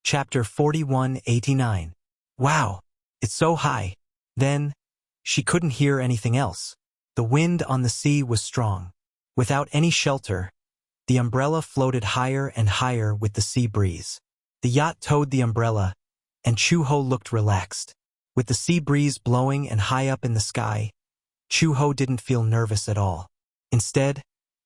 Chapter 4189. Wow, it's so high. Then, she couldn't hear anything else. The wind on the sea was strong. Without any shelter, the umbrella floated higher and higher with the sea breeze. The yacht towed the umbrella, and Chu-ho looked relaxed. With the sea breeze blowing and high up in the sky, Chu-ho didn't feel nervous at all. Instead,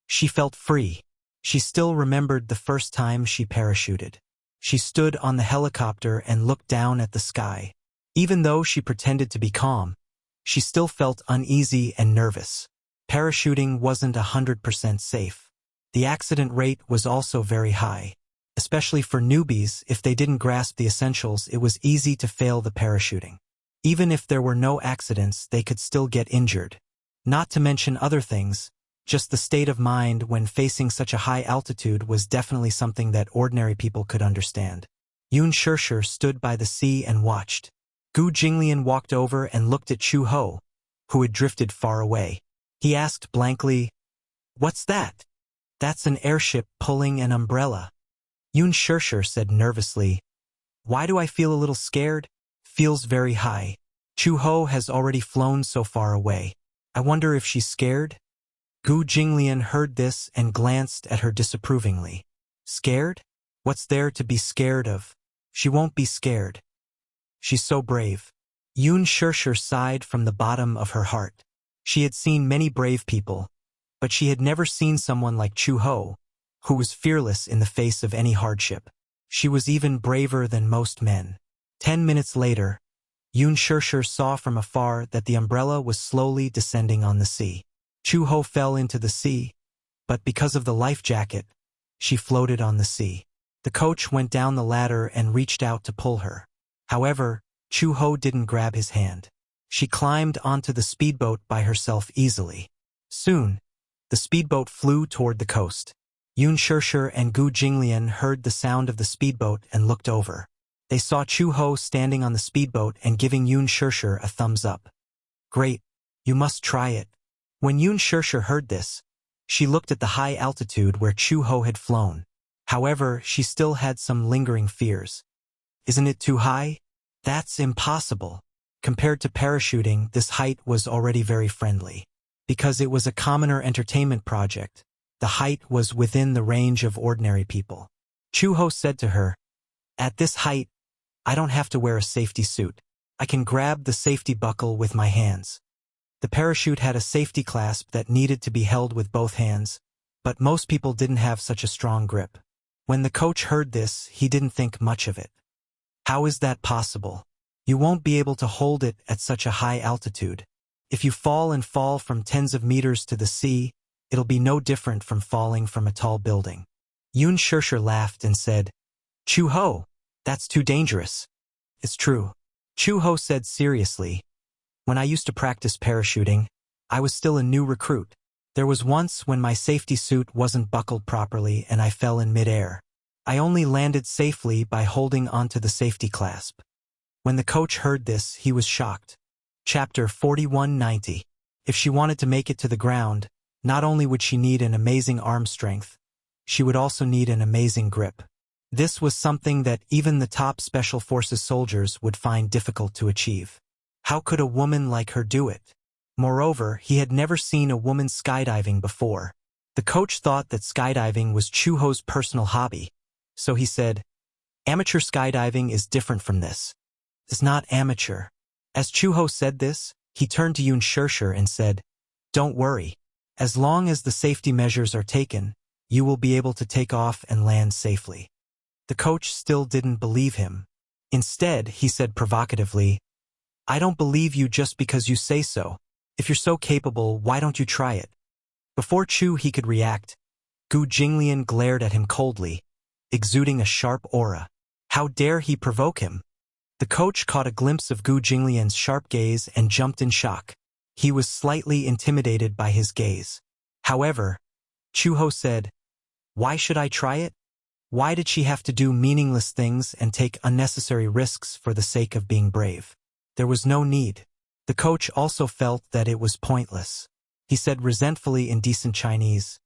she felt free. She still remembered the first time she parachuted. She stood on the helicopter and looked down at the sky. Even though she pretended to be calm, she still felt uneasy and nervous. Parachuting wasn't 100% safe. The accident rate was also very high. Especially for newbies, if they didn't grasp the essentials, it was easy to fail the parachuting. Even if there were no accidents, they could still get injured. Not to mention other things, just the state of mind when facing such a high altitude was definitely something that ordinary people could understand. Yoon Shirshir stood by the sea and watched. Gu Jinglian walked over and looked at Chu-ho, who had drifted far away. He asked blankly, "What's that?" "That's an airship pulling an umbrella." Yoon Shirshir said nervously, "Why do I feel a little scared?" "Feels very high. Chu-ho has already flown so far away. I wonder if she's scared?" Gu Jinglian heard this and glanced at her disapprovingly. "Scared? What's there to be scared of? She won't be scared. She's so brave." Yoon Shirshir sighed from the bottom of her heart. She had seen many brave people, but she had never seen someone like Chu-ho, who was fearless in the face of any hardship. She was even braver than most men. 10 minutes later, Yoon Shirshir saw from afar that the umbrella was slowly descending on the sea. Chu-ho fell into the sea, but because of the life jacket, she floated on the sea. The coach went down the ladder and reached out to pull her. However, Chu-ho didn't grab his hand. She climbed onto the speedboat by herself easily. Soon, the speedboat flew toward the coast. Yoon Shirshir and Gu Jinglian heard the sound of the speedboat and looked over. They saw Chu-ho standing on the speedboat and giving Yoon Shirshir a thumbs up. "Great, you must try it." When Yoon Shirshir heard this, she looked at the high altitude where Chu-ho had flown. However, she still had some lingering fears. "Isn't it too high?" "That's impossible." Compared to parachuting, this height was already very friendly. Because it was a commoner entertainment project, the height was within the range of ordinary people. Chu-ho said to her, "At this height, I don't have to wear a safety suit. I can grab the safety buckle with my hands." The parachute had a safety clasp that needed to be held with both hands, but most people didn't have such a strong grip. When the coach heard this, he didn't think much of it. "How is that possible? You won't be able to hold it at such a high altitude. If you fall from tens of meters to the sea, it'll be no different from falling from a tall building." Yoon Shirshir laughed and said, "Chu-ho, that's too dangerous." "It's true," Chu-ho said seriously. "When I used to practice parachuting, I was still a new recruit. There was once when my safety suit wasn't buckled properly and I fell in midair. I only landed safely by holding onto the safety clasp." When the coach heard this, he was shocked. Chapter 4190. If she wanted to make it to the ground, not only would she need an amazing arm strength, she would also need an amazing grip. This was something that even the top Special Forces soldiers would find difficult to achieve. How could a woman like her do it? Moreover, he had never seen a woman skydiving before. The coach thought that skydiving was Chu-ho's personal hobby, so he said, "Amateur skydiving is different from this. It's not amateur." As Chu-ho said this, he turned to Yoon Shirshir and said, "Don't worry. As long as the safety measures are taken, you will be able to take off and land safely." The coach still didn't believe him. Instead, he said provocatively, "I don't believe you just because you say so. If you're so capable, why don't you try it?" Before he could react, Gu Jinglian glared at him coldly, exuding a sharp aura. How dare he provoke him? The coach caught a glimpse of Gu Jinglian's sharp gaze and jumped in shock. He was slightly intimidated by his gaze. However, Chu-ho said, "Why should I try it? Why did she have to do meaningless things and take unnecessary risks for the sake of being brave? There was no need." The coach also felt that it was pointless. He said resentfully in decent Chinese,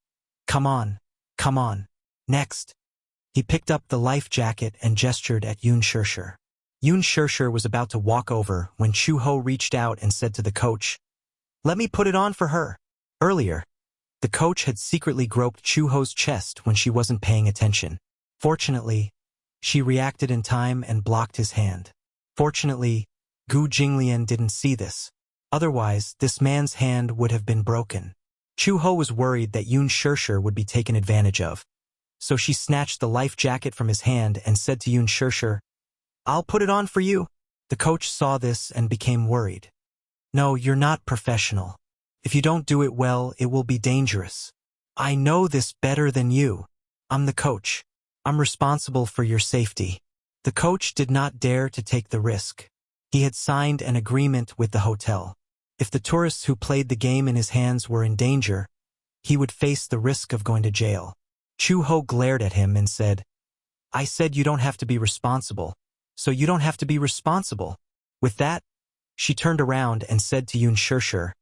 Come on, next." He picked up the life jacket and gestured at Yoon Shirshir. Yoon Shirshir was about to walk over when Chu-ho reached out and said to the coach, "Let me put it on for her." Earlier, the coach had secretly groped Chu-ho's chest when she wasn't paying attention. Fortunately, she reacted in time and blocked his hand. Fortunately, Gu Jinglian didn't see this. Otherwise, this man's hand would have been broken. Chu-ho was worried that Yoon Shirshir would be taken advantage of. So she snatched the life jacket from his hand and said to Yoon Shirshir, "I'll put it on for you." The coach saw this and became worried. "No, you're not professional. If you don't do it well, it will be dangerous. I know this better than you. I'm the coach. I'm responsible for your safety." The coach did not dare to take the risk. He had signed an agreement with the hotel. If the tourists who played the game in his hands were in danger, he would face the risk of going to jail. Chu-ho glared at him and said, "I said you don't have to be responsible, so you don't have to be responsible." With that, she turned around and said to Yoon Shirshir,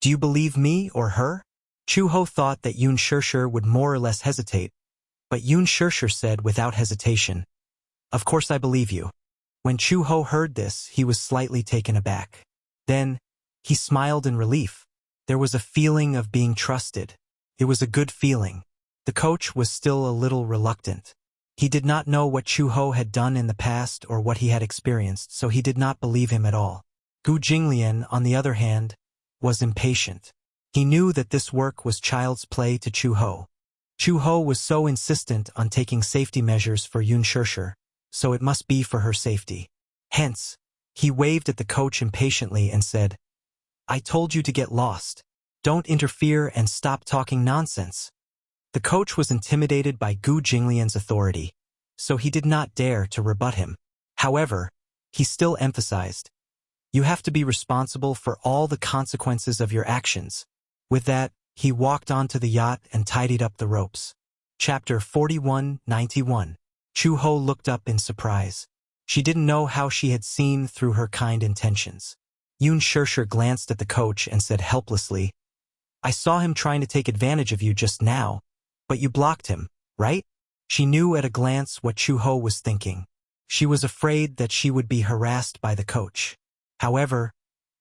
"Do you believe me or her?" Chu-ho thought that Yoon Shirshir would more or less hesitate, but Yoon Shirshir said without hesitation, "Of course I believe you." When Chu-ho heard this, he was slightly taken aback. Then, he smiled in relief. There was a feeling of being trusted. It was a good feeling. The coach was still a little reluctant. He did not know what Chu-ho had done in the past or what he had experienced, so he did not believe him at all. Gu Jinglian, on the other hand, was impatient. He knew that this work was child's play to Chu-ho. Chu-ho was so insistent on taking safety measures for Yoon Shirshir, so it must be for her safety. Hence, he waved at the coach impatiently and said, "I told you to get lost. Don't interfere and stop talking nonsense." The coach was intimidated by Gu Jinglian's authority, so he did not dare to rebut him. However, he still emphasized, "You have to be responsible for all the consequences of your actions." With that, he walked onto the yacht and tidied up the ropes. Chapter 4191. Chu-ho looked up in surprise. She didn't know how she had seen through her kind intentions. Yoon Shirshir glanced at the coach and said helplessly, "I saw him trying to take advantage of you just now, but you blocked him, right?" She knew at a glance what Chu-ho was thinking. She was afraid that she would be harassed by the coach. However,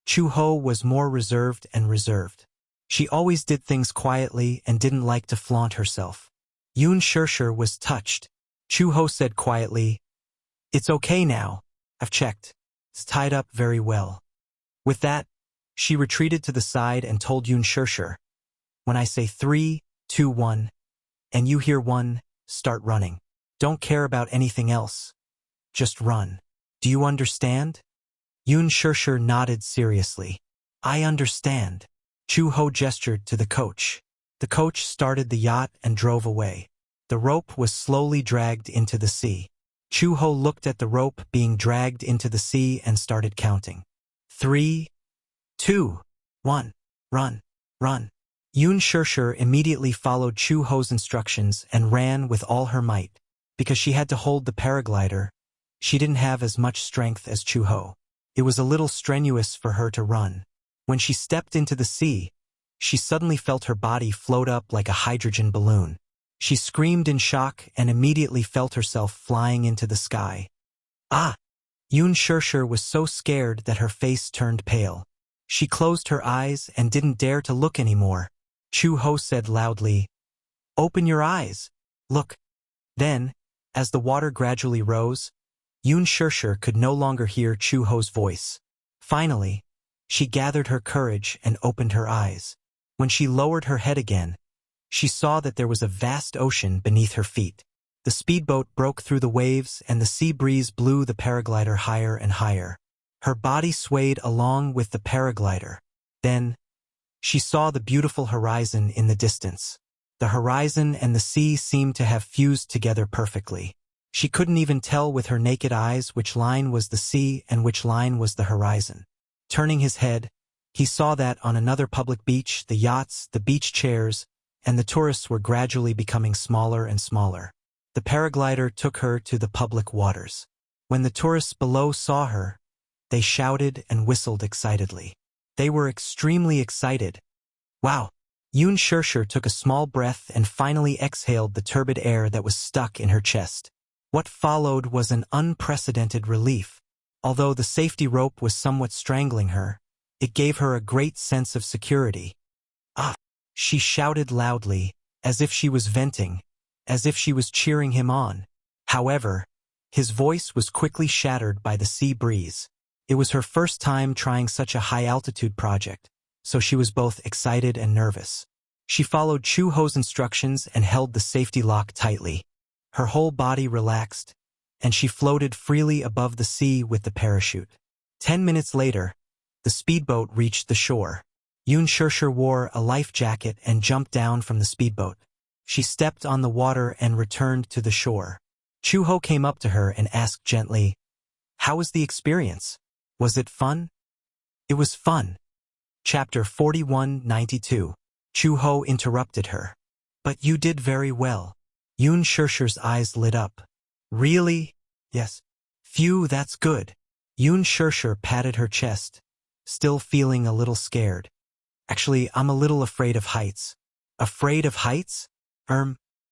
Chu-ho was more reserved and reserved. She always did things quietly and didn't like to flaunt herself. Yoon Shirshir was touched. Chu-ho said quietly, "It's okay now. I've checked. It's tied up very well." With that, she retreated to the side and told Yoon Shirshir, "When I say 3, 2, 1, and you hear 1, start running. Don't care about anything else. Just run. Do you understand?" Yoon Shirshir nodded seriously. "I understand." Chu-ho gestured to the coach. The coach started the yacht and drove away. The rope was slowly dragged into the sea. Chu-ho looked at the rope being dragged into the sea and started counting. 3, 2, 1, run, run. Yoon Shirshir immediately followed Chu-ho's instructions and ran with all her might. Because she had to hold the paraglider, she didn't have as much strength as Chu-ho. It was a little strenuous for her to run. When she stepped into the sea, she suddenly felt her body float up like a hydrogen balloon. She screamed in shock and immediately felt herself flying into the sky. "Ah!" Yoon Shirshir was so scared that her face turned pale. She closed her eyes and didn't dare to look anymore. Chu-ho said loudly, "Open your eyes. Look." Then, as the water gradually rose, Yoon Shirshir could no longer hear Chu-ho's voice. Finally, she gathered her courage and opened her eyes. When she lowered her head again, she saw that there was a vast ocean beneath her feet. The speedboat broke through the waves and the sea breeze blew the paraglider higher and higher. Her body swayed along with the paraglider. Then, she saw the beautiful horizon in the distance. The horizon and the sea seemed to have fused together perfectly. She couldn't even tell with her naked eyes which line was the sea and which line was the horizon. Turning his head, he saw that on another public beach, the yachts, the beach chairs, and the tourists were gradually becoming smaller and smaller. The paraglider took her to the public waters. When the tourists below saw her, they shouted and whistled excitedly. They were extremely excited. "Wow! Yun Shirshir took a small breath and finally exhaled the turbid air that was stuck in her chest. What followed was an unprecedented relief. Although the safety rope was somewhat strangling her, it gave her a great sense of security. Ah! She shouted loudly, as if she was venting, as if she was cheering him on. However, his voice was quickly shattered by the sea breeze. It was her first time trying such a high-altitude project, so she was both excited and nervous. She followed Chu Ho's instructions and held the safety lock tightly. Her whole body relaxed, and she floated freely above the sea with the parachute. 10 minutes later, the speedboat reached the shore. Yun Shirshir wore a life jacket and jumped down from the speedboat. She stepped on the water and returned to the shore. Chu Ho came up to her and asked gently, "How was the experience? Was it fun?" "It was fun." Chapter 4192. Chu Ho interrupted her. "But you did very well." Yun Shirshir's eyes lit up. "Really?" "Yes." "Phew, that's good." Yun Shirshir patted her chest, still feeling a little scared. "Actually, I'm a little afraid of heights." "Afraid of heights?"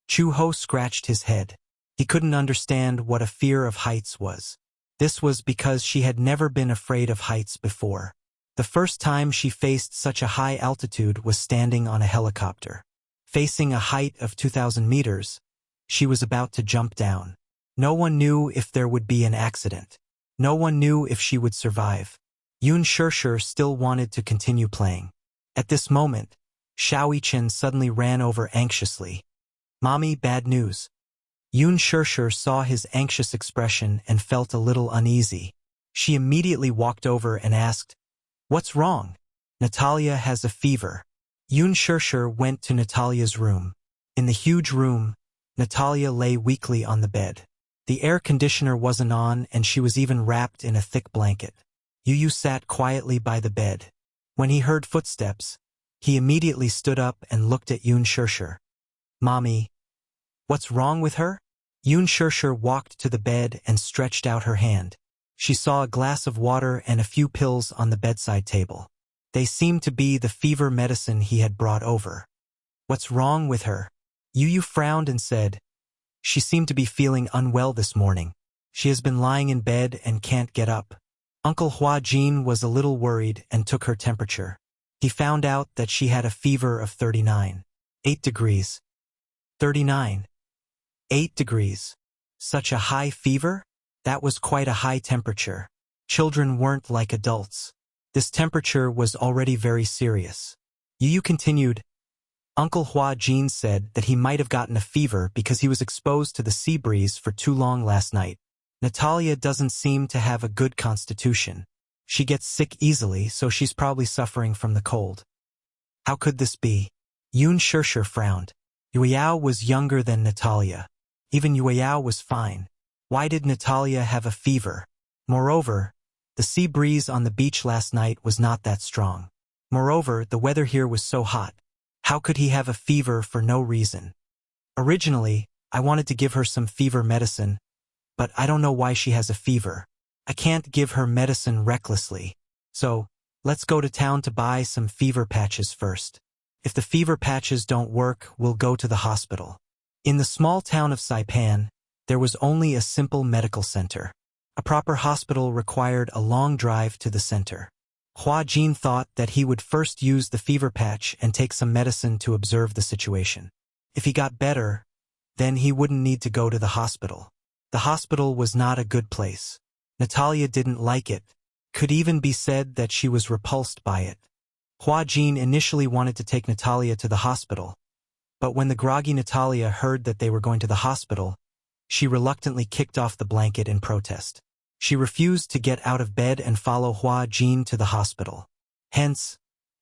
Chu Ho scratched his head. He couldn't understand what a fear of heights was. This was because she had never been afraid of heights before. The first time she faced such a high altitude was standing on a helicopter. Facing a height of 2,000 meters, she was about to jump down. No one knew if there would be an accident. No one knew if she would survive. Yun Shirshir still wanted to continue playing. At this moment, Xiao Yichen suddenly ran over anxiously. "Mommy, bad news." Yun Shirshir saw his anxious expression and felt a little uneasy. She immediately walked over and asked, "What's wrong?" "Natalia has a fever." Yun Shirshir went to Natalia's room. In the huge room, Natalia lay weakly on the bed. The air conditioner wasn't on and she was even wrapped in a thick blanket. Yu sat quietly by the bed. When he heard footsteps, he immediately stood up and looked at Yun Shirshir. "Mommy, what's wrong with her?" Yun Shirshir walked to the bed and stretched out her hand. She saw a glass of water and a few pills on the bedside table. They seemed to be the fever medicine he had brought over. "What's wrong with her?" Yu frowned and said, "She seemed to be feeling unwell this morning. She has been lying in bed and can't get up." Uncle Hua Jin was a little worried and took her temperature. He found out that she had a fever of 39.8 degrees. 39.8 degrees. Such a high fever? That was quite a high temperature. Children weren't like adults. This temperature was already very serious. Yu continued, "Uncle Hua Jin said that he might have gotten a fever because he was exposed to the sea breeze for too long last night. Natalia doesn't seem to have a good constitution. She gets sick easily, so she's probably suffering from the cold." "How could this be?" Yun Shirshir frowned. Yueyao was younger than Natalia. Even Yueyao was fine. Why did Natalia have a fever? Moreover, the sea breeze on the beach last night was not that strong. Moreover, the weather here was so hot. How could he have a fever for no reason? Originally, I wanted to give her some fever medicine, but I don't know why she has a fever. I can't give her medicine recklessly. So, let's go to town to buy some fever patches first. If the fever patches don't work, we'll go to the hospital. In the small town of Saipan, there was only a simple medical center. A proper hospital required a long drive to the center. Hua Jin thought that he would first use the fever patch and take some medicine to observe the situation. If he got better, then he wouldn't need to go to the hospital. The hospital was not a good place. Natalia didn't like it. Could even be said that she was repulsed by it. Hua Jin initially wanted to take Natalia to the hospital, but when the groggy Natalia heard that they were going to the hospital, she reluctantly kicked off the blanket in protest. She refused to get out of bed and follow Hua Jin to the hospital. Hence,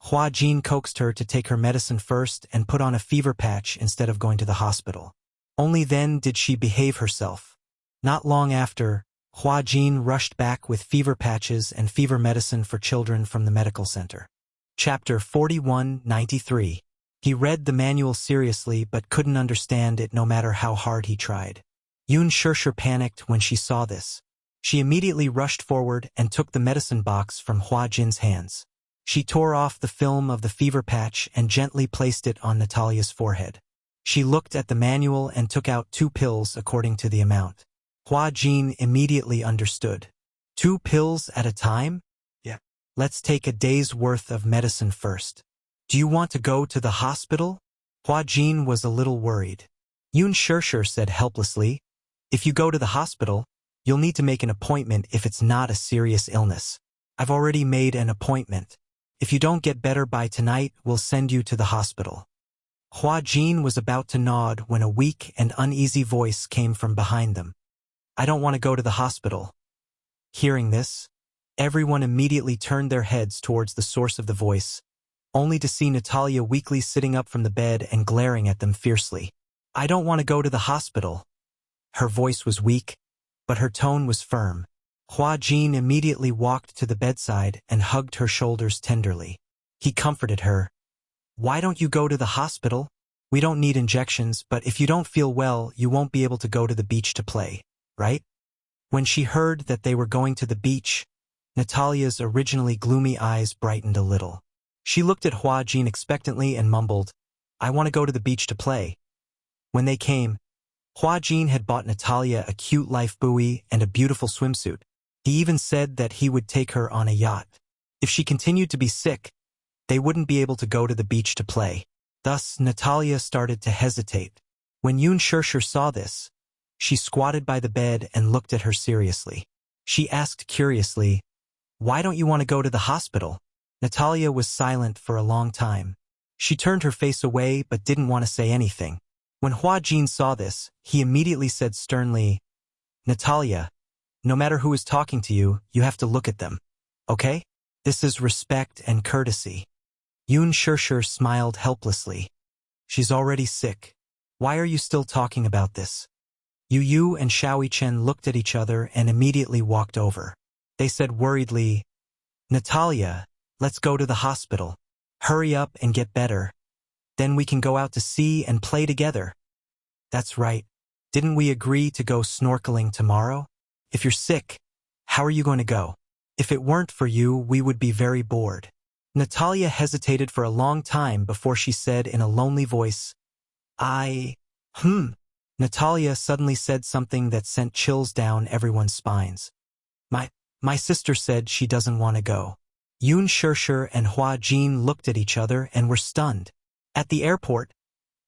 Hua Jin coaxed her to take her medicine first and put on a fever patch instead of going to the hospital. Only then did she behave herself. Not long after, Hua Jin rushed back with fever patches and fever medicine for children from the medical center. Chapter 4193. He read the manual seriously but couldn't understand it no matter how hard he tried. Yun Shirshir panicked when she saw this. She immediately rushed forward and took the medicine box from Hua Jin's hands. She tore off the film of the fever patch and gently placed it on Natalia's forehead. She looked at the manual and took out 2 pills according to the amount. Hua Jin immediately understood. 2 pills at a time? Yeah. Let's take a day's worth of medicine first. Do you want to go to the hospital? Hua Jin was a little worried. Yun Shirshir said helplessly, if you go to the hospital, you'll need to make an appointment if it's not a serious illness. I've already made an appointment. If you don't get better by tonight, we'll send you to the hospital. Hua Jin was about to nod when a weak and uneasy voice came from behind them. I don't want to go to the hospital. Hearing this, everyone immediately turned their heads towards the source of the voice, only to see Natalia weakly sitting up from the bed and glaring at them fiercely. I don't want to go to the hospital. Her voice was weak, but her tone was firm. Hua Jin immediately walked to the bedside and hugged her shoulders tenderly. He comforted her. Why don't you go to the hospital? We don't need injections, but if you don't feel well, you won't be able to go to the beach to play, right? When she heard that they were going to the beach, Natalia's originally gloomy eyes brightened a little. She looked at Hua Jin expectantly and mumbled, I want to go to the beach to play. When they came, Hua Jin had bought Natalia a cute life buoy and a beautiful swimsuit. He even said that he would take her on a yacht. If she continued to be sick, they wouldn't be able to go to the beach to play. Thus, Natalia started to hesitate. When Yun Shirshir saw this, she squatted by the bed and looked at her seriously. She asked curiously, why don't you want to go to the hospital? Natalia was silent for a long time. She turned her face away but didn't want to say anything. When Hua Jin saw this, he immediately said sternly, Natalia, no matter who is talking to you, you have to look at them. Okay? This is respect and courtesy. Yun Shirshir smiled helplessly. She's already sick. Why are you still talking about this? Yu and Xiaoi Chen looked at each other and immediately walked over. They said worriedly, Natalia, let's go to the hospital. Hurry up and get better. Then we can go out to sea and play together. That's right. Didn't we agree to go snorkeling tomorrow? If you're sick, how are you going to go? If it weren't for you, we would be very bored. Natalia hesitated for a long time before she said in a lonely voice, Natalia suddenly said something that sent chills down everyone's spines. My sister said she doesn't want to go. Yun Shirshir and Hua Jin looked at each other and were stunned. At the airport,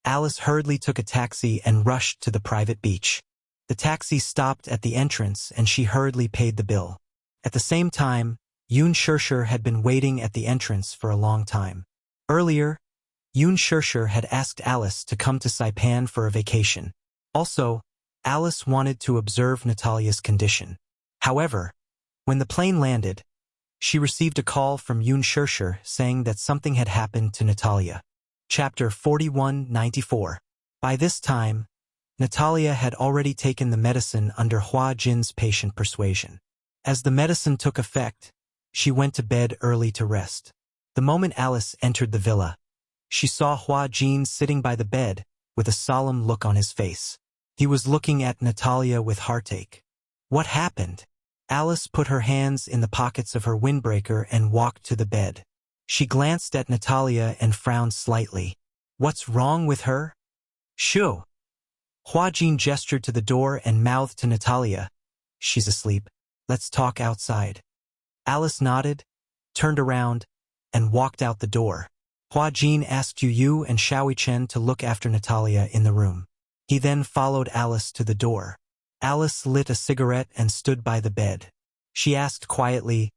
Alice hurriedly took a taxi and rushed to the private beach. The taxi stopped at the entrance and she hurriedly paid the bill. At the same time, Yun Shirshir had been waiting at the entrance for a long time. Earlier, Yun Shirshir had asked Alice to come to Saipan for a vacation. Also, Alice wanted to observe Natalia's condition. However, when the plane landed, she received a call from Yun Shirshir saying that something had happened to Natalia. Chapter 41-94. By this time, Natalia had already taken the medicine under Hua Jin's patient persuasion. As the medicine took effect, she went to bed early to rest. The moment Alice entered the villa, she saw Hua Jin sitting by the bed with a solemn look on his face. He was looking at Natalia with heartache. What happened? Alice put her hands in the pockets of her windbreaker and walked to the bed. She glanced at Natalia and frowned slightly. What's wrong with her? Shoo! Hua Jin gestured to the door and mouthed to Natalia, she's asleep. Let's talk outside. Alice nodded, turned around, and walked out the door. Hua Jin asked Yu and Xiaoi Chen to look after Natalia in the room. He then followed Alice to the door. Alice lit a cigarette and stood by the bed. She asked quietly,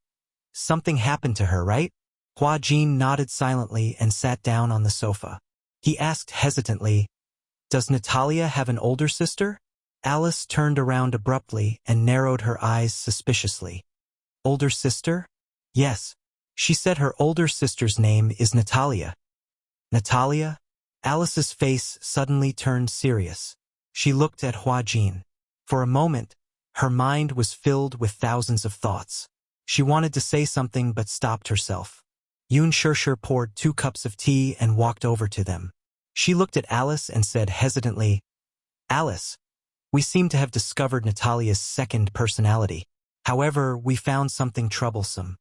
something happened to her, right? Hua Jin nodded silently and sat down on the sofa. He asked hesitantly, does Natalia have an older sister? Alice turned around abruptly and narrowed her eyes suspiciously. Older sister? Yes. She said her older sister's name is Natalia. Natalia? Alice's face suddenly turned serious. She looked at Hua Jin. For a moment, her mind was filled with thousands of thoughts. She wanted to say something but stopped herself. Yun Shirshir poured 2 cups of tea and walked over to them. She looked at Alice and said hesitantly, Alice, we seem to have discovered Natalia's second personality. However, we found something troublesome.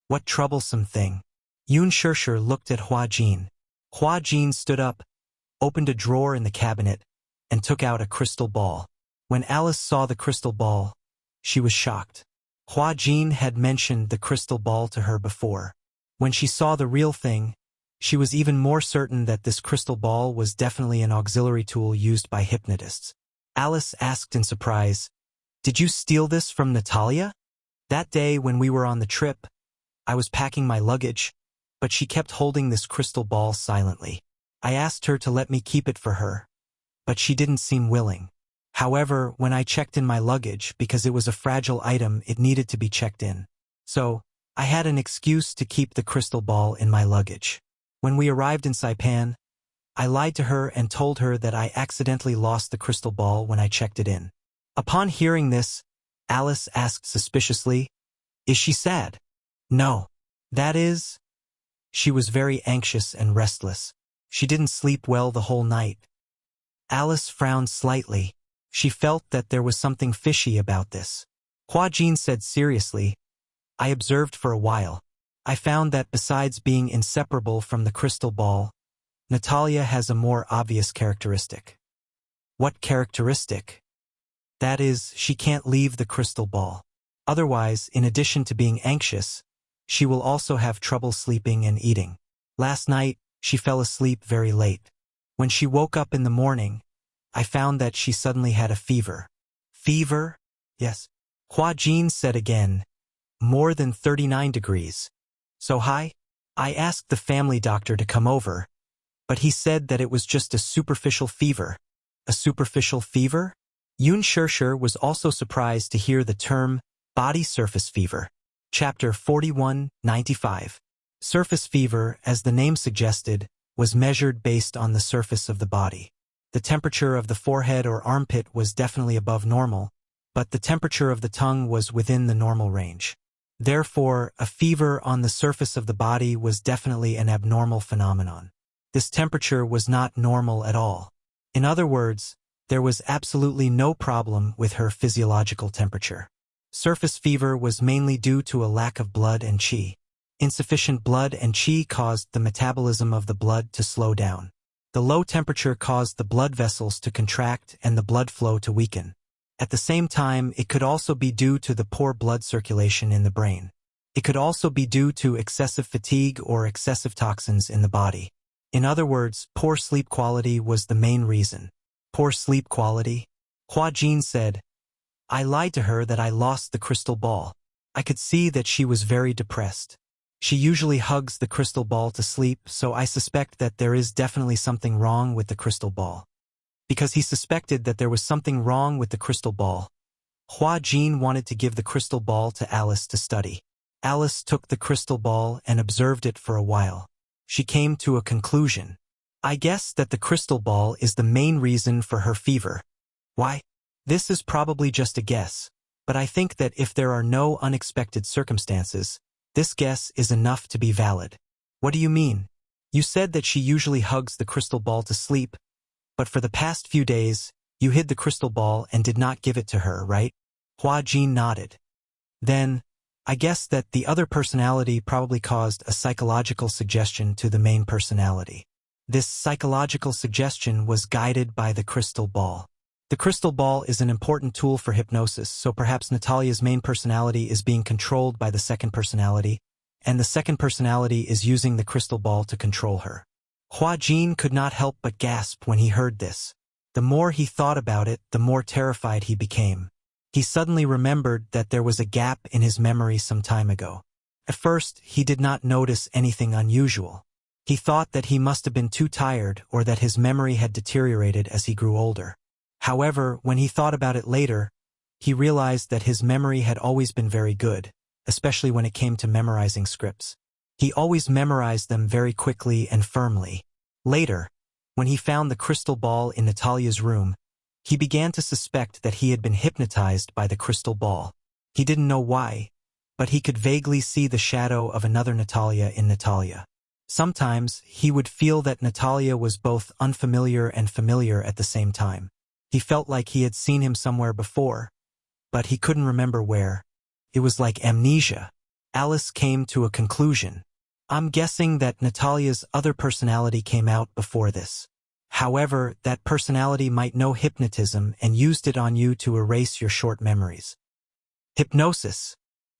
What troublesome thing? Yun Shirshir looked at Hua Jin. Hua Jin stood up, opened a drawer in the cabinet, and took out a crystal ball. When Alice saw the crystal ball, she was shocked. Hua Jin had mentioned the crystal ball to her before. When she saw the real thing, she was even more certain that this crystal ball was definitely an auxiliary tool used by hypnotists. Alice asked in surprise, "Did you steal this from Natalia?" That day when we were on the trip, I was packing my luggage, but she kept holding this crystal ball silently. I asked her to let me keep it for her, but she didn't seem willing. However, when I checked in my luggage, because it was a fragile item, it needed to be checked in. So, I had an excuse to keep the crystal ball in my luggage. When we arrived in Saipan, I lied to her and told her that I accidentally lost the crystal ball when I checked it in. Upon hearing this, Alice asked suspiciously, "Is she sad?" "No. That is..." She was very anxious and restless. She didn't sleep well the whole night. Alice frowned slightly. She felt that there was something fishy about this. Hua Jin said seriously, "I observed for a while. I found that besides being inseparable from the crystal ball, Natalia has a more obvious characteristic." "What characteristic?" "That is, she can't leave the crystal ball. Otherwise, in addition to being anxious, she will also have trouble sleeping and eating. Last night, she fell asleep very late. When she woke up in the morning, I found that she suddenly had a fever." "Fever?" "Yes." Hua Jin said again, "More than 39 degrees. So high?" "I asked the family doctor to come over, but he said that it was just a superficial fever." "A superficial fever?" Yun Shirshir was also surprised to hear the term body surface fever. Chapter 41-95. Surface fever, as the name suggested, was measured based on the surface of the body. The temperature of the forehead or armpit was definitely above normal, but the temperature of the tongue was within the normal range. Therefore, a fever on the surface of the body was definitely an abnormal phenomenon. This temperature was not normal at all. In other words, there was absolutely no problem with her physiological temperature. Surface fever was mainly due to a lack of blood and qi. Insufficient blood and qi caused the metabolism of the blood to slow down. The low temperature caused the blood vessels to contract and the blood flow to weaken. At the same time, it could also be due to the poor blood circulation in the brain. It could also be due to excessive fatigue or excessive toxins in the body. In other words, poor sleep quality was the main reason. Poor sleep quality? Hua Jin said, "I lied to her that I lost the crystal ball. I could see that she was very depressed. She usually hugs the crystal ball to sleep, so I suspect that there is definitely something wrong with the crystal ball." Because he suspected that there was something wrong with the crystal ball, Hua Jin wanted to give the crystal ball to Alice to study. Alice took the crystal ball and observed it for a while. She came to a conclusion. "I guess that the crystal ball is the main reason for her fever." "Why?" "This is probably just a guess, but I think that if there are no unexpected circumstances, this guess is enough to be valid." "What do you mean?" "You said that she usually hugs the crystal ball to sleep, but for the past few days, you hid the crystal ball and did not give it to her, right?" Hua Jin nodded. "Then, I guess that the other personality probably caused a psychological suggestion to the main personality. This psychological suggestion was guided by the crystal ball. The crystal ball is an important tool for hypnosis, so perhaps Natalia's main personality is being controlled by the second personality, and the second personality is using the crystal ball to control her." Hua Jin could not help but gasp when he heard this. The more he thought about it, the more terrified he became. He suddenly remembered that there was a gap in his memory some time ago. At first, he did not notice anything unusual. He thought that he must have been too tired or that his memory had deteriorated as he grew older. However, when he thought about it later, he realized that his memory had always been very good, especially when it came to memorizing scripts. He always memorized them very quickly and firmly. Later, when he found the crystal ball in Natalia's room, he began to suspect that he had been hypnotized by the crystal ball. He didn't know why, but he could vaguely see the shadow of another Natalia in Natalia. Sometimes, he would feel that Natalia was both unfamiliar and familiar at the same time. He felt like he had seen him somewhere before, but he couldn't remember where. It was like amnesia. Alice came to a conclusion. I'm guessing that Natalia's other personality came out before this. However, that personality might know hypnotism and used it on you to erase your short memories. Hypnosis.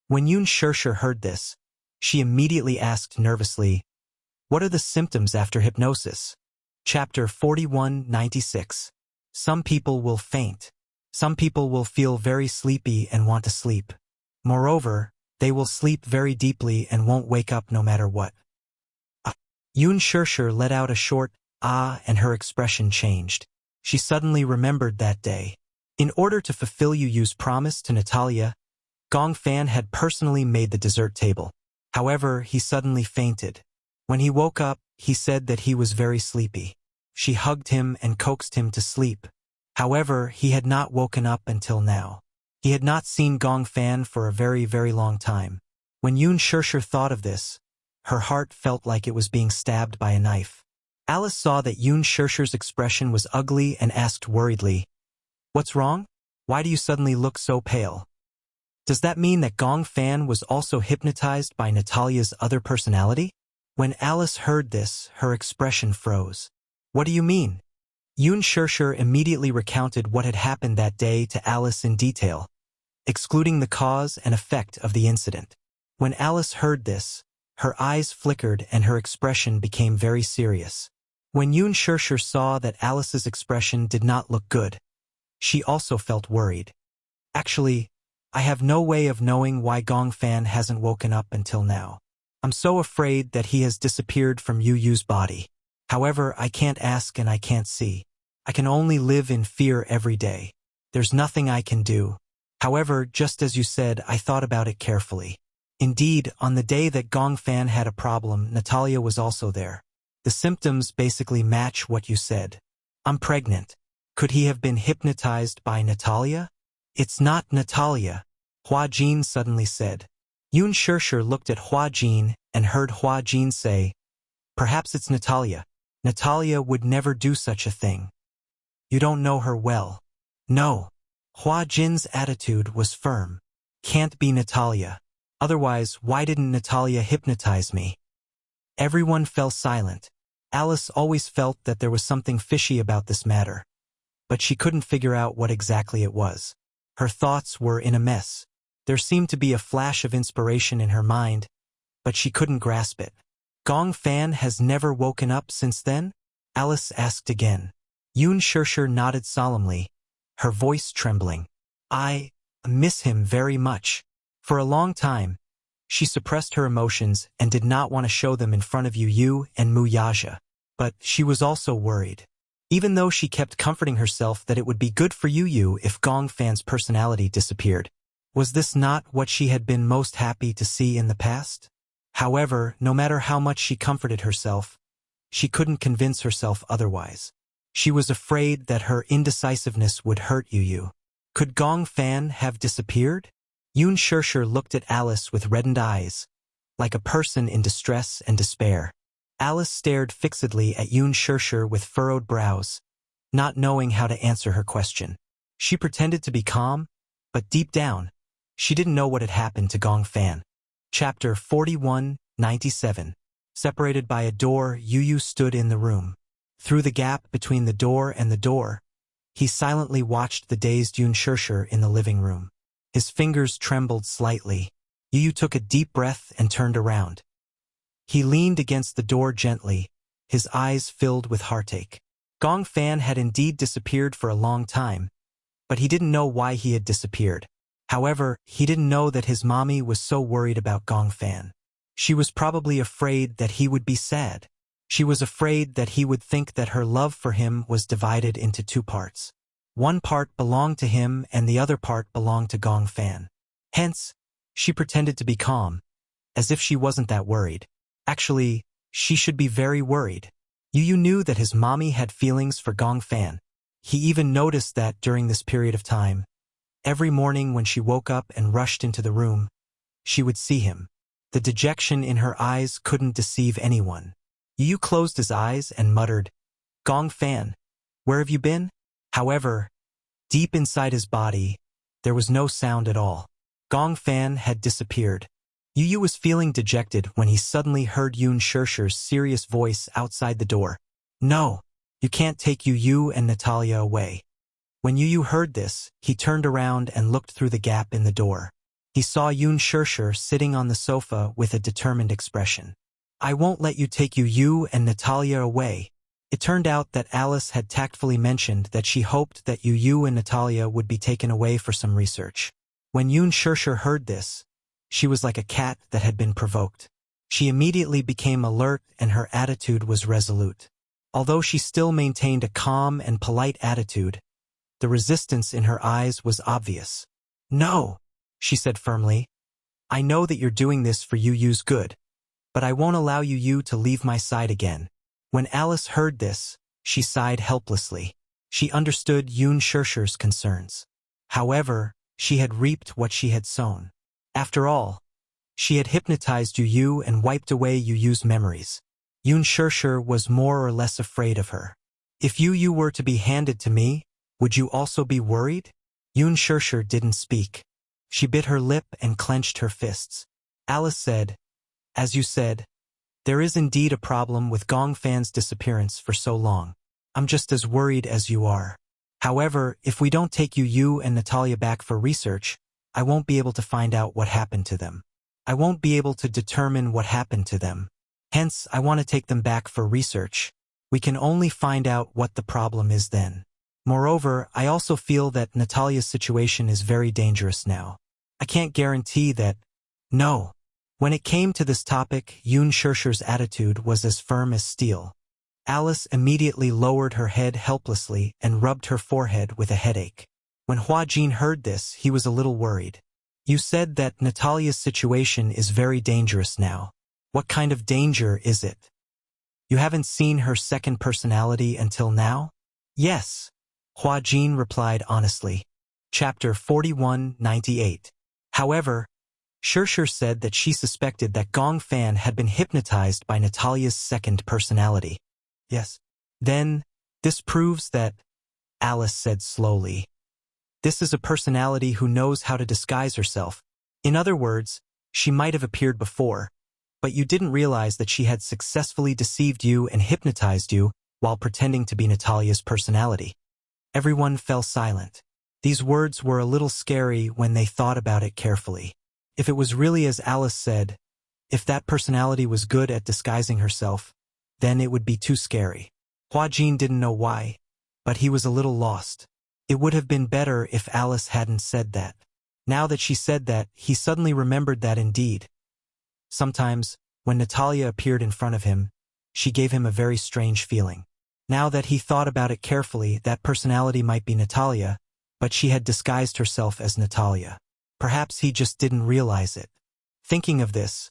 When Yun Shirshir heard this, she immediately asked nervously, "What are the symptoms after hypnosis?" Chapter 4196. Some people will faint. Some people will feel very sleepy and want to sleep. Moreover, they will sleep very deeply and won't wake up no matter what. Yun Shirshir let out a short ah, and her expression changed. She suddenly remembered that day. In order to fulfill Yu Yu's promise to Natalia, Gong Fan had personally made the dessert table. However, he suddenly fainted. When he woke up, he said that he was very sleepy. She hugged him and coaxed him to sleep. However, he had not woken up until now. He had not seen Gong Fan for a very, very long time. When Yun Shirshir thought of this, her heart felt like it was being stabbed by a knife. Alice saw that Yun Shirshir's expression was ugly and asked worriedly, "What's wrong? Why do you suddenly look so pale?" Does that mean that Gong Fan was also hypnotized by Natalia's other personality? When Alice heard this, her expression froze. "What do you mean?" Yun Shirshir immediately recounted what had happened that day to Alice in detail, excluding the cause and effect of the incident. When Alice heard this, her eyes flickered and her expression became very serious. When Yun Shirshir saw that Alice's expression did not look good, she also felt worried. "Actually, I have no way of knowing why Gong Fan hasn't woken up until now. I'm so afraid that he has disappeared from Yu Yu's body. However, I can't ask and I can't see. I can only live in fear every day. There's nothing I can do. However, just as you said, I thought about it carefully. Indeed, on the day that Gong Fan had a problem, Natalia was also there. The symptoms basically match what you said. I'm pregnant. Could he have been hypnotized by Natalia?" "It's not Natalia," Hua Jin suddenly said. Yun Shirshir looked at Hua Jin and heard Hua Jin say, "Perhaps it's Natalia. Natalia would never do such a thing. You don't know her well." "No." Hua Jin's attitude was firm. "Can't be Natalia. Otherwise, why didn't Natalia hypnotize me?" Everyone fell silent. Alice always felt that there was something fishy about this matter, but she couldn't figure out what exactly it was. Her thoughts were in a mess. There seemed to be a flash of inspiration in her mind, but she couldn't grasp it. "Gong Fan has never woken up since then?" Alice asked again. Yun Shirshir nodded solemnly, her voice trembling. "I miss him very much." For a long time, she suppressed her emotions and did not want to show them in front of Yu Yu and Mu Yaja. But she was also worried. Even though she kept comforting herself that it would be good for Yu Yu if Gong Fan's personality disappeared. Was this not what she had been most happy to see in the past? However, no matter how much she comforted herself, she couldn't convince herself otherwise. She was afraid that her indecisiveness would hurt Yu Yu. Could Gong Fan have disappeared? Yun Shirshir looked at Alice with reddened eyes, like a person in distress and despair. Alice stared fixedly at Yun Shirshir with furrowed brows, not knowing how to answer her question. She pretended to be calm, but deep down, she didn't know what had happened to Gong Fan. Chapter 4197. Separated by a door, Yu Yu stood in the room. Through the gap between the door and the door, he silently watched the dazed Yun Shirshir in the living room. His fingers trembled slightly. Yu Yu took a deep breath and turned around. He leaned against the door gently, his eyes filled with heartache. Gong Fan had indeed disappeared for a long time, but he didn't know why he had disappeared. However, he didn't know that his mommy was so worried about Gong Fan. She was probably afraid that he would be sad. She was afraid that he would think that her love for him was divided into two parts. One part belonged to him and the other part belonged to Gong Fan. Hence, she pretended to be calm, as if she wasn't that worried. Actually, she should be very worried. Yu Yu knew that his mommy had feelings for Gong Fan. He even noticed that during this period of time, every morning when she woke up and rushed into the room, she would see him. The dejection in her eyes couldn't deceive anyone. Yu Yu closed his eyes and muttered, "Gong Fan, where have you been?" However, deep inside his body, there was no sound at all. Gong Fan had disappeared. Yu was feeling dejected when he suddenly heard Yoon Shirshir's serious voice outside the door. No, you can't take Yu and Natalia away. When Yu heard this, he turned around and looked through the gap in the door. He saw Yoon Shirshir sitting on the sofa with a determined expression. I won't let you take Yu and Natalia away. It turned out that Alice had tactfully mentioned that she hoped that Yu and Natalia would be taken away for some research. When Yoon Shirshir heard this, she was like a cat that had been provoked. She immediately became alert and her attitude was resolute. Although she still maintained a calm and polite attitude, the resistance in her eyes was obvious. No, she said firmly. I know that you're doing this for Yu's good, but I won't allow Yu to leave my side again. When Alice heard this, she sighed helplessly. She understood Yoon Shirshir's concerns. However, she had reaped what she had sown. After all, she had hypnotized Yu and wiped away Yu's memories. Yoon Shirshir was more or less afraid of her. If Yu were to be handed to me, would you also be worried? Yoon Shirshir didn't speak. She bit her lip and clenched her fists. Alice said, as you said, there is indeed a problem with Gongfan's disappearance for so long. I'm just as worried as you are. However, if we don't take Yu and Natalia back for research, I won't be able to find out what happened to them. I won't be able to determine what happened to them. Hence, I want to take them back for research. We can only find out what the problem is then. Moreover, I also feel that Natalia's situation is very dangerous now. I can't guarantee that. No. When it came to this topic, Yoon Shirshir's attitude was as firm as steel. Alice immediately lowered her head helplessly and rubbed her forehead with a headache. When Hua Jin heard this, he was a little worried. You said that Natalia's situation is very dangerous now. What kind of danger is it? You haven't seen her second personality until now? Yes, Hua Jin replied honestly. Chapter 41-98. However, Shirshir said that she suspected that Gongfan had been hypnotized by Natalia's second personality. Yes. Then, this proves that, Alice said slowly. This is a personality who knows how to disguise herself. In other words, she might have appeared before, but you didn't realize that she had successfully deceived you and hypnotized you while pretending to be Natalia's personality. Everyone fell silent. These words were a little scary when they thought about it carefully. If it was really as Alice said, if that personality was good at disguising herself, then it would be too scary. Hua Jin didn't know why, but he was a little lost. It would have been better if Alice hadn't said that. Now that she said that, he suddenly remembered that indeed. Sometimes, when Natalia appeared in front of him, she gave him a very strange feeling. Now that he thought about it carefully, that personality might be Natalia, but she had disguised herself as Natalia. Perhaps he just didn't realize it. Thinking of this,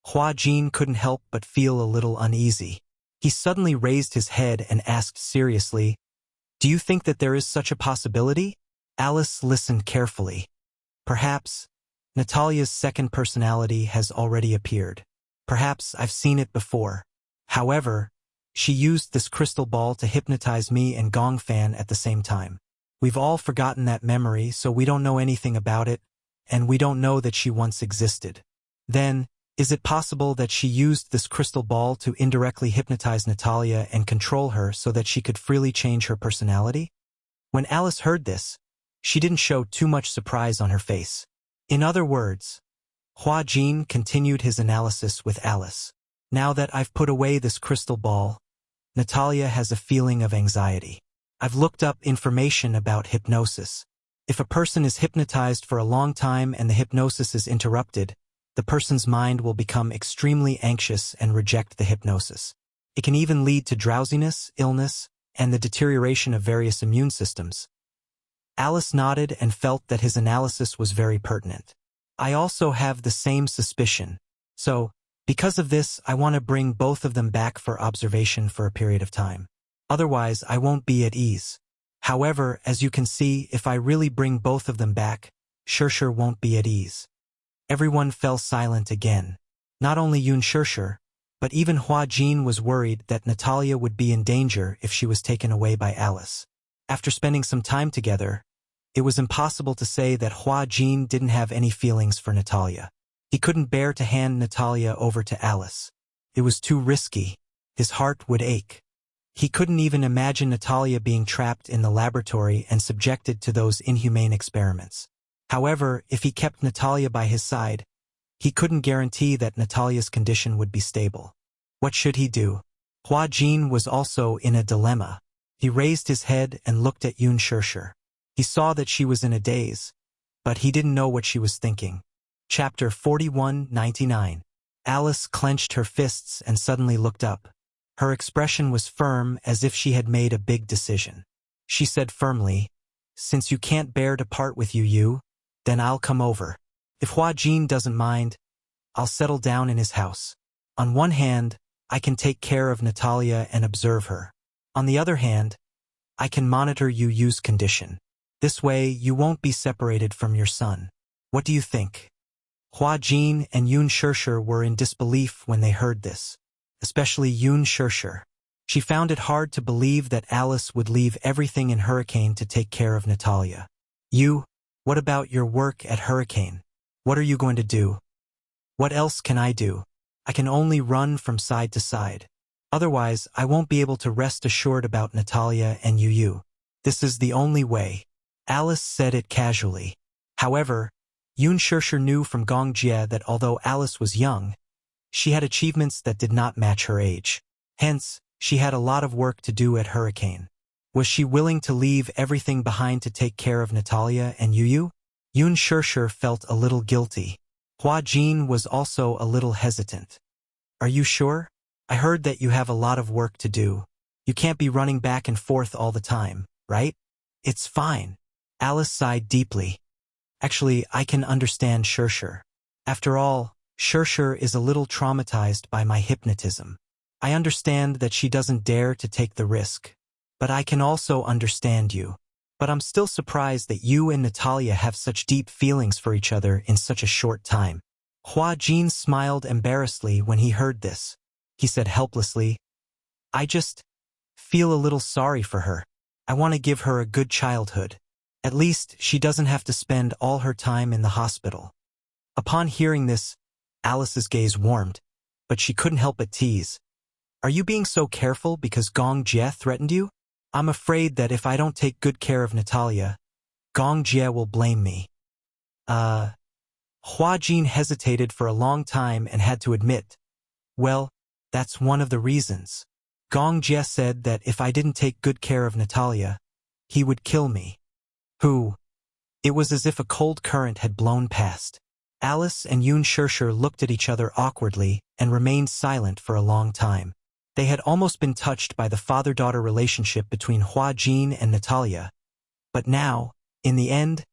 Hua Jin couldn't help but feel a little uneasy. He suddenly raised his head and asked seriously, do you think that there is such a possibility? Alice listened carefully. Perhaps, Natalia's second personality has already appeared. Perhaps I've seen it before. However, she used this crystal ball to hypnotize me and Gongfan at the same time. We've all forgotten that memory, so we don't know anything about it, and we don't know that she once existed. Then, is it possible that she used this crystal ball to indirectly hypnotize Natalia and control her so that she could freely change her personality? When Alice heard this, she didn't show too much surprise on her face. In other words, Hua Jin continued his analysis with Alice. Now that I've put away this crystal ball, Natalia has a feeling of anxiety. I've looked up information about hypnosis. If a person is hypnotized for a long time and the hypnosis is interrupted, the person's mind will become extremely anxious and reject the hypnosis. It can even lead to drowsiness, illness, and the deterioration of various immune systems. Alice nodded and felt that his analysis was very pertinent. I also have the same suspicion. So, because of this, I want to bring both of them back for observation for a period of time. Otherwise, I won't be at ease. However, as you can see, if I really bring both of them back, Shirshir won't be at ease. Everyone fell silent again. Not only Yoon Shirshir, but even Hua Jin was worried that Natalia would be in danger if she was taken away by Alice. After spending some time together, it was impossible to say that Hua Jin didn't have any feelings for Natalia. He couldn't bear to hand Natalia over to Alice. It was too risky. His heart would ache. He couldn't even imagine Natalia being trapped in the laboratory and subjected to those inhumane experiments. However, if he kept Natalia by his side, he couldn't guarantee that Natalia's condition would be stable. What should he do? Hua Jin was also in a dilemma. He raised his head and looked at Yun Shirshir. He saw that she was in a daze, but he didn't know what she was thinking. Chapter 41:99. Alice clenched her fists and suddenly looked up. Her expression was firm, as if she had made a big decision. She said firmly, "Since you can't bear to part with you, then I'll come over. If Hua Jin doesn't mind, I'll settle down in his house. On one hand, I can take care of Natalia and observe her. On the other hand, I can monitor Yu's condition. This way, you won't be separated from your son. What do you think?" Hua Jin and Yun Shirshir were in disbelief when they heard this, especially Yun Shirshir. She found it hard to believe that Alice would leave everything in Hurricane to take care of Natalia. "You, what about your work at Hurricane? What are you going to do?" "What else can I do? I can only run from side to side. Otherwise, I won't be able to rest assured about Natalia and Yu. This is the only way." Alice said it casually. However, Yun Shirshir knew from Gong Jie that although Alice was young, she had achievements that did not match her age. Hence, she had a lot of work to do at Hurricane. Was she willing to leave everything behind to take care of Natalia and Yu? Yun Shirshir felt a little guilty. Hua Jin was also a little hesitant. "Are you sure? I heard that you have a lot of work to do. You can't be running back and forth all the time, right?" "It's fine." Alice sighed deeply. "Actually, I can understand Shirshir. After all, Shirshir is a little traumatized by my hypnotism. I understand that she doesn't dare to take the risk. But I can also understand you. But I'm still surprised that you and Natalia have such deep feelings for each other in such a short time." Hua Jin smiled embarrassedly when he heard this. He said helplessly, "I just feel a little sorry for her. I want to give her a good childhood. At least she doesn't have to spend all her time in the hospital." Upon hearing this, Alice's gaze warmed, but she couldn't help but tease. "Are you being so careful because Gong Jie threatened you? I'm afraid that if I don't take good care of Natalia, Gong Jie will blame me." Hua Jin hesitated for a long time and had to admit, "Well, that's one of the reasons. Gong Jie said that if I didn't take good care of Natalia, he would kill me." "Who?" It was as if a cold current had blown past. Alice and Yun Shirshir looked at each other awkwardly and remained silent for a long time. They had almost been touched by the father-daughter relationship between Hua Jin and Natalia. But now, in the end,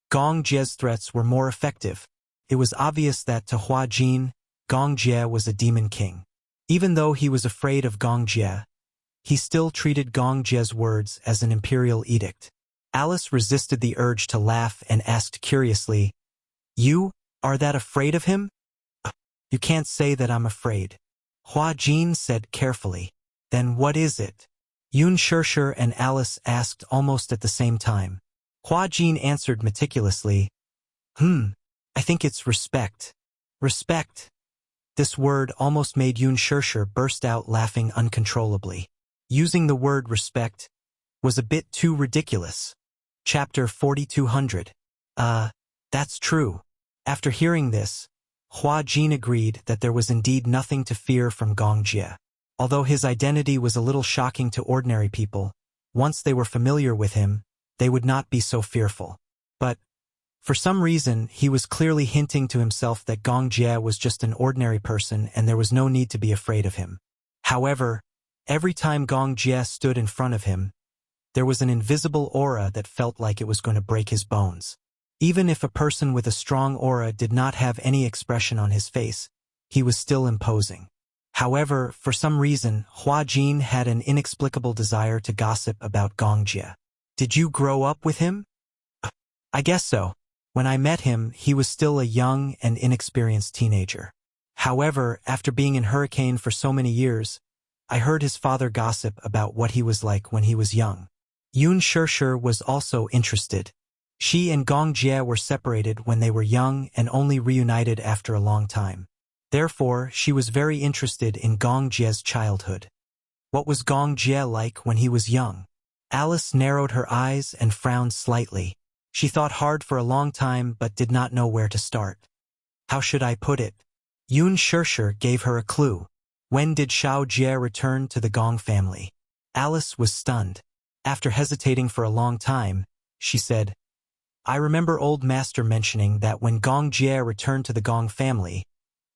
Gong Jie's threats were more effective. It was obvious that to Hua Jin, Gong Jie was a demon king. Even though he was afraid of Gong Jie, he still treated Gong Jie's words as an imperial edict. Alice resisted the urge to laugh and asked curiously, "You are that afraid of him?" "You can't say that I'm afraid." Hua Jin said carefully. "Then what is it?" Yun Shirshir and Alice asked almost at the same time. Hua Jin answered meticulously, I think it's respect." "Respect?" This word almost made Yun Shirshir burst out laughing uncontrollably. Using the word respect was a bit too ridiculous. Chapter 4200. That's true. After hearing this, Hua Jin agreed that there was indeed nothing to fear from Gong Jie. Although his identity was a little shocking to ordinary people, once they were familiar with him, they would not be so fearful. But, for some reason, he was clearly hinting to himself that Gong Jie was just an ordinary person and there was no need to be afraid of him. However, every time Gong Jie stood in front of him, there was an invisible aura that felt like it was going to break his bones. Even if a person with a strong aura did not have any expression on his face, he was still imposing. However, for some reason, Hua Jin had an inexplicable desire to gossip about Gong Jie. "Did you grow up with him?" "I guess so. When I met him, he was still a young and inexperienced teenager. However, after being in Hurricane for so many years, I heard his father gossip about what he was like when he was young." Yun Shirshir was also interested. She and Gong Jie were separated when they were young and only reunited after a long time. Therefore, she was very interested in Gong Jie's childhood. What was Gong Jie like when he was young? Alice narrowed her eyes and frowned slightly. She thought hard for a long time but did not know where to start. How should I put it? Yun Shirshir gave her a clue. When did Xiao Jie return to the Gong family? Alice was stunned. After hesitating for a long time, she said, I remember old master mentioning that when Gong Jie returned to the Gong family,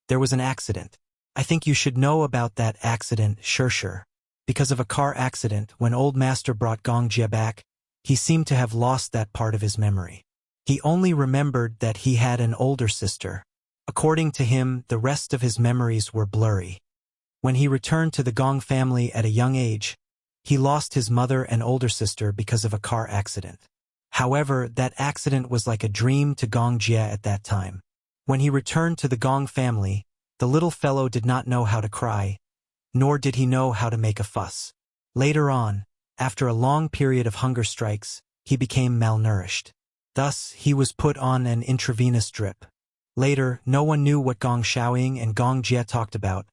there was an accident. I think you should know about that accident, Shirshir. Because of a car accident, when old master brought Gong Jie back, he seemed to have lost that part of his memory. He only remembered that he had an older sister. According to him, the rest of his memories were blurry. When he returned to the Gong family at a young age, he lost his mother and older sister because of a car accident. However, that accident was like a dream to Gong Jie at that time. When he returned to the Gong family, the little fellow did not know how to cry, nor did he know how to make a fuss. Later on, after a long period of hunger strikes, he became malnourished. Thus, he was put on an intravenous drip. Later, no one knew what Gong Xiaoying and Gong Jie talked about,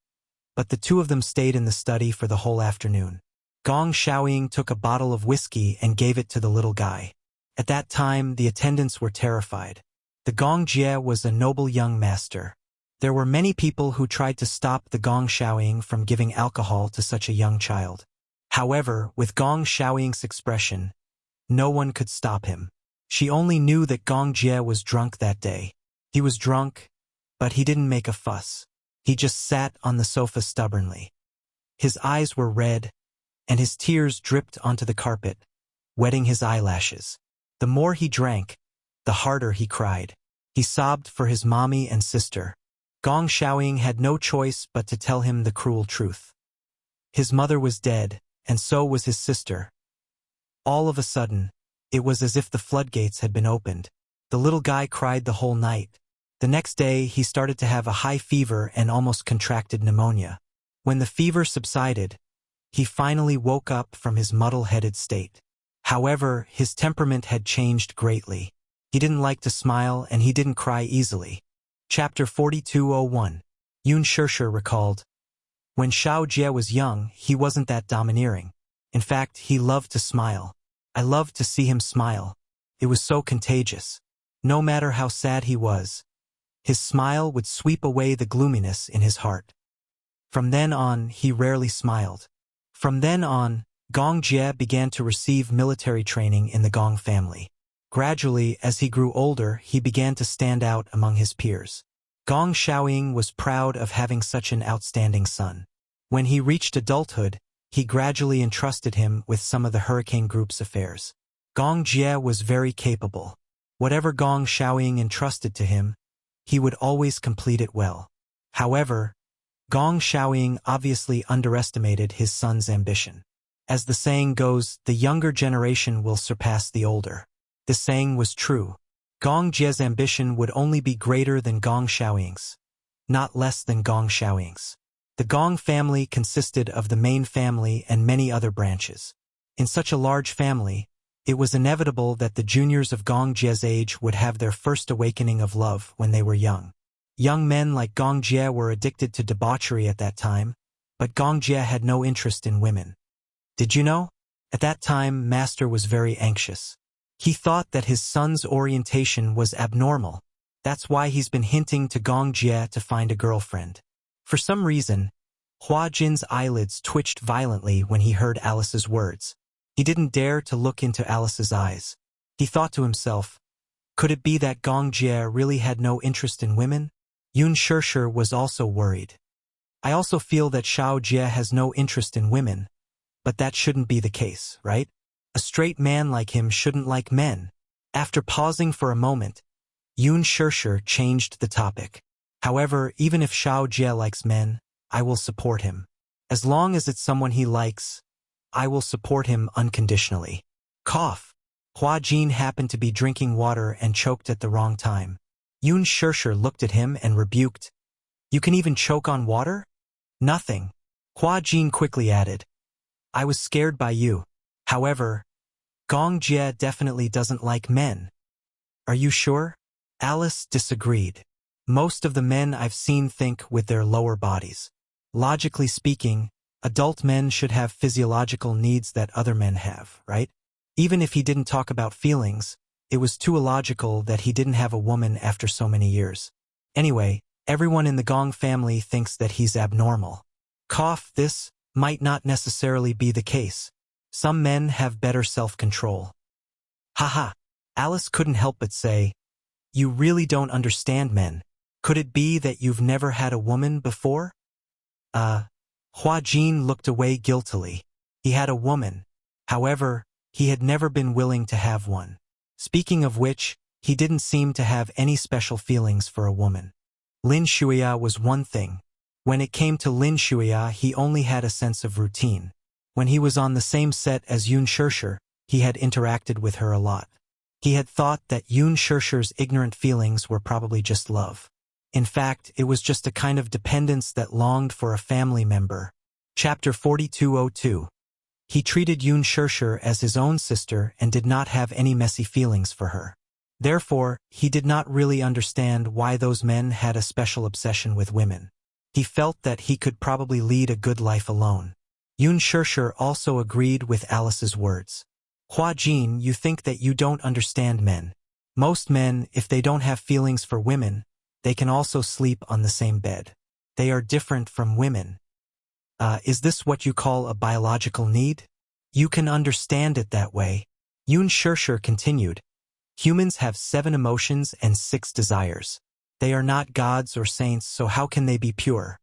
but the two of them stayed in the study for the whole afternoon. Gong Xiaoying took a bottle of whiskey and gave it to the little guy. At that time, the attendants were terrified. The Gong Jie was a noble young master. There were many people who tried to stop the Gong Xiaoying from giving alcohol to such a young child. However, with Gong Xiaoying's expression, no one could stop him. She only knew that Gong Jie was drunk that day. He was drunk, but he didn't make a fuss. He just sat on the sofa stubbornly. His eyes were red, and his tears dripped onto the carpet, wetting his eyelashes. The more he drank, the harder he cried. He sobbed for his mommy and sister. Gong Xiaoying had no choice but to tell him the cruel truth. His mother was dead, and so was his sister. All of a sudden, it was as if the floodgates had been opened. The little guy cried the whole night. The next day, he started to have a high fever and almost contracted pneumonia. When the fever subsided, he finally woke up from his muddle-headed state. However, his temperament had changed greatly. He didn't like to smile and he didn't cry easily. Chapter 4201. Yun Shirshir recalled. When Xiao Jie was young, he wasn't that domineering. In fact, he loved to smile. I loved to see him smile. It was so contagious. No matter how sad he was, his smile would sweep away the gloominess in his heart. From then on, he rarely smiled. From then on, Gong Jie began to receive military training in the Gong family. Gradually, as he grew older, he began to stand out among his peers. Gong Xiaoying was proud of having such an outstanding son. When he reached adulthood, he gradually entrusted him with some of the Hurricane Group's affairs. Gong Jie was very capable. Whatever Gong Xiaoying entrusted to him, he would always complete it well. However, Gong Xiaoying obviously underestimated his son's ambition. As the saying goes, the younger generation will surpass the older. This saying was true. Gong Jie's ambition would only be greater than Gong Xiaoying's, not less than Gong Xiaoying's. The Gong family consisted of the main family and many other branches. In such a large family, it was inevitable that the juniors of Gong Jie's age would have their first awakening of love when they were young. Young men like Gong Jie were addicted to debauchery at that time, but Gong Jie had no interest in women. Did you know? At that time, Master was very anxious. He thought that his son's orientation was abnormal. That's why he's been hinting to Gong Jie to find a girlfriend. For some reason, Hua Jin's eyelids twitched violently when he heard Alice's words. He didn't dare to look into Alice's eyes. He thought to himself, could it be that Gong Jie really had no interest in women? Yun Shirshir was also worried. I also feel that Xiao Jie has no interest in women, but that shouldn't be the case, right? A straight man like him shouldn't like men. After pausing for a moment, Yun Shirshir changed the topic. However, even if Xiao Jie likes men, I will support him. As long as it's someone he likes, I will support him unconditionally. Cough. Hua Jin happened to be drinking water and choked at the wrong time. Yun Shirshir looked at him and rebuked. You can even choke on water? Nothing. Hua Jin quickly added. I was scared by you. However, Gong Jie definitely doesn't like men. Are you sure? Alice disagreed. Most of the men I've seen think with their lower bodies. Logically speaking, adult men should have physiological needs that other men have, right? Even if he didn't talk about feelings, it was too illogical that he didn't have a woman after so many years. Anyway, everyone in the Gong family thinks that he's abnormal. This might not necessarily be the case. Some men have better self-control. Haha. Alice couldn't help but say, "You really don't understand men. Could it be that you've never had a woman before?" Hua Jin looked away guiltily. He had a woman. However, he had never been willing to have one. Speaking of which, he didn't seem to have any special feelings for a woman. Lin Shuya was one thing. When it came to Lin Shuya, he only had a sense of routine. When he was on the same set as Yun Shishir, he had interacted with her a lot. He had thought that Yun Shishir's ignorant feelings were probably just love. In fact, it was just a kind of dependence that longed for a family member. Chapter 4202. He treated Yun Shishir as his own sister and did not have any messy feelings for her. Therefore, he did not really understand why those men had a special obsession with women. He felt that he could probably lead a good life alone. Yun Shishir also agreed with Alice's words. Hua Jin, you think that you don't understand men. Most men, if they don't have feelings for women, they can also sleep on the same bed. They are different from women. Is this what you call a biological need? You can understand it that way. Yun Shishir continued. Humans have 7 emotions and 6 desires. They are not gods or saints, so how can they be pure?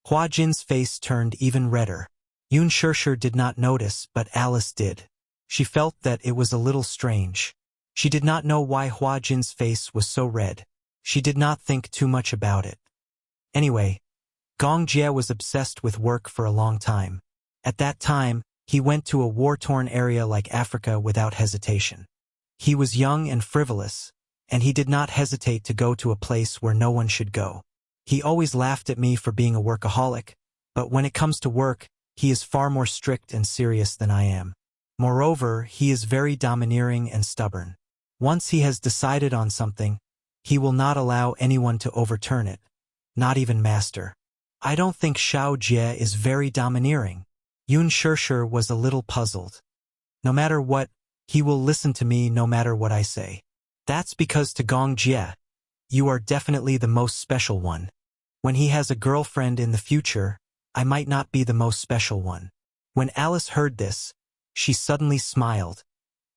Hua Jin's face turned even redder. Yun Shishir did not notice, but Alice did. She felt that it was a little strange. She did not know why Hua Jin's face was so red. She did not think too much about it. Anyway, Gong Jie was obsessed with work for a long time. At that time, he went to a war-torn area like Africa without hesitation. He was young and frivolous, and he did not hesitate to go to a place where no one should go. He always laughed at me for being a workaholic, but when it comes to work, he is far more strict and serious than I am. Moreover, he is very domineering and stubborn. Once he has decided on something, he will not allow anyone to overturn it, not even master. I don't think Xiao Jie is very domineering. Yun Shishir was a little puzzled. No matter what, he will listen to me no matter what I say. That's because to Gong Jie, you are definitely the most special one. When he has a girlfriend in the future, I might not be the most special one. When Alice heard this, she suddenly smiled,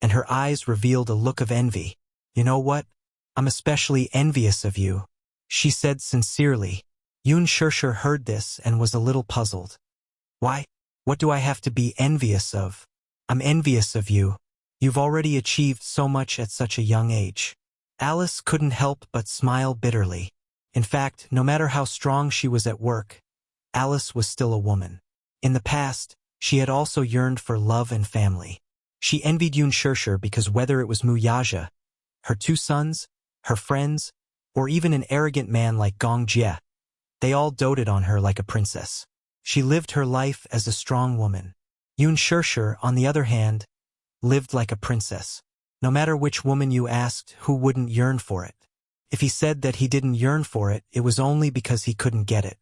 and her eyes revealed a look of envy. You know what? I'm especially envious of you, she said sincerely. Yun Shishir heard this and was a little puzzled. Why? What do I have to be envious of? I'm envious of you. You've already achieved so much at such a young age. Alice couldn't help but smile bitterly. In fact, no matter how strong she was at work, Alice was still a woman. In the past, she had also yearned for love and family. She envied Yun Shishir because whether it was Mu Yaja, her 2 sons, her friends, or even an arrogant man like Gong Jie, they all doted on her like a princess. She lived her life as a strong woman. Yun Shishir, on the other hand, lived like a princess. No matter which woman you asked, who wouldn't yearn for it? If he said that he didn't yearn for it, it was only because he couldn't get it.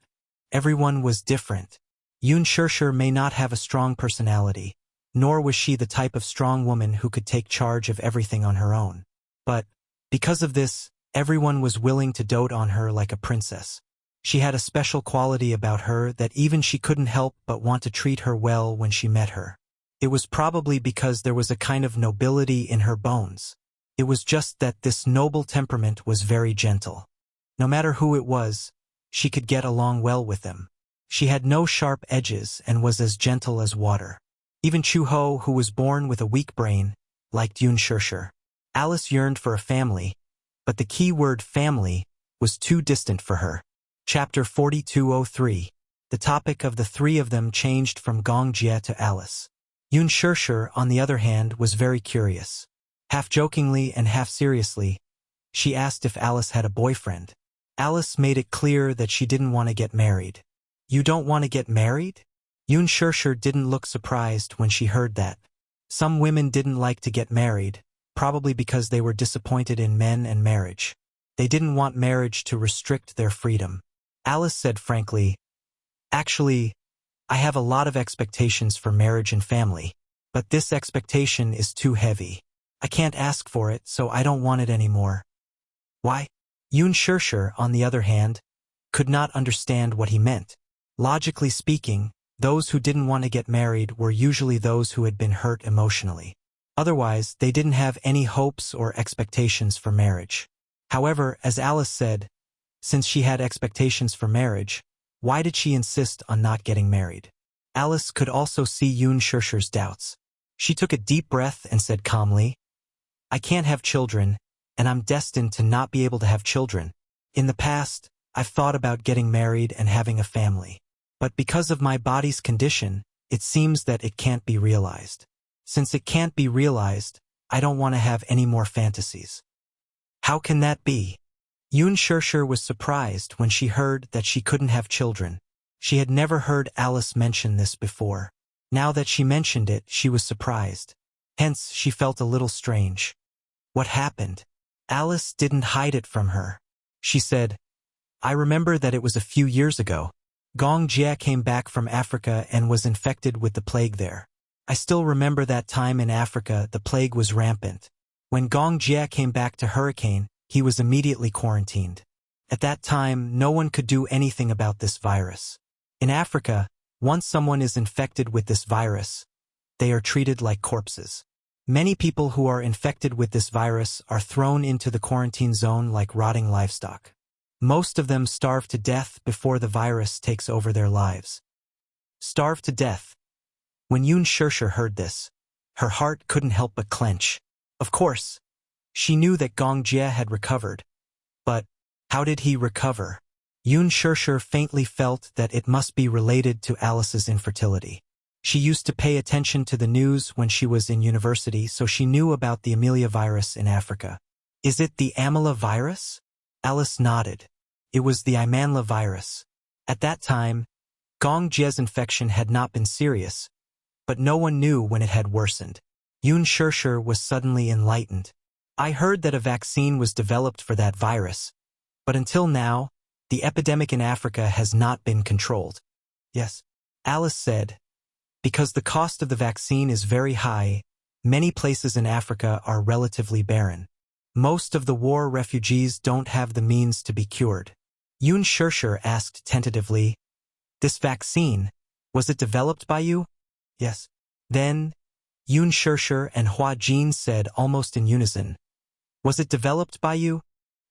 Everyone was different. Yun Shishir may not have a strong personality, nor was she the type of strong woman who could take charge of everything on her own. But, because of this, everyone was willing to dote on her like a princess. She had a special quality about her that even she couldn't help but want to treat her well when she met her. It was probably because there was a kind of nobility in her bones. It was just that this noble temperament was very gentle. No matter who it was, she could get along well with them. She had no sharp edges and was as gentle as water. Even Chu Ho, who was born with a weak brain, liked Yun Shishir. Alice yearned for a family, but the key word family was too distant for her. Chapter 4203. The topic of the 3 of them changed from Gong Jie to Alice. Yun Shishir, on the other hand, was very curious. Half jokingly and half seriously, she asked if Alice had a boyfriend. Alice made it clear that she didn't want to get married. You don't want to get married? Yun Shishir didn't look surprised when she heard that. Some women didn't like to get married, probably because they were disappointed in men and marriage. They didn't want marriage to restrict their freedom. Alice said frankly, "Actually, I have a lot of expectations for marriage and family, but this expectation is too heavy. I can't ask for it, so I don't want it anymore." Why? Yoon Shirshir, on the other hand, could not understand what he meant. Logically speaking, those who didn't want to get married were usually those who had been hurt emotionally. Otherwise, they didn't have any hopes or expectations for marriage. However, as Alice said, since she had expectations for marriage, why did she insist on not getting married? Alice could also see Yoon Shirshir's doubts. She took a deep breath and said calmly, "I can't have children, and I'm destined to not be able to have children. In the past, I've thought about getting married and having a family. But because of my body's condition, it seems that it can't be realized. Since it can't be realized, I don't want to have any more fantasies." How can that be? Yoon Shirshir was surprised when she heard that she couldn't have children. She had never heard Alice mention this before. Now that she mentioned it, she was surprised. Hence, she felt a little strange. What happened? Alice didn't hide it from her. She said, "I remember that it was a few years ago. Gong Jia came back from Africa and was infected with the plague there. I still remember that time in Africa the plague was rampant. When Gong Jia came back to Hurricane, he was immediately quarantined. At that time, no one could do anything about this virus. In Africa, once someone is infected with this virus, they are treated like corpses. Many people who are infected with this virus are thrown into the quarantine zone like rotting livestock. Most of them starve to death before the virus takes over their lives." Starve to death. When Yoon Shirshir heard this, her heart couldn't help but clench. Of course, she knew that Gong Jia had recovered. But how did he recover? Yoon Shirshir faintly felt that it must be related to Alice's infertility. She used to pay attention to the news when she was in university, so she knew about the Amelia virus in Africa. Is it the Amela virus? Alice nodded. It was the Imanla virus. At that time, Gong Jia's infection had not been serious, but no one knew when it had worsened. Yoon Shirshir was suddenly enlightened. "I heard that a vaccine was developed for that virus, but until now, the epidemic in Africa has not been controlled." "Yes," Alice said, "because the cost of the vaccine is very high, many places in Africa are relatively barren. Most of the war refugees don't have the means to be cured." Yoon Shirshir asked tentatively, "This vaccine, was it developed by you?" "Yes." Then, Yoon Shirshir and Hua Jin said almost in unison, "Was it developed by you?"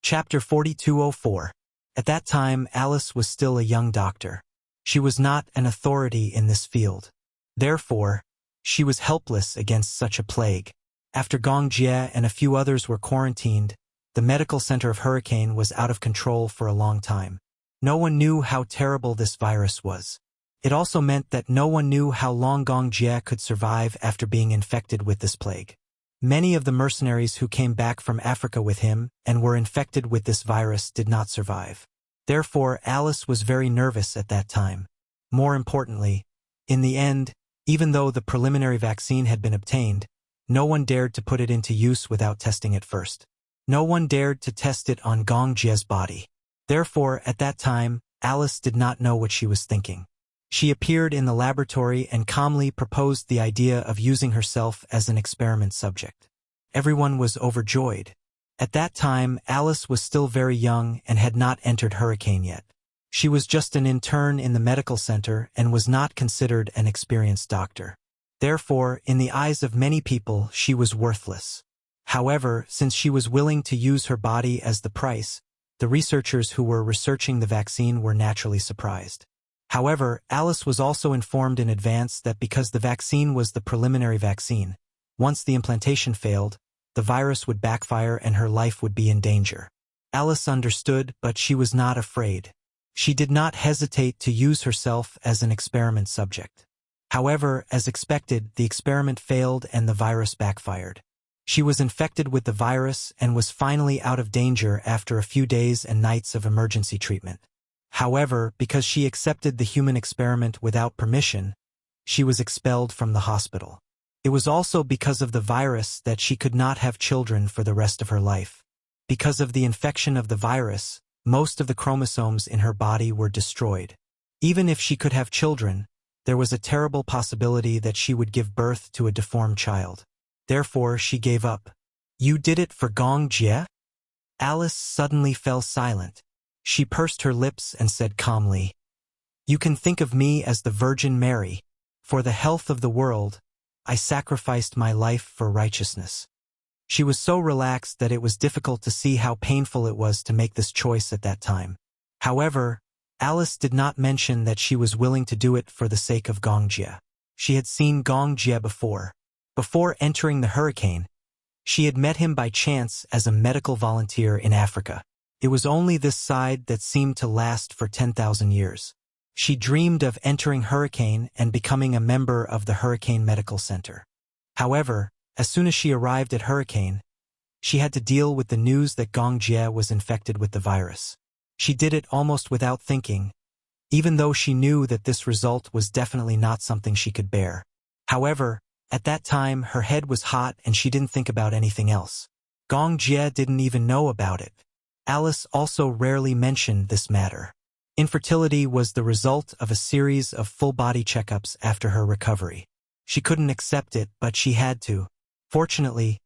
Chapter 4204. At that time, Alice was still a young doctor. She was not an authority in this field. Therefore, she was helpless against such a plague. After Gong Jia and a few others were quarantined, the medical center of Hurricane was out of control for a long time. No one knew how terrible this virus was. It also meant that no one knew how long Gong Jia could survive after being infected with this plague. Many of the mercenaries who came back from Africa with him and were infected with this virus did not survive. Therefore, Alice was very nervous at that time. More importantly, in the end, even though the preliminary vaccine had been obtained, no one dared to put it into use without testing it first. No one dared to test it on Gong Jia's body. Therefore, at that time, Alice did not know what she was thinking. She appeared in the laboratory and calmly proposed the idea of using herself as an experiment subject. Everyone was overjoyed. At that time, Alice was still very young and had not entered Hurricane yet. She was just an intern in the medical center and was not considered an experienced doctor. Therefore, in the eyes of many people, she was worthless. However, since she was willing to use her body as the price, the researchers who were researching the vaccine were naturally surprised. However, Alice was also informed in advance that because the vaccine was the preliminary vaccine, once the implantation failed, the virus would backfire and her life would be in danger. Alice understood, but she was not afraid. She did not hesitate to use herself as an experiment subject. However, as expected, the experiment failed and the virus backfired. She was infected with the virus and was finally out of danger after a few days and nights of emergency treatment. However, because she accepted the human experiment without permission, she was expelled from the hospital. It was also because of the virus that she could not have children for the rest of her life. Because of the infection of the virus, most of the chromosomes in her body were destroyed. Even if she could have children, there was a terrible possibility that she would give birth to a deformed child. Therefore, she gave up. You did it for Gong Jie? Alice suddenly fell silent. She pursed her lips and said calmly, "You can think of me as the Virgin Mary. For the health of the world, I sacrificed my life for righteousness." She was so relaxed that it was difficult to see how painful it was to make this choice at that time. However, Alice did not mention that she was willing to do it for the sake of Gong Jie. She had seen Gong Jie before. Before entering the hurricane, she had met him by chance as a medical volunteer in Africa. It was only this side that seemed to last for 10,000 years. She dreamed of entering Hurricane and becoming a member of the Hurricane Medical Center. However, as soon as she arrived at Hurricane, she had to deal with the news that Gong Jie was infected with the virus. She did it almost without thinking, even though she knew that this result was definitely not something she could bear. However, at that time her head was hot and she didn't think about anything else. Gong Jie didn't even know about it. Alice also rarely mentioned this matter. Infertility was the result of a series of full-body checkups after her recovery. She couldn't accept it, but she had to. Fortunately,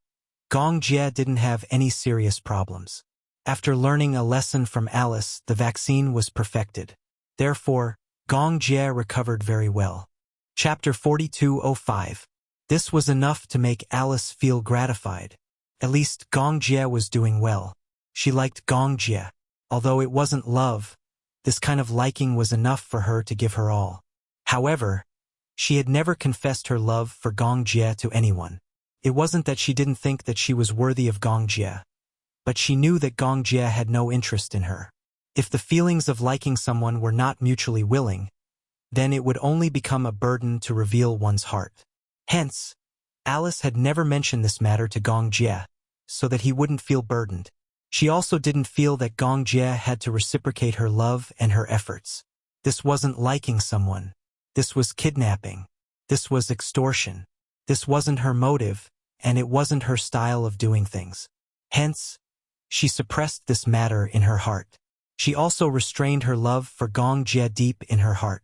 Gong Jie didn't have any serious problems. After learning a lesson from Alice, the vaccine was perfected. Therefore, Gong Jie recovered very well. Chapter 42:05. This was enough to make Alice feel gratified. At least Gong Jie was doing well. She liked Gong Jie. Although it wasn't love, this kind of liking was enough for her to give her all. However, she had never confessed her love for Gong Jie to anyone. It wasn't that she didn't think that she was worthy of Gong Jie, but she knew that Gong Jie had no interest in her. If the feelings of liking someone were not mutually willing, then it would only become a burden to reveal one's heart. Hence, Alice had never mentioned this matter to Gong Jie, so that he wouldn't feel burdened. She also didn't feel that Gong Jie had to reciprocate her love and her efforts. This wasn't liking someone. This was kidnapping. This was extortion. This wasn't her motive, and it wasn't her style of doing things. Hence, she suppressed this matter in her heart. She also restrained her love for Gong Jie deep in her heart.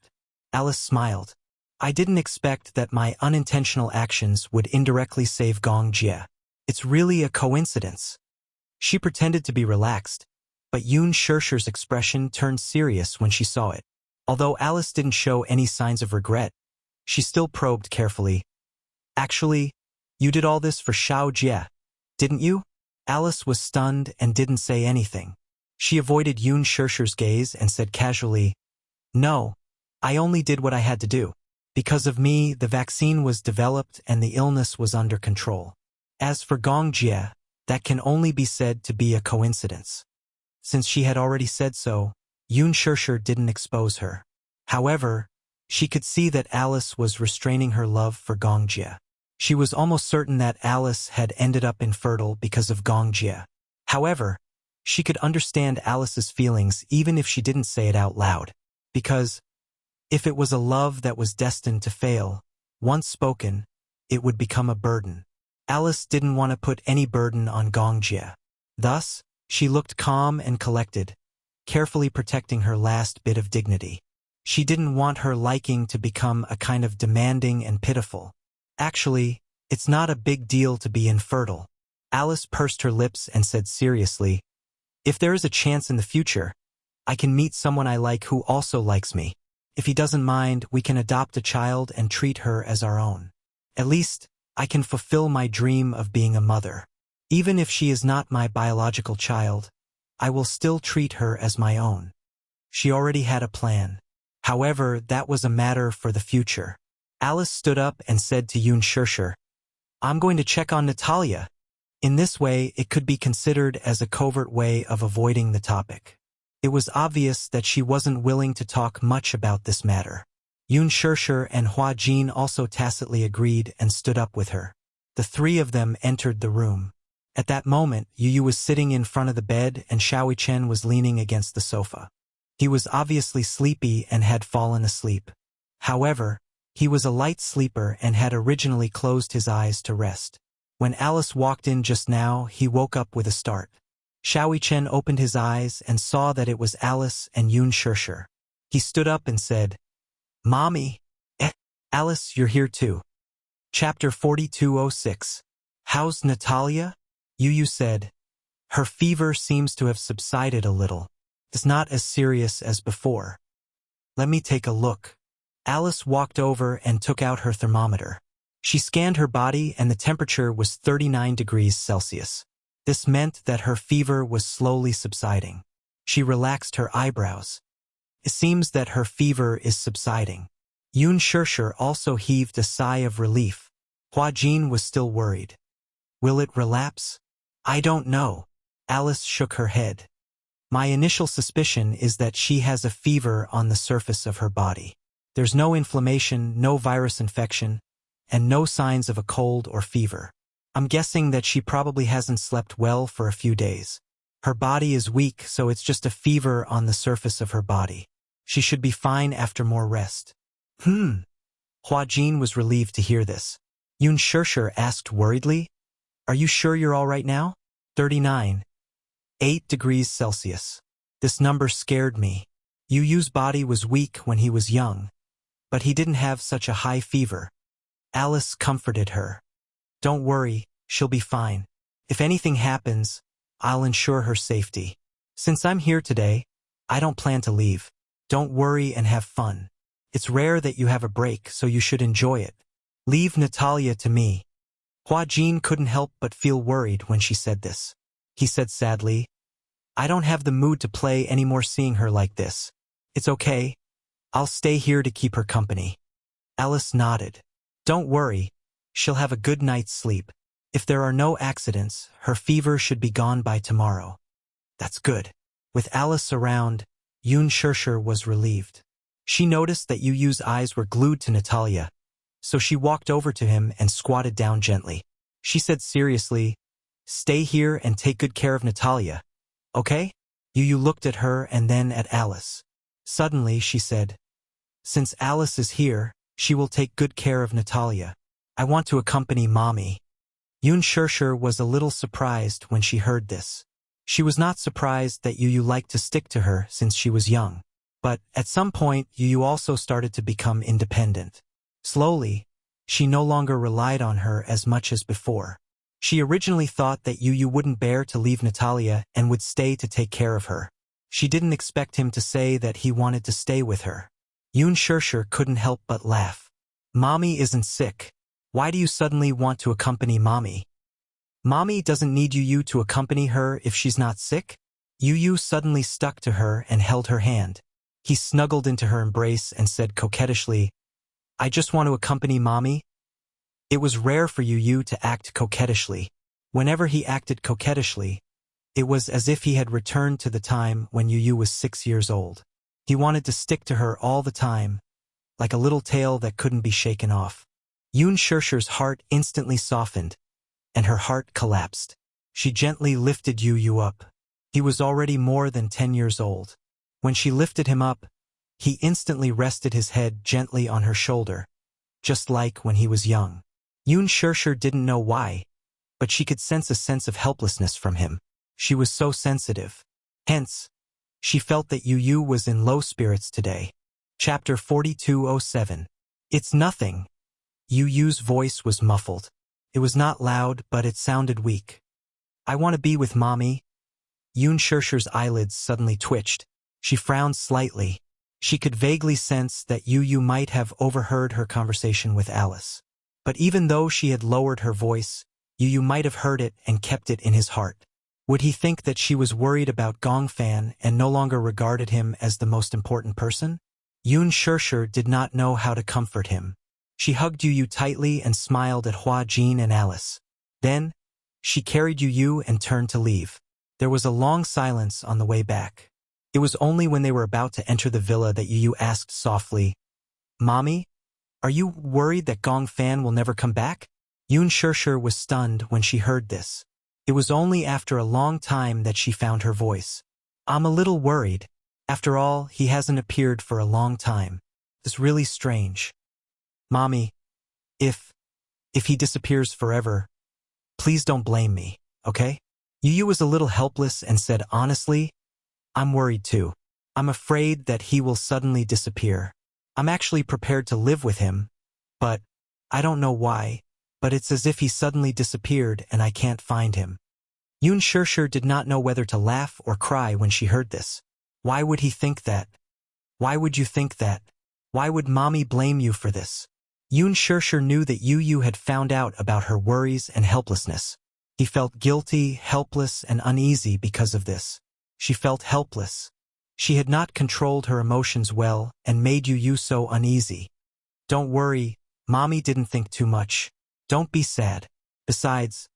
Alice smiled. I didn't expect that my unintentional actions would indirectly save Gong Jie. It's really a coincidence. She pretended to be relaxed, but Yun Shishi's expression turned serious when she saw it. Although Alice didn't show any signs of regret, she still probed carefully. Actually, you did all this for Xiao Jie, didn't you? Alice was stunned and didn't say anything. She avoided Yun Shishi's gaze and said casually, No, I only did what I had to do. Because of me, the vaccine was developed and the illness was under control. As for Gong Jie, that can only be said to be a coincidence. Since she had already said so, Yun Shishi didn't expose her. However, she could see that Alice was restraining her love for Gong Jie. She was almost certain that Alice had ended up infertile because of Gong Jie. However, she could understand Alice's feelings even if she didn't say it out loud. Because, if it was a love that was destined to fail, once spoken, it would become a burden. Alice didn't want to put any burden on Gong Jie. Thus, she looked calm and collected, carefully protecting her last bit of dignity. She didn't want her liking to become a kind of demanding and pitiful. Actually, it's not a big deal to be infertile. Alice pursed her lips and said seriously, If there is a chance in the future, I can meet someone I like who also likes me. If he doesn't mind, we can adopt a child and treat her as our own. At least, I can fulfill my dream of being a mother. Even if she is not my biological child, I will still treat her as my own. She already had a plan. However, that was a matter for the future. Alice stood up and said to Yun Shishi, I'm going to check on Natalia. In this way, it could be considered as a covert way of avoiding the topic. It was obvious that she wasn't willing to talk much about this matter. Yun Shishi and Hua Jin also tacitly agreed and stood up with her. The three of them entered the room. At that moment, Yu was sitting in front of the bed and Xiao Chen was leaning against the sofa. He was obviously sleepy and had fallen asleep. However, He was a light sleeper and had originally closed his eyes to rest. When Alice walked in just now, he woke up with a start. Xiao Chen opened his eyes and saw that it was Alice and Yun Shirshir. He stood up and said, "Mommy." Alice, you're here too. Chapter 4206. How's Natalia? Yu said. Her fever seems to have subsided a little. It's not as serious as before. Let me take a look. Alice walked over and took out her thermometer. She scanned her body and the temperature was 39 degrees Celsius. This meant that her fever was slowly subsiding. She relaxed her eyebrows. It seems that her fever is subsiding. Yun Shirshir also heaved a sigh of relief. Hua Jin was still worried. Will it relapse? I don't know. Alice shook her head. My initial suspicion is that she has a fever on the surface of her body. There's no inflammation, no virus infection, and no signs of a cold or fever. I'm guessing that she probably hasn't slept well for a few days. Her body is weak, so it's just a fever on the surface of her body. She should be fine after more rest. Hua Jin was relieved to hear this. Yun Shirshir asked worriedly, Are you sure you're all right now? 39. 8 degrees Celsius. This number scared me. Yu's body was weak when he was young, but he didn't have such a high fever. Alice comforted her. Don't worry, she'll be fine. If anything happens, I'll ensure her safety. Since I'm here today, I don't plan to leave. Don't worry and have fun. It's rare that you have a break, so you should enjoy it. Leave Natalia to me. Hua Jin couldn't help but feel worried when she said this. He said sadly, I don't have the mood to play anymore seeing her like this. It's okay. I'll stay here to keep her company. Alice nodded. Don't worry. She'll have a good night's sleep. If there are no accidents, her fever should be gone by tomorrow. That's good. With Alice around, Yun Shirshir was relieved. She noticed that Yu's eyes were glued to Natalia, so she walked over to him and squatted down gently. She said seriously, Stay here and take good care of Natalia, okay? Yu looked at her and then at Alice. Suddenly she said, Since Alice is here, she will take good care of Natalia. I want to accompany Mommy. Yun Shirshir was a little surprised when she heard this. She was not surprised that Yu liked to stick to her since she was young. But at some point, Yu also started to become independent. Slowly, she no longer relied on her as much as before. She originally thought that Yu wouldn't bear to leave Natalia and would stay to take care of her. She didn't expect him to say that he wanted to stay with her. Yun Shirshir couldn't help but laugh. Mommy isn't sick. Why do you suddenly want to accompany Mommy? Mommy doesn't need Yu to accompany her if she's not sick? Yu suddenly stuck to her and held her hand. He snuggled into her embrace and said coquettishly, I just want to accompany Mommy. It was rare for Yu to act coquettishly. Whenever he acted coquettishly, it was as if he had returned to the time when Yu was 6 years old. He wanted to stick to her all the time, like a little tail that couldn't be shaken off. Yun Shirshir's heart instantly softened, and her heart collapsed. She gently lifted Yu up. He was already more than 10 years old. When she lifted him up, he instantly rested his head gently on her shoulder, just like when he was young. Yun Shirshir didn't know why, but she could sense a sense of helplessness from him. She was so sensitive. Hence, she felt that Yu was in low spirits today. Chapter 4207. It's nothing. Yu's voice was muffled. It was not loud, but it sounded weak. I want to be with Mommy. Yun Shirshir's eyelids suddenly twitched. She frowned slightly. She could vaguely sense that Yu might have overheard her conversation with Alice. But even though she had lowered her voice, Yu might have heard it and kept it in his heart. Would he think that she was worried about Gongfan and no longer regarded him as the most important person? Yun Shirshir did not know how to comfort him. She hugged Yu tightly and smiled at Hua Jin and Alice. Then, she carried Yu and turned to leave. There was a long silence on the way back. It was only when they were about to enter the villa that Yu asked softly, Mommy, are you worried that Gongfan will never come back? Yun Shirshir was stunned when she heard this. It was only after a long time that she found her voice. I'm a little worried. After all, he hasn't appeared for a long time. It's really strange. Mommy, if he disappears forever, please don't blame me, okay? Yu was a little helpless and said honestly, I'm worried too. I'm afraid that he will suddenly disappear. I'm actually prepared to live with him, but I don't know why, but it's as if he suddenly disappeared and I can't find him. Yoon Shirshir did not know whether to laugh or cry when she heard this. Why would he think that? Why would you think that? Why would Mommy blame you for this? Yoon Shirshir knew that Yu had found out about her worries and helplessness. He felt guilty, helpless, and uneasy because of this. She felt helpless. She had not controlled her emotions well and made Yu so uneasy. Don't worry, Mommy didn't think too much. Don't be sad. Besides,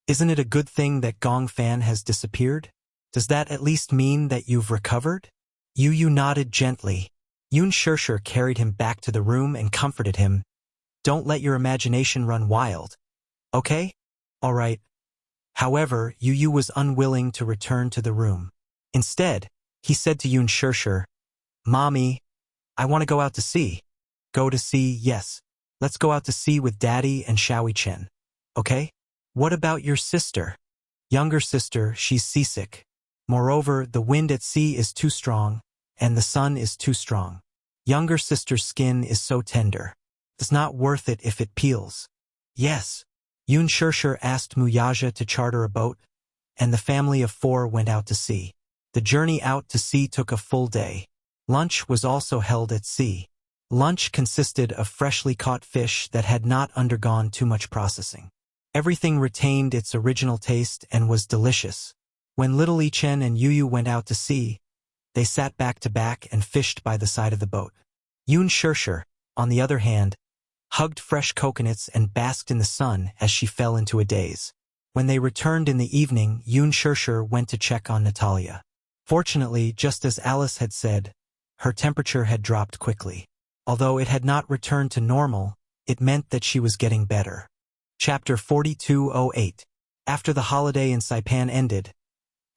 isn't it a good thing that Gong Fan has disappeared? Does that at least mean that you've recovered? Yu nodded gently. Yoon Shirshir carried him back to the room and comforted him. Don't let your imagination run wild. Okay? All right. However, Yu was unwilling to return to the room. Instead, he said to Yoon Shirshir, Mommy, I want to go out to sea. Go to sea, yes. Let's go out to sea with Daddy and Xiaoi Chen. Okay? What about your sister? Younger sister, she's seasick. Moreover, the wind at sea is too strong, and the sun is too strong. Younger sister's skin is so tender. It's not worth it if it peels. Yes. Yoon Shirshir asked Muyaja to charter a boat, and the family of 4 went out to sea. The journey out to sea took a full day. Lunch was also held at sea. Lunch consisted of freshly caught fish that had not undergone too much processing. Everything retained its original taste and was delicious. When little Chen and Yu went out to sea, they sat back to back and fished by the side of the boat. Yoon Shirshir, on the other hand, hugged fresh coconuts and basked in the sun as she fell into a daze. When they returned in the evening, Yoon Shirshir went to check on Natalia. Fortunately, just as Alice had said, her temperature had dropped quickly. Although it had not returned to normal, it meant that she was getting better. Chapter 4208. After the holiday in Saipan ended,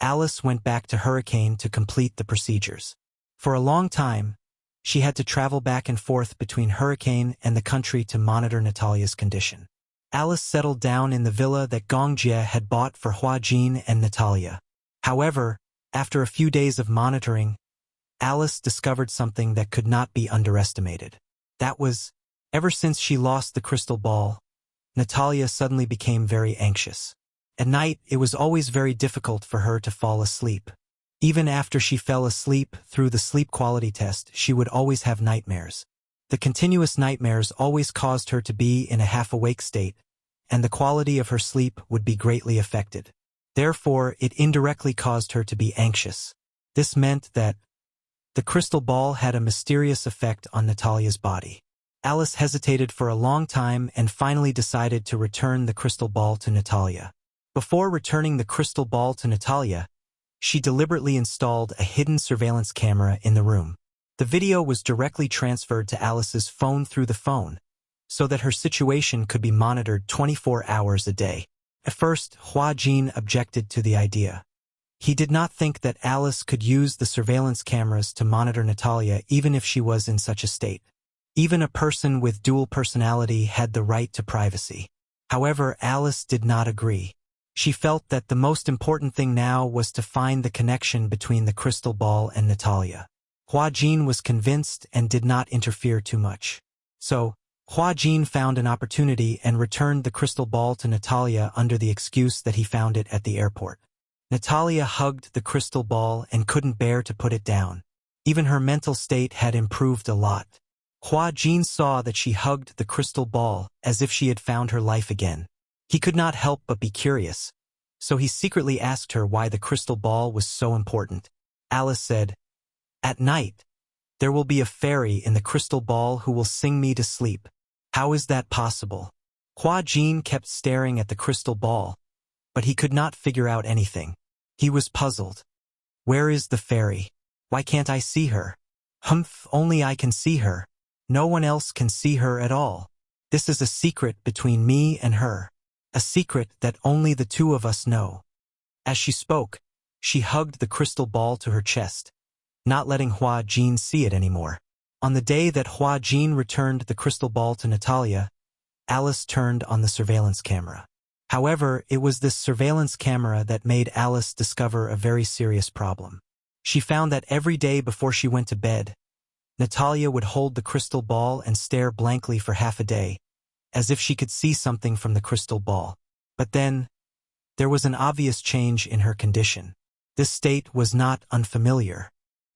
Alice went back to Hurricane to complete the procedures. For a long time, she had to travel back and forth between Hurricane and the country to monitor Natalia's condition. Alice settled down in the villa that Gong Jie had bought for Hua Jin and Natalia. However, after a few days of monitoring, Alice discovered something that could not be underestimated. That was, ever since she lost the crystal ball, Natalia suddenly became very anxious. At night, it was always very difficult for her to fall asleep. Even after she fell asleep through the sleep quality test, she would always have nightmares. The continuous nightmares always caused her to be in a half-awake state, and the quality of her sleep would be greatly affected. Therefore, it indirectly caused her to be anxious. This meant that the crystal ball had a mysterious effect on Natalia's body. Alice hesitated for a long time and finally decided to return the crystal ball to Natalia. Before returning the crystal ball to Natalia, she deliberately installed a hidden surveillance camera in the room. The video was directly transferred to Alice's phone through the phone, so that her situation could be monitored 24 hours a day. At first, Hua Jin objected to the idea. He did not think that Alice could use the surveillance cameras to monitor Natalia even if she was in such a state. Even a person with dual personality had the right to privacy. However, Alice did not agree. She felt that the most important thing now was to find the connection between the crystal ball and Natalia. Hua Jin was convinced and did not interfere too much. So, Hua Jin found an opportunity and returned the crystal ball to Natalia under the excuse that he found it at the airport. Natalia hugged the crystal ball and couldn't bear to put it down. Even her mental state had improved a lot. Hua Jin saw that she hugged the crystal ball as if she had found her life again. He could not help but be curious, so he secretly asked her why the crystal ball was so important. Alice said, "At night, there will be a fairy in the crystal ball who will sing me to sleep." How is that possible? Hua Jin kept staring at the crystal ball, but he could not figure out anything. He was puzzled. Where is the fairy? Why can't I see her? Humph, only I can see her. No one else can see her at all. This is a secret between me and her. A secret that only the two of us know. As she spoke, she hugged the crystal ball to her chest, not letting Hua Jin see it anymore. On the day that Hua Jin returned the crystal ball to Natalia, Alice turned on the surveillance camera. However, it was this surveillance camera that made Alice discover a very serious problem. She found that every day before she went to bed, Natalia would hold the crystal ball and stare blankly for half a day, as if she could see something from the crystal ball. But then, there was an obvious change in her condition. This state was not unfamiliar.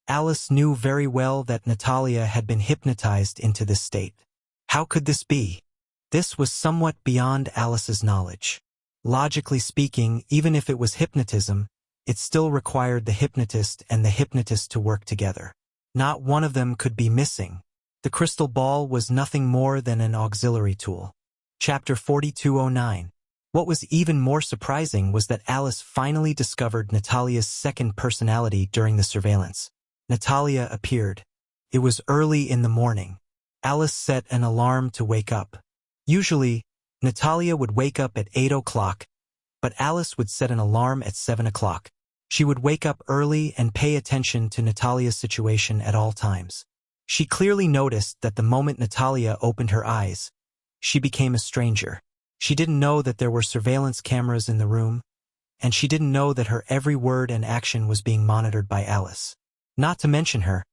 Alice knew very well that Natalia had been hypnotized into this state. How could this be? This was somewhat beyond Alice's knowledge. Logically speaking, even if it was hypnotism, it still required the hypnotist and the hypnotist to work together. Not one of them could be missing. The crystal ball was nothing more than an auxiliary tool. Chapter 4209. What was even more surprising was that Alice finally discovered Natalia's second personality during the surveillance. Natalia appeared. It was early in the morning. Alice set an alarm to wake up. Usually, Natalia would wake up at 8 o'clock, but Alice would set an alarm at 7 o'clock. She would wake up early and pay attention to Natalia's situation at all times. She clearly noticed that the moment Natalia opened her eyes, she became a stranger. She didn't know that there were surveillance cameras in the room, and she didn't know that her every word and action was being monitored by Alice. Not to mention her,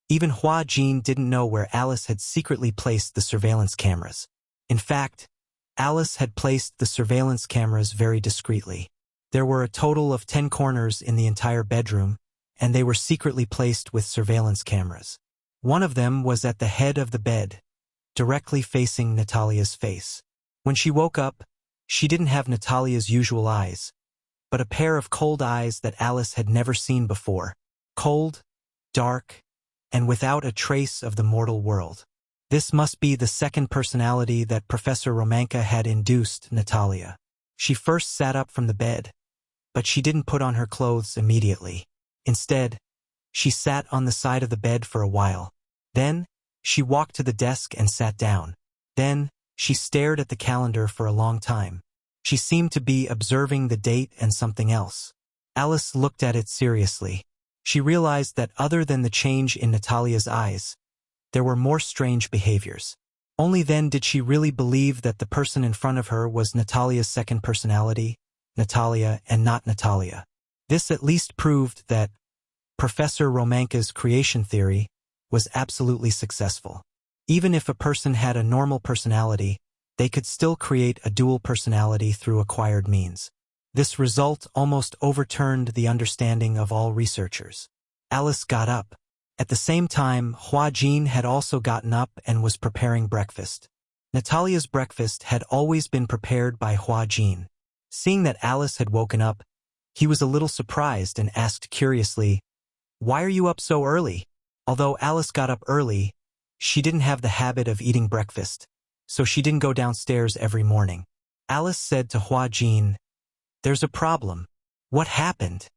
even Hua Jin didn't know where Alice had secretly placed the surveillance cameras. In fact, Alice had placed the surveillance cameras very discreetly. There were a total of 10 corners in the entire bedroom, and they were secretly placed with surveillance cameras. One of them was at the head of the bed, directly facing Natalia's face. When she woke up, she didn't have Natalia's usual eyes, but a pair of cold eyes that Alice had never seen before. Cold, dark, and without a trace of the mortal world. This must be the second personality that Professor Romanka had induced Natalia. She first sat up from the bed, but she didn't put on her clothes immediately. Instead, she sat on the side of the bed for a while. Then, she walked to the desk and sat down. Then, she stared at the calendar for a long time. She seemed to be observing the date and something else. Alice looked at it seriously. She realized that other than the change in Natalia's eyes, there were more strange behaviors. Only then did she really believe that the person in front of her was Natalia's second personality, Natalia and not Natalia. This at least proved that Professor Romanka's creation theory was absolutely successful. Even if a person had a normal personality, they could still create a dual personality through acquired means. This result almost overturned the understanding of all researchers. Alice got up. At the same time, Hua Jin had also gotten up and was preparing breakfast. Natalia's breakfast had always been prepared by Hua Jin. Seeing that Alice had woken up, he was a little surprised and asked curiously, "Why are you up so early?" Although Alice got up early, she didn't have the habit of eating breakfast, so she didn't go downstairs every morning. Alice said to Hua Jin, "There's a problem." "What happened?"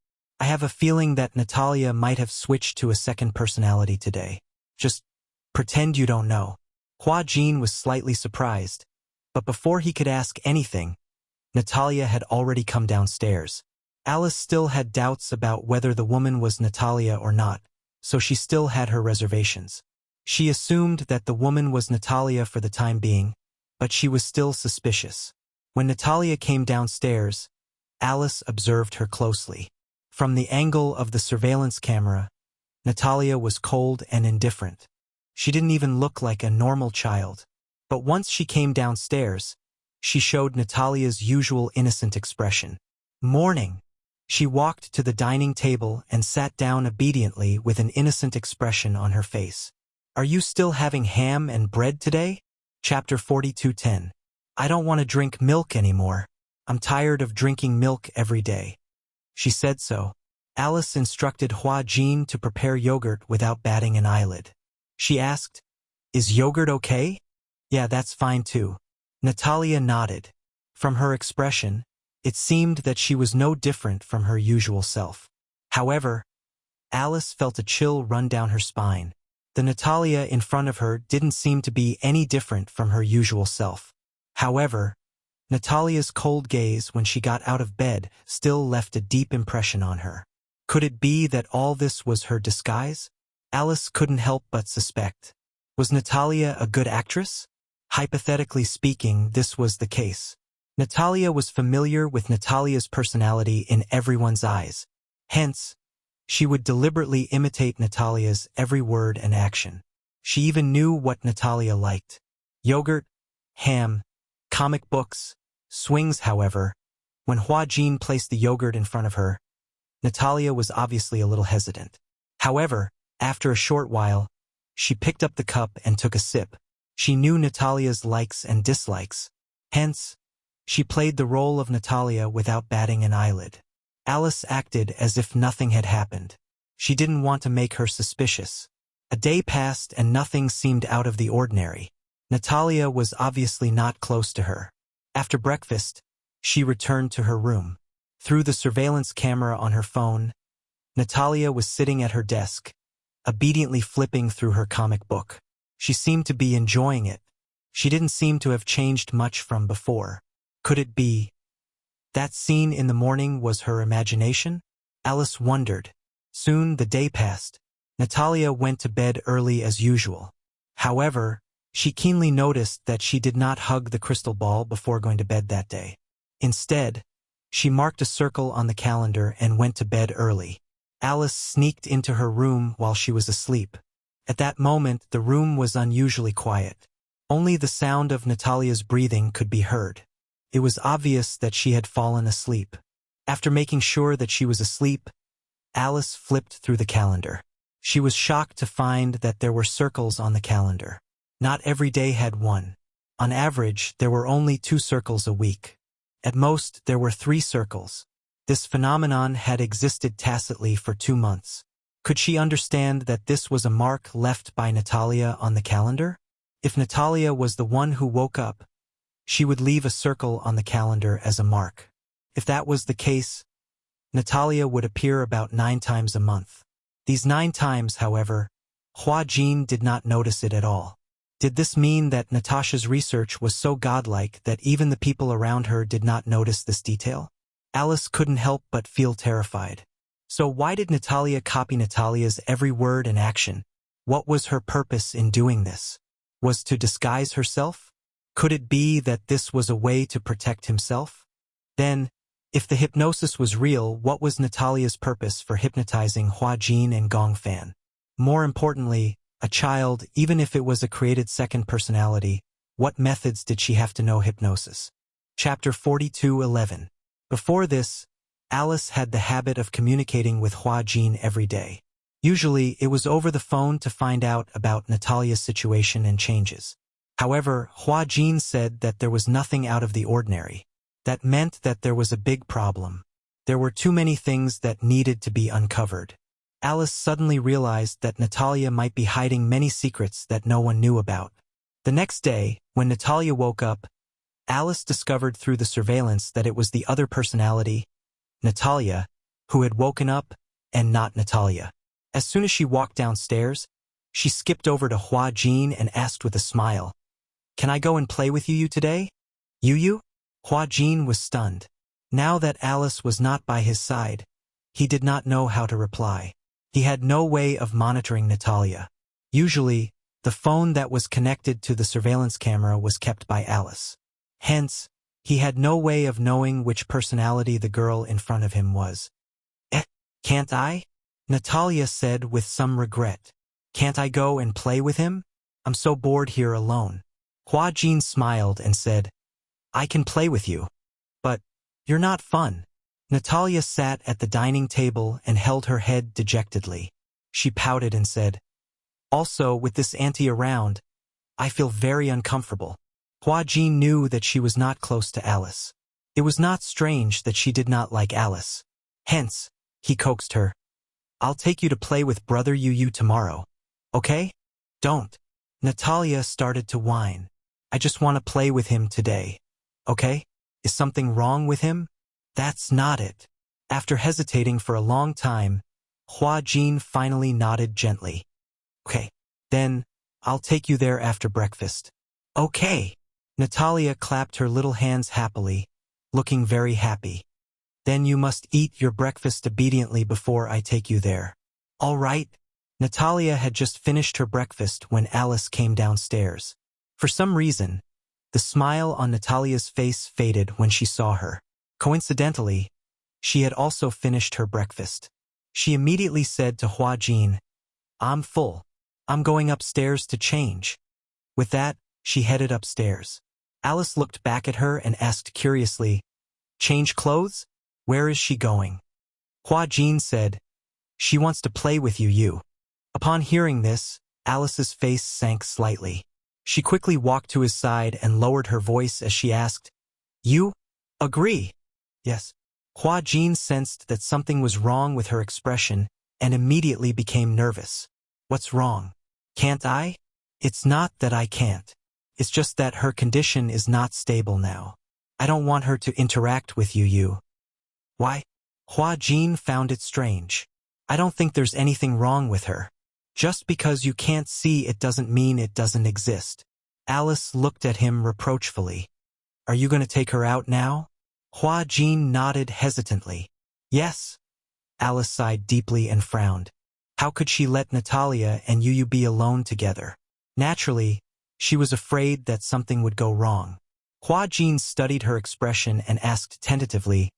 "I have a feeling that Natalia might have switched to a second personality today." "Just pretend you don't know." Hua Jin was slightly surprised, but before he could ask anything, Natalia had already come downstairs. Alice still had doubts about whether the woman was Natalia or not, so she still had her reservations. She assumed that the woman was Natalia for the time being, but she was still suspicious. When Natalia came downstairs, Alice observed her closely. From the angle of the surveillance camera, Natalia was cold and indifferent. She didn't even look like a normal child. But once she came downstairs, she showed Natalia's usual innocent expression. "Morning." She walked to the dining table and sat down obediently with an innocent expression on her face. "Are you still having ham and bread today?" Chapter 4210. "I don't want to drink milk anymore. I'm tired of drinking milk every day." She said so. Alice instructed Hua Jin to prepare yogurt without batting an eyelid. She asked, "Is yogurt okay?" "Yeah, that's fine too." Natalia nodded. From her expression, it seemed that she was no different from her usual self. However, Alice felt a chill run down her spine. The Natalia in front of her didn't seem to be any different from her usual self. However, Natalia's cold gaze when she got out of bed still left a deep impression on her. Could it be that all this was her disguise? Alice couldn't help but suspect. Was Natalia a good actress? Hypothetically speaking, this was the case. Natalia was familiar with Natalia's personality in everyone's eyes. Hence, she would deliberately imitate Natalia's every word and action. She even knew what Natalia liked. Yogurt, ham, comic books, swings. However, when Hua Jin placed the yogurt in front of her, Natalia was obviously a little hesitant. However, after a short while, she picked up the cup and took a sip. She knew Natalia's likes and dislikes. Hence, she played the role of Natalia without batting an eyelid. Alice acted as if nothing had happened. She didn't want to make her suspicious. A day passed and nothing seemed out of the ordinary. Natalia was obviously not close to her. After breakfast, she returned to her room. Through the surveillance camera on her phone, Natalia was sitting at her desk, obediently flipping through her comic book. She seemed to be enjoying it. She didn't seem to have changed much from before. Could it be that scene in the morning was her imagination? Alice wondered. Soon the day passed. Natalia went to bed early as usual. However, she keenly noticed that she did not hug the crystal ball before going to bed that day. Instead, she marked a circle on the calendar and went to bed early. Alice sneaked into her room while she was asleep. At that moment, the room was unusually quiet. Only the sound of Natalia's breathing could be heard. It was obvious that she had fallen asleep. After making sure that she was asleep, Alice flipped through the calendar. She was shocked to find that there were circles on the calendar. Not every day had one. On average, there were only 2 circles a week. At most, there were 3 circles. This phenomenon had existed tacitly for 2 months. Could she understand that this was a mark left by Natalia on the calendar? If Natalia was the one who woke up, she would leave a circle on the calendar as a mark. If that was the case, Natalia would appear about 9 times a month. These 9 times, however, Hua Jin did not notice it at all. Did this mean that Natasha's research was so godlike that even the people around her did not notice this detail? Alice couldn't help but feel terrified. So why did Natalia copy Natalia's every word and action? What was her purpose in doing this? Was to disguise herself? Could it be that this was a way to protect himself? Then, if the hypnosis was real, what was Natalia's purpose for hypnotizing Hua Jin and Gong Fan? More importantly, a child, even if it was a created second personality, what methods did she have to know hypnosis? Chapter 42:11. Before this, Alice had the habit of communicating with Hua Jin every day. Usually, it was over the phone to find out about Natalia's situation and changes. However, Hua Jin said that there was nothing out of the ordinary. That meant that there was a big problem. There were too many things that needed to be uncovered. Alice suddenly realized that Natalia might be hiding many secrets that no one knew about. The next day, when Natalia woke up, Alice discovered through the surveillance that it was the other personality, Natalia, who had woken up, and not Natalia. As soon as she walked downstairs, she skipped over to Hua Jin and asked with a smile, "Can I go and play with you today?" You? Hua Jin was stunned. Now that Alice was not by his side, he did not know how to reply. He had no way of monitoring Natalia. Usually, the phone that was connected to the surveillance camera was kept by Alice. Hence, he had no way of knowing which personality the girl in front of him was. Can't I?" Natalia said with some regret. "Can't I go and play with him? I'm so bored here alone." Hua Jin smiled and said, "I can play with you. But you're not fun." Natalia sat at the dining table and held her head dejectedly. She pouted and said, "Also, with this auntie around, I feel very uncomfortable." Hua Jin knew that she was not close to Alice. It was not strange that she did not like Alice. Hence, he coaxed her, "I'll take you to play with brother Yu tomorrow. Okay? Don't." Natalia started to whine. "I just want to play with him today. Okay? Is something wrong with him?" "That's not it." After hesitating for a long time, Hua Jin finally nodded gently. "Okay, then, I'll take you there after breakfast." "Okay." Natalia clapped her little hands happily, looking very happy. "Then you must eat your breakfast obediently before I take you there." "All right." Natalia had just finished her breakfast when Alice came downstairs. For some reason, the smile on Natalia's face faded when she saw her. Coincidentally, she had also finished her breakfast. She immediately said to Hua Jin, "I'm full. I'm going upstairs to change." With that, she headed upstairs. Alice looked back at her and asked curiously, "Change clothes? Where is she going?" Hua Jin said, "She wants to play with you." Upon hearing this, Alice's face sank slightly. She quickly walked to his side and lowered her voice as she asked, "You agree?" "Yes." Hua Jin sensed that something was wrong with her expression and immediately became nervous. "What's wrong? Can't I?" "It's not that I can't. It's just that her condition is not stable now. I don't want her to interact with you." "Why?" Hua Jin found it strange. "I don't think there's anything wrong with her. Just because you can't see it doesn't mean it doesn't exist." Alice looked at him reproachfully. "Are you going to take her out now?" Hua Jin nodded hesitantly. "Yes." Alice sighed deeply and frowned. How could she let Natalia and Yu be alone together? Naturally, she was afraid that something would go wrong. Hua Jin studied her expression and asked tentatively,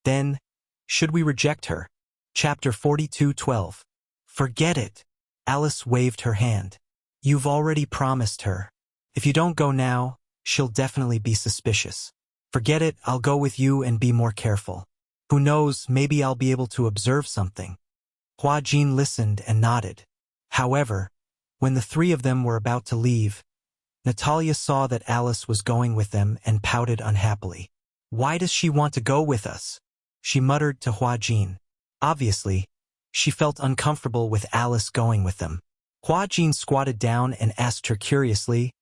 "Then, should we reject her?" Chapter 42:12. "Forget it." Alice waved her hand. "You've already promised her. If you don't go now, she'll definitely be suspicious. Forget it, I'll go with you and be more careful. Who knows, maybe I'll be able to observe something." Hua Jin listened and nodded. However, when the three of them were about to leave, Natalia saw that Alice was going with them and pouted unhappily. "Why does she want to go with us?" she muttered to Hua Jin. Obviously, she felt uncomfortable with Alice going with them. Hua Jin squatted down and asked her curiously,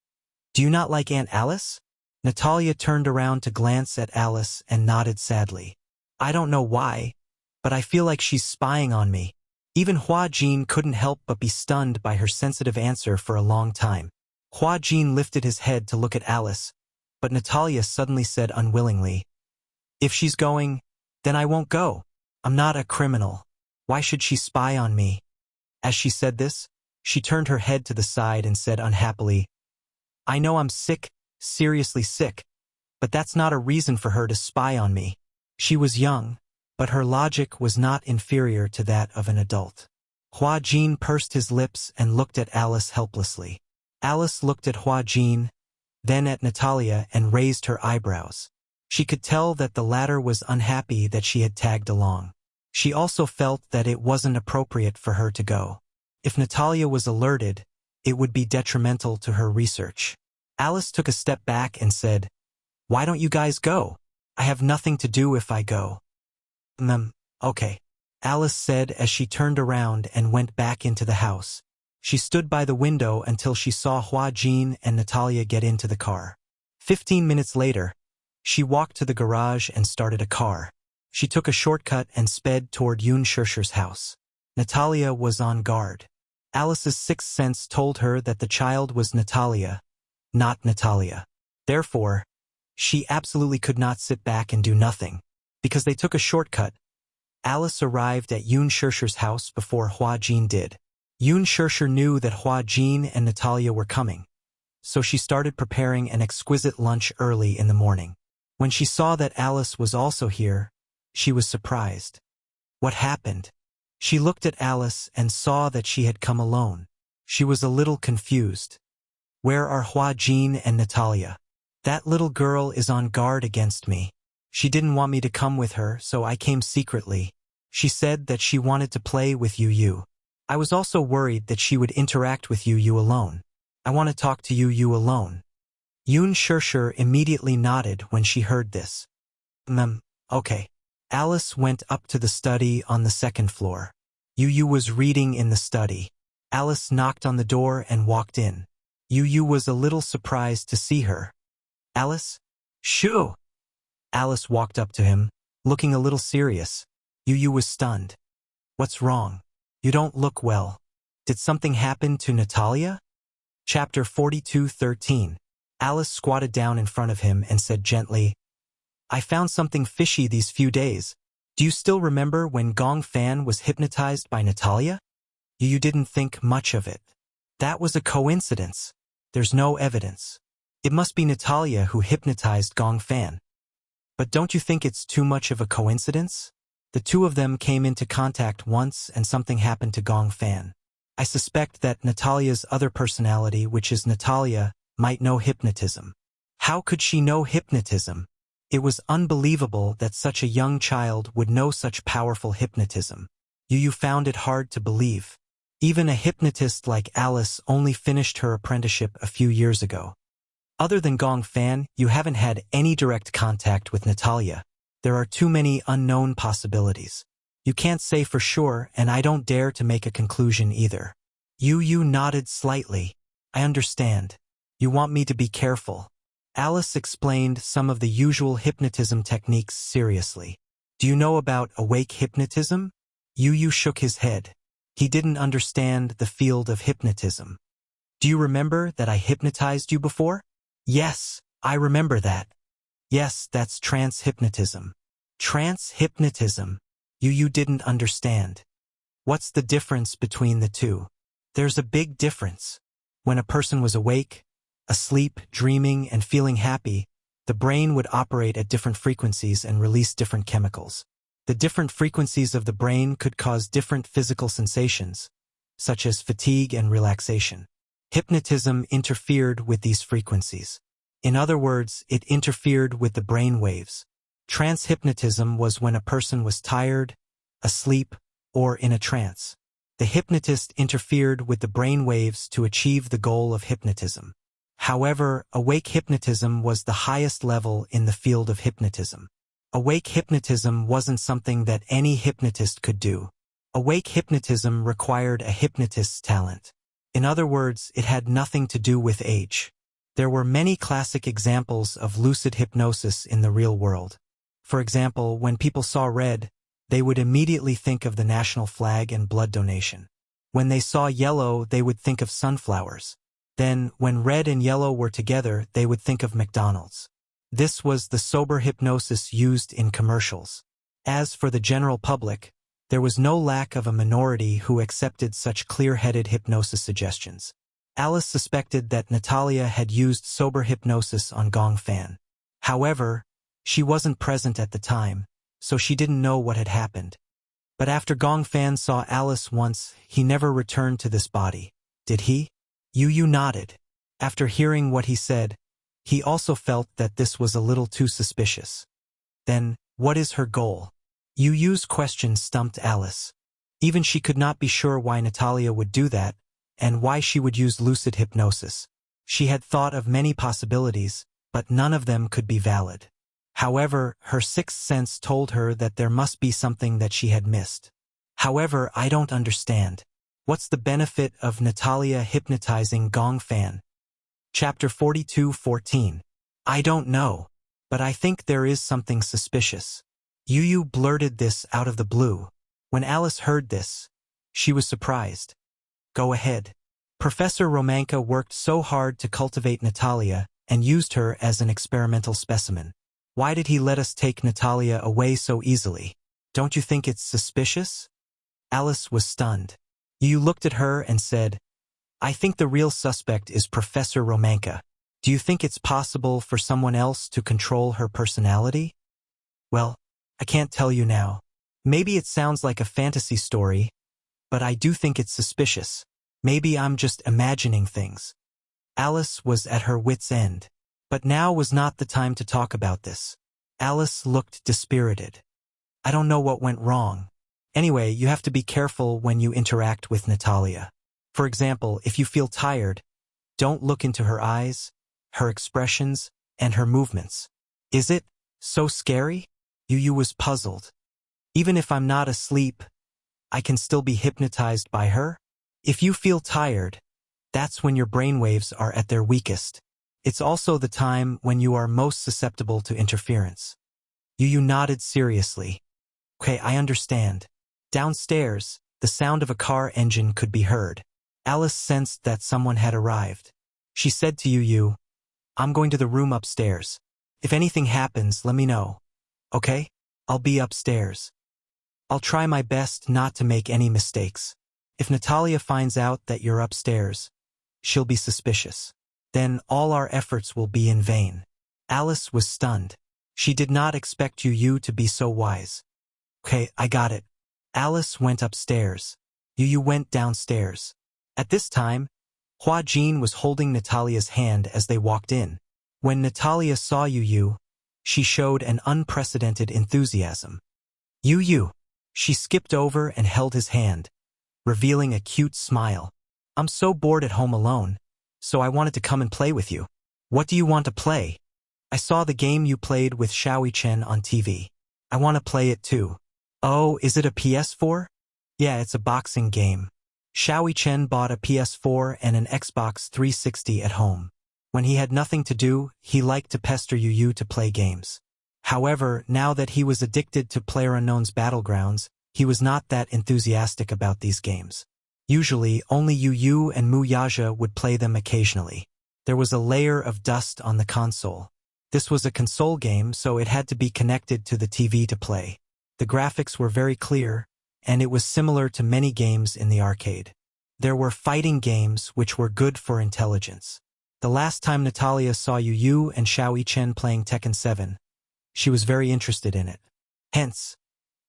"Do you not like Aunt Alice?" Natalia turned around to glance at Alice and nodded sadly. "I don't know why, but I feel like she's spying on me." Even Hua Jin couldn't help but be stunned by her sensitive answer for a long time. Hua Jin lifted his head to look at Alice, but Natalia suddenly said unwillingly, "If she's going, then I won't go. I'm not a criminal. Why should she spy on me?" As she said this, she turned her head to the side and said unhappily, "I know I'm sick, seriously sick, but that's not a reason for her to spy on me." She was young, but her logic was not inferior to that of an adult. Hua Jin pursed his lips and looked at Alice helplessly. Alice looked at Hua Jin, then at Natalia and raised her eyebrows. She could tell that the latter was unhappy that she had tagged along. She also felt that it wasn't appropriate for her to go. If Natalia was alerted, it would be detrimental to her research. Alice took a step back and said, "Why don't you guys go? I have nothing to do if I go." Okay," Alice said as she turned around and went back into the house. She stood by the window until she saw Hua Jin and Natalia get into the car. 15 minutes later, she walked to the garage and started a car. She took a shortcut and sped toward Yun Shishir's house. Natalia was on guard. Alice's sixth sense told her that the child was Natalia, not Natalia. Therefore, she absolutely could not sit back and do nothing. Because they took a shortcut, Alice arrived at Yun Shishir's house before Hua Jin did. Yun Shishir knew that Hua Jin and Natalia were coming, so she started preparing an exquisite lunch early in the morning. When she saw that Alice was also here, she was surprised. What happened? She looked at Alice and saw that she had come alone. She was a little confused. "Where are Hua Jin and Natalia?" "That little girl is on guard against me. She didn't want me to come with her, so I came secretly. She said that she wanted to play with you. I was also worried that she would interact with you alone. I want to talk to you alone." Yun Shishir immediately nodded when she heard this. Okay." Alice went up to the study on the second floor. Yu was reading in the study. Alice knocked on the door and walked in. Yu was a little surprised to see her. "Alice?" "Shoo!" Alice walked up to him, looking a little serious. Yu was stunned. "What's wrong? You don't look well. Did something happen to Natalia?" Chapter 42:13. Alice squatted down in front of him and said gently, "I found something fishy these few days. Do you still remember when Gong Fan was hypnotized by Natalia?" You didn't think much of it. That was a coincidence. There's no evidence. It must be Natalia who hypnotized Gong Fan. But don't you think it's too much of a coincidence? The two of them came into contact once and something happened to Gong Fan. I suspect that Natalia's other personality, which is Natalia, might know hypnotism. How could she know hypnotism? It was unbelievable that such a young child would know such powerful hypnotism. You found it hard to believe. Even a hypnotist like Alice only finished her apprenticeship a few years ago. Other than Gong Fan, you haven't had any direct contact with Natalia. There are too many unknown possibilities. You can't say for sure, and I don't dare to make a conclusion either. Yu nodded slightly. I understand. You want me to be careful. Alice explained some of the usual hypnotism techniques seriously. Do you know about awake hypnotism? Yu shook his head. He didn't understand the field of hypnotism. Do you remember that I hypnotized you before? Yes, I remember that. Yes, that's trance hypnotism. Trance hypnotism. You didn't understand. What's the difference between the two? There's a big difference. When a person was awake, asleep, dreaming, and feeling happy, the brain would operate at different frequencies and release different chemicals. The different frequencies of the brain could cause different physical sensations, such as fatigue and relaxation. Hypnotism interfered with these frequencies. In other words, it interfered with the brain waves. Trance hypnotism was when a person was tired, asleep, or in a trance. The hypnotist interfered with the brain waves to achieve the goal of hypnotism. However, awake hypnotism was the highest level in the field of hypnotism. Awake hypnotism wasn't something that any hypnotist could do. Awake hypnotism required a hypnotist's talent. In other words, it had nothing to do with age. There were many classic examples of lucid hypnosis in the real world. For example, when people saw red, they would immediately think of the national flag and blood donation. When they saw yellow, they would think of sunflowers. Then, when red and yellow were together, they would think of McDonald's. This was the sober hypnosis used in commercials. As for the general public, there was no lack of a minority who accepted such clear-headed hypnosis suggestions. Alice suspected that Natalia had used sober hypnosis on Gong Fan. However, she wasn't present at the time, so she didn't know what had happened. But after Gong Fan saw Alice once, he never returned to this body. Did he? Yu nodded. After hearing what he said, he also felt that this was a little too suspicious. Then, what is her goal? Yu's question stumped Alice. Even she could not be sure why Natalia would do that, and why she would use lucid hypnosis. She had thought of many possibilities, but none of them could be valid. However, her sixth sense told her that there must be something that she had missed. However, I don't understand. What's the benefit of Natalia hypnotizing Gong Fan? Chapter 42:14. I don't know, but I think there is something suspicious. Yu blurted this out of the blue. When Alice heard this, she was surprised. Go ahead. Professor Romanka worked so hard to cultivate Natalia and used her as an experimental specimen. Why did he let us take Natalia away so easily? Don't you think it's suspicious? Alice was stunned. Yu looked at her and said, I think the real suspect is Professor Romanka. Do you think it's possible for someone else to control her personality? Well, I can't tell you now. Maybe it sounds like a fantasy story, but I do think it's suspicious. Maybe I'm just imagining things. Alice was at her wit's end. But now was not the time to talk about this. Alice looked dispirited. I don't know what went wrong. Anyway, you have to be careful when you interact with Natalia. For example, if you feel tired, don't look into her eyes, her expressions, and her movements. Is it so scary? Yu was puzzled. Even if I'm not asleep, I can still be hypnotized by her? If you feel tired, that's when your brainwaves are at their weakest. It's also the time when you are most susceptible to interference. Yu nodded seriously. Okay, I understand. Downstairs, the sound of a car engine could be heard. Alice sensed that someone had arrived. She said to Yu, I'm going to the room upstairs. If anything happens, let me know. Okay? I'll be upstairs. I'll try my best not to make any mistakes. If Natalia finds out that you're upstairs, she'll be suspicious. Then all our efforts will be in vain. Alice was stunned. She did not expect Yu to be so wise. Okay, I got it. Alice went upstairs. Yu went downstairs. At this time, Hua Jin was holding Natalia's hand as they walked in. When Natalia saw Yu, she showed an unprecedented enthusiasm. Yu. She skipped over and held his hand, revealing a cute smile. I'm so bored at home alone, so I wanted to come and play with you. What do you want to play? I saw the game you played with Xiaoyi Chen on TV. I want to play it too. Oh, is it a PS4? Yeah, it's a boxing game. Xiaoyi Chen bought a PS4 and an Xbox 360 at home. When he had nothing to do, he liked to pester Yu to play games. However, now that he was addicted to PlayerUnknown's Battlegrounds, he was not that enthusiastic about these games. Usually, only Yu and Mu Yaja would play them occasionally. There was a layer of dust on the console. This was a console game, so it had to be connected to the TV to play. The graphics were very clear, and it was similar to many games in the arcade. There were fighting games which were good for intelligence. The last time Natalia saw Yu and Xiaoyi Chen playing Tekken 7, she was very interested in it. Hence,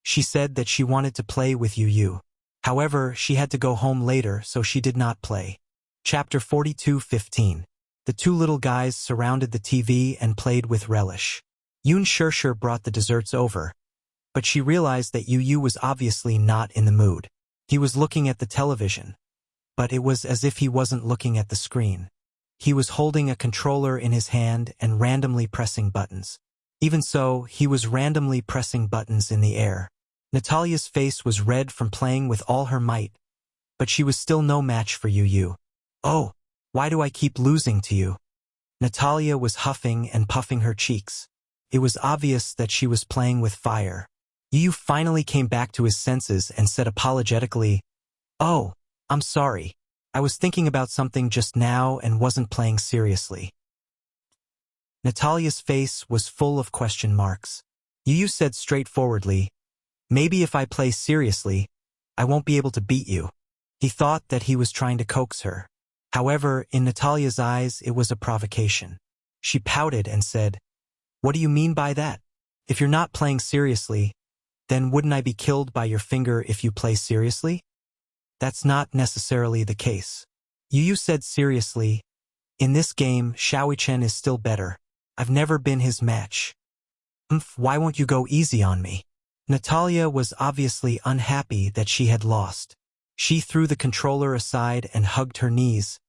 she said that she wanted to play with Yu. However, she had to go home later, so she did not play. Chapter 42:15. The two little guys surrounded the TV and played with relish. Yun Shirshir brought the desserts over, but she realized that Yu was obviously not in the mood. He was looking at the television, but it was as if he wasn't looking at the screen. He was holding a controller in his hand and randomly pressing buttons. Even so, he was randomly pressing buttons in the air. Natalia's face was red from playing with all her might, but she was still no match for Yu. Oh, why do I keep losing to you? Natalia was huffing and puffing her cheeks. It was obvious that she was playing with fire. Yu finally came back to his senses and said apologetically, "Oh, I'm sorry. I was thinking about something just now and wasn't playing seriously." Natalia's face was full of question marks. Yu said straightforwardly, "Maybe if I play seriously, I won't be able to beat you." He thought that he was trying to coax her. However, in Natalia's eyes, it was a provocation. She pouted and said, "What do you mean by that? If you're not playing seriously, then wouldn't I be killed by your finger if you play seriously?" That's not necessarily the case. Yu said seriously, "In this game, Xiaoyi Chen is still better. I've never been his match. Why won't you go easy on me?" Natalia was obviously unhappy that she had lost. She threw the controller aside and hugged her knees,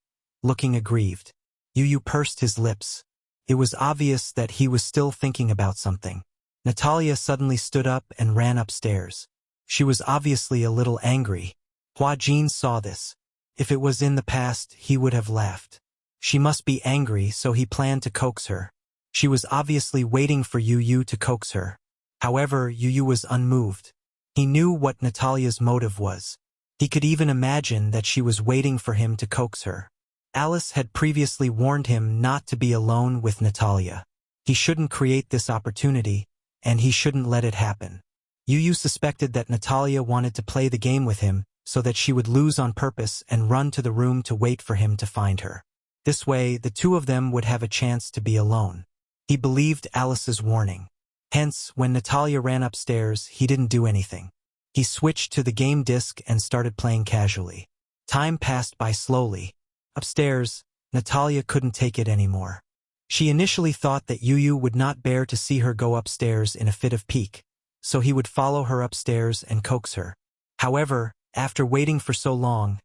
looking aggrieved. Yu pursed his lips. It was obvious that he was still thinking about something. Natalia suddenly stood up and ran upstairs. She was obviously a little angry. Hua Jin saw this. If it was in the past, he would have laughed. She must be angry, so he planned to coax her. She was obviously waiting for Yu to coax her. However, Yu was unmoved. He knew what Natalia's motive was. He could even imagine that she was waiting for him to coax her. Alice had previously warned him not to be alone with Natalia. He shouldn't create this opportunity, and he shouldn't let it happen. Yu suspected that Natalia wanted to play the game with him, so that she would lose on purpose and run to the room to wait for him to find her. This way, the two of them would have a chance to be alone. He believed Alice's warning. Hence, when Natalia ran upstairs, he didn't do anything. He switched to the game disc and started playing casually. Time passed by slowly. Upstairs, Natalia couldn't take it anymore. She initially thought that Yu would not bear to see her go upstairs in a fit of pique, so he would follow her upstairs and coax her. However, after waiting for so long,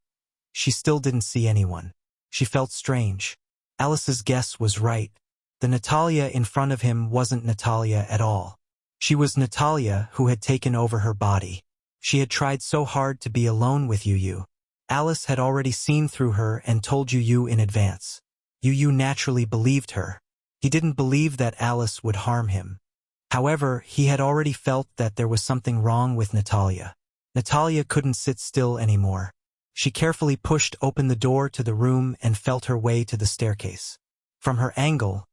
she still didn't see anyone. She felt strange. Alice's guess was right. The Natalia in front of him wasn't Natalia at all. She was Natalia who had taken over her body. She had tried so hard to be alone with Yu. Alice had already seen through her and told Yu in advance. Yu naturally believed her. He didn't believe that Alice would harm him. However, he had already felt that there was something wrong with Natalia. Natalia couldn't sit still anymore. She carefully pushed open the door to the room and felt her way to the staircase. From her angle,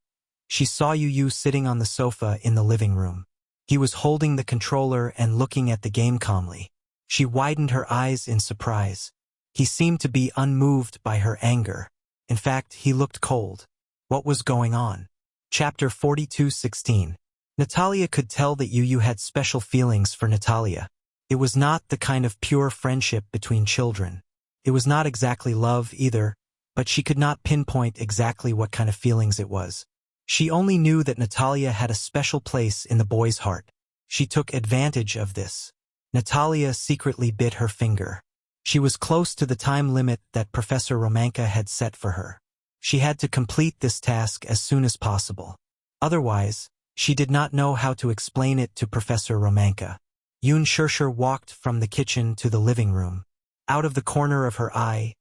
she saw Yu sitting on the sofa in the living room. He was holding the controller and looking at the game calmly. She widened her eyes in surprise. He seemed to be unmoved by her anger. In fact, he looked cold. What was going on? Chapter 42:16. Natalia could tell that Yu had special feelings for Natalia. It was not the kind of pure friendship between children. It was not exactly love either, but she could not pinpoint exactly what kind of feelings it was. She only knew that Natalia had a special place in the boy's heart. She took advantage of this. Natalia secretly bit her finger. She was close to the time limit that Professor Romanka had set for her. She had to complete this task as soon as possible. Otherwise, she did not know how to explain it to Professor Romanka. Yun Shershur walked from the kitchen to the living room. Out of the corner of her eye,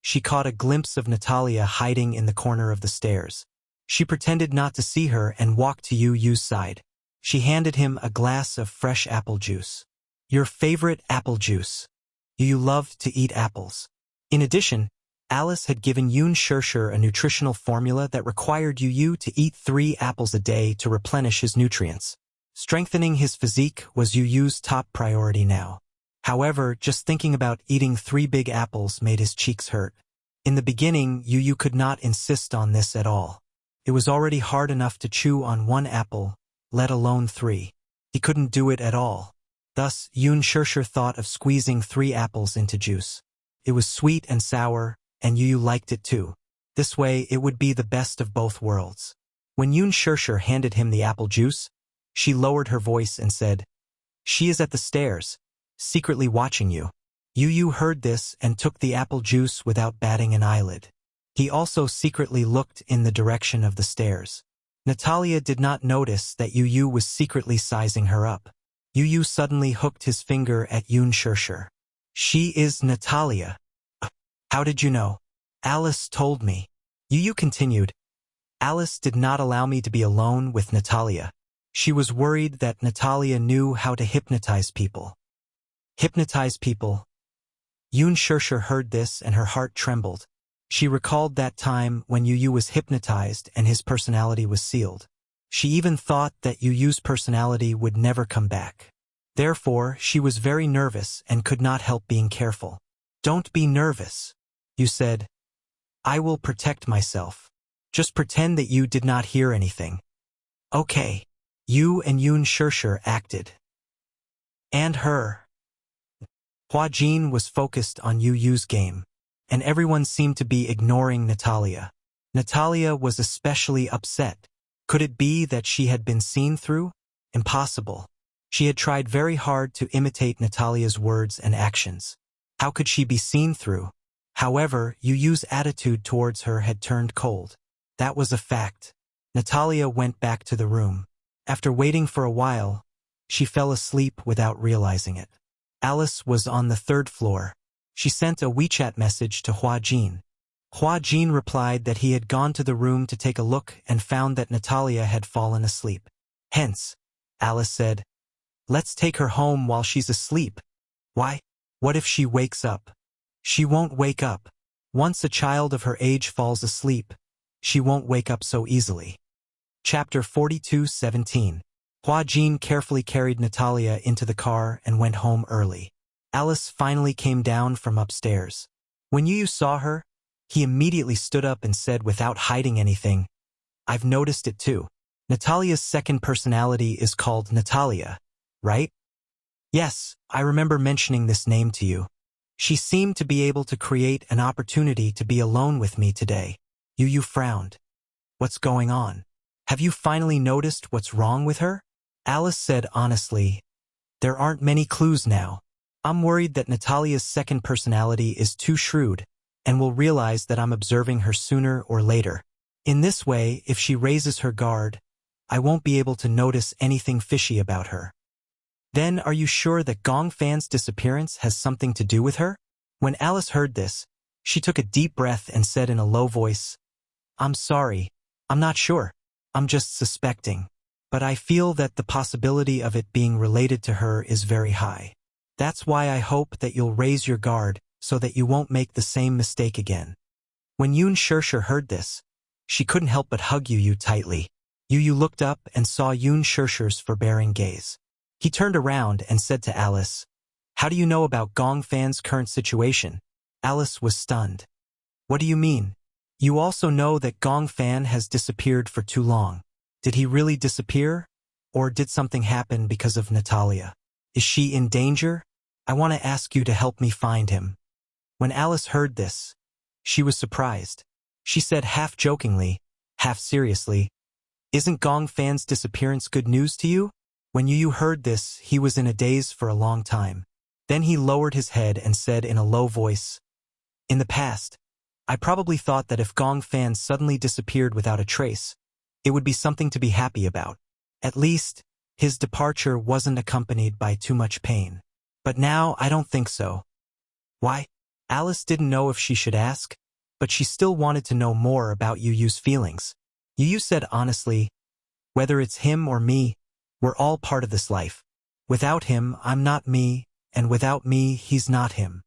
she caught a glimpse of Natalia hiding in the corner of the stairs. She pretended not to see her and walked to Yu's side. She handed him a glass of fresh apple juice. Your favorite apple juice. Yu loved to eat apples. In addition, Alice had given Yun Shershur a nutritional formula that required Yu to eat 3 apples a day to replenish his nutrients. Strengthening his physique was Yu's top priority now. However, just thinking about eating 3 big apples made his cheeks hurt. In the beginning, Yu could not insist on this at all. It was already hard enough to chew on 1 apple, let alone 3. He couldn't do it at all. Thus, Yun Shershur thought of squeezing 3 apples into juice. It was sweet and sour, and Yu liked it too. This way, it would be the best of both worlds. When Yun Shershur handed him the apple juice, she lowered her voice and said, "She is at the stairs, secretly watching you." Yu heard this and took the apple juice without batting an eyelid. He also secretly looked in the direction of the stairs. Natalia did not notice that Yu was secretly sizing her up. Yu suddenly hooked his finger at Yun Shershur. "She is Natalia." "How did you know?" "Alice told me." Yu continued, "Alice did not allow me to be alone with Natalia. She was worried that Natalia knew how to hypnotize people." "Hypnotize people?" Yun Shershur heard this and her heart trembled. She recalled that time when Yu was hypnotized and his personality was sealed. She even thought that Yu's personality would never come back. Therefore, she was very nervous and could not help being careful. "Don't be nervous," Yu said. "I will protect myself. Just pretend that you did not hear anything." "Okay." Yu and Yun Shershur acted. And her. Hua Jin was focused on Yu's game, and everyone seemed to be ignoring Natalia. Natalia was especially upset. Could it be that she had been seen through? Impossible. She had tried very hard to imitate Natalia's words and actions. How could she be seen through? However, Yu's attitude towards her had turned cold. That was a fact. Natalia went back to the room. After waiting for a while, she fell asleep without realizing it. Alice was on the 3rd floor. She sent a WeChat message to Hua Jin. Hua Jin replied that he had gone to the room to take a look and found that Natalia had fallen asleep. "Hence," Alice said, "let's take her home while she's asleep." "Why? What if she wakes up?" "She won't wake up. Once a child of her age falls asleep, she won't wake up so easily." Chapter 42:17. Hua Jin carefully carried Natalia into the car and went home early. Alice finally came down from upstairs. When Yu saw her, he immediately stood up and said without hiding anything, "I've noticed it too. Natalia's second personality is called Natalia, right?" "Yes, I remember mentioning this name to you. She seemed to be able to create an opportunity to be alone with me today." Yu frowned. "What's going on? Have you finally noticed what's wrong with her?" Alice said honestly, "There aren't many clues now. I'm worried that Natalia's second personality is too shrewd and will realize that I'm observing her sooner or later. In this way, if she raises her guard, I won't be able to notice anything fishy about her." "Then are you sure that Gong Fan's disappearance has something to do with her?" When Alice heard this, she took a deep breath and said in a low voice, "I'm sorry, I'm not sure. I'm just suspecting. But I feel that the possibility of it being related to her is very high. That's why I hope that you'll raise your guard so that you won't make the same mistake again." When Yun Shershur heard this, she couldn't help but hug Yu tightly. Yu looked up and saw Yun Shershur's forbearing gaze. He turned around and said to Alice, "How do you know about Gong Fan's current situation?" Alice was stunned. What do you mean? You also know that Gong Fan has disappeared for too long. Did he really disappear? Or did something happen because of Natalia? Is she in danger? I want to ask you to help me find him. When Alice heard this, she was surprised. She said half jokingly, half seriously, "Isn't Gong Fan's disappearance good news to you?" When Yu heard this, he was in a daze for a long time. Then he lowered his head and said in a low voice, "In the past, I probably thought that if Gong Fan suddenly disappeared without a trace, it would be something to be happy about. At least, his departure wasn't accompanied by too much pain. But now I don't think so." Why? Alice didn't know if she should ask, but she still wanted to know more about Yu's feelings. Yu said honestly, "Whether it's him or me, we're all part of this life. Without him, I'm not me, and without me, he's not him.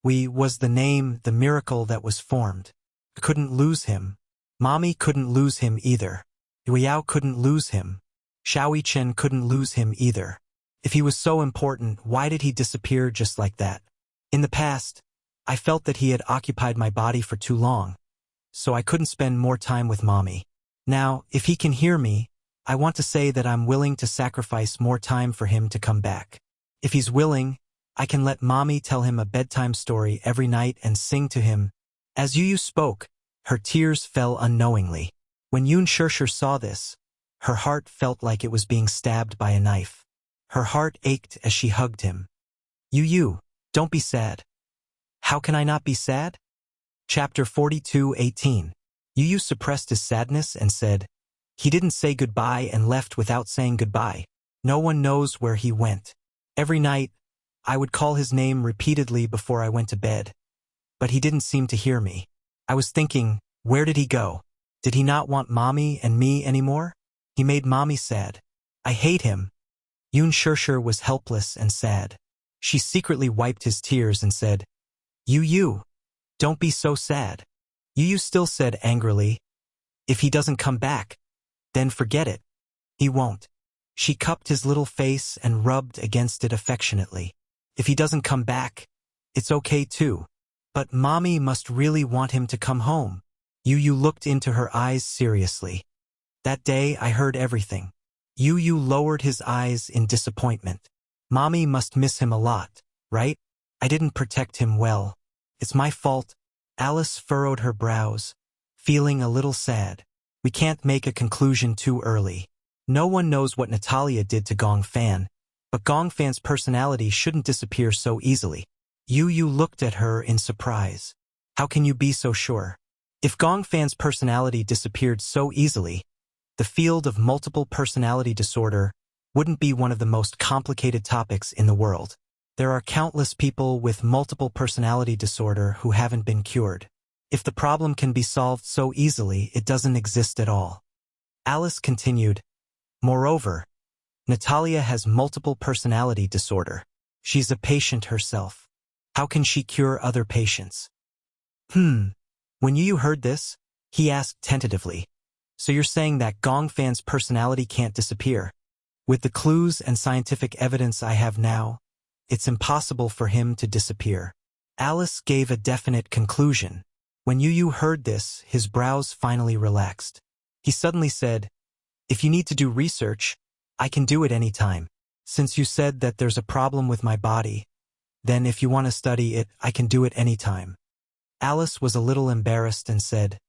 We was the name, the miracle that was formed. I couldn't lose him. Mommy couldn't lose him either. Yuao couldn't lose him. Xiaoi Chen couldn't lose him either. If he was so important, why did he disappear just like that? In the past, I felt that he had occupied my body for too long, so I couldn't spend more time with Mommy. Now, if he can hear me, I want to say that I'm willing to sacrifice more time for him to come back. If he's willing, I can let Mommy tell him a bedtime story every night and sing to him." As Yu spoke, her tears fell unknowingly. When Yun Shirshir saw this, her heart felt like it was being stabbed by a knife. Her heart ached as she hugged him. Yu, don't be sad." "How can I not be sad?" Chapter 42:18. Yu suppressed his sadness and said, "He didn't say goodbye and left without saying goodbye. No one knows where he went. Every night, I would call his name repeatedly before I went to bed. But he didn't seem to hear me. I was thinking, where did he go? Did he not want Mommy and me anymore? He made Mommy sad. I hate him." Yun Shirshir was helpless and sad. She secretly wiped his tears and said, Yu, don't be so sad." Yu still said angrily, "If he doesn't come back, then forget it. He won't." She cupped his little face and rubbed against it affectionately. "If he doesn't come back, it's okay too. But Mommy must really want him to come home." Yu looked into her eyes seriously. "That day I heard everything." Yu lowered his eyes in disappointment. "Mommy must miss him a lot, right? I didn't protect him well. It's my fault." Alice furrowed her brows, feeling a little sad. "We can't make a conclusion too early. No one knows what Natalia did to Gong Fan, but Gong Fan's personality shouldn't disappear so easily." Yu looked at her in surprise. "How can you be so sure? If Gong Fan's personality disappeared so easily, the field of multiple personality disorder wouldn't be one of the most complicated topics in the world. There are countless people with multiple personality disorder who haven't been cured. If the problem can be solved so easily, it doesn't exist at all." Alice continued, "Moreover, Natalia has multiple personality disorder. She's a patient herself. How can she cure other patients?" When Yu heard this, he asked tentatively, "So you're saying that Gong Fan's personality can't disappear? With the clues and scientific evidence I have now, it's impossible for him to disappear." Alice gave a definite conclusion. When Yu heard this, his brows finally relaxed. He suddenly said, "If you need to do research, I can do it any time. Since you said that there's a problem with my body, then if you want to study it, I can do it any time." Alice was a little embarrassed and said,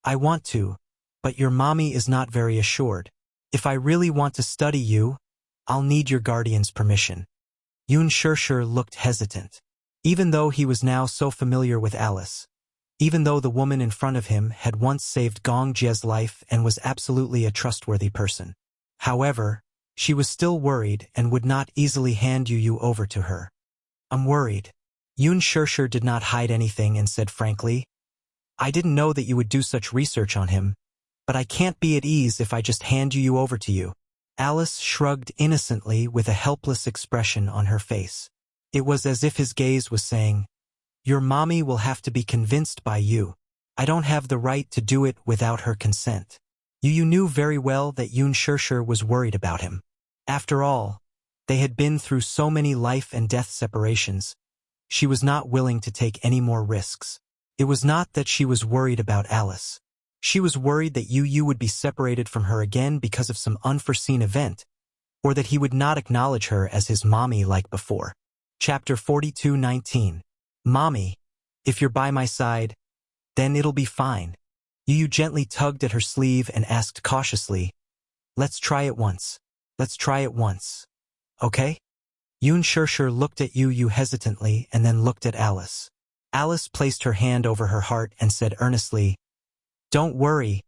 "I want to, but your mommy is not very assured. If I really want to study you, I'll need your guardian's permission." Yun Shirshir looked hesitant. Even though he was now so familiar with Alice, even though the woman in front of him had once saved Gong Jie's life and was absolutely a trustworthy person. However, she was still worried and would not easily hand Yu over to her. "I'm worried." Yun Shirshir did not hide anything and said frankly, "I didn't know that you would do such research on him, but I can't be at ease if I just hand Yu over to you." Alice shrugged innocently with a helpless expression on her face. It was as if his gaze was saying, "Your mommy will have to be convinced by you. I don't have the right to do it without her consent." Yu knew very well that Yun Shirshir was worried about him. After all, they had been through so many life and death separations, She was not willing to take any more risks. It was not that she was worried about Alice. She was worried that Yu would be separated from her again because of some unforeseen event, or that he would not acknowledge her as his mommy like before. Chapter 42:19. Mommy, if you're by my side, then it'll be fine. Yu gently tugged at her sleeve and asked cautiously, let's try it once. Let's try it once. Okay? Yoon Shirshir looked at Yu hesitantly and then looked at Alice. Alice placed her hand over her heart and said earnestly, don't worry.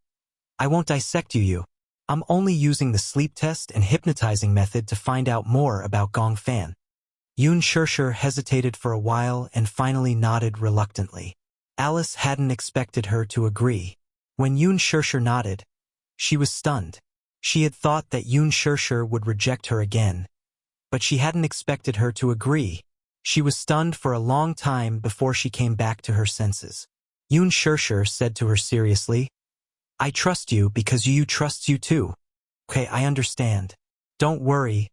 I won't dissect you. I'm only using the sleep test and hypnotizing method to find out more about Gong Fan. Yoon Shirshir hesitated for a while and finally nodded reluctantly. Alice hadn't expected her to agree. When Yoon Shirshir nodded, she was stunned. She had thought that Yoon Shirshir would reject her again, but she hadn't expected her to agree. She was stunned for a long time before she came back to her senses. Yoon Shirshir said to her seriously, I trust you because Yu trusts you too. Okay, I understand. Don't worry.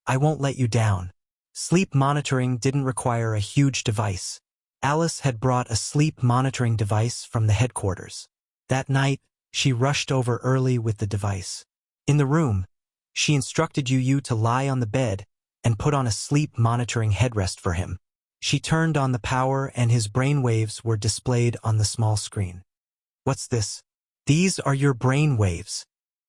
I won't let you down. Sleep monitoring didn't require a huge device. Alice had brought a sleep monitoring device from the headquarters. That night, she rushed over early with the device. In the room, she instructed Yu to lie on the bed and put on a sleep monitoring headrest for him. She turned on the power and his brain waves were displayed on the small screen. What's this? These are your brain waves.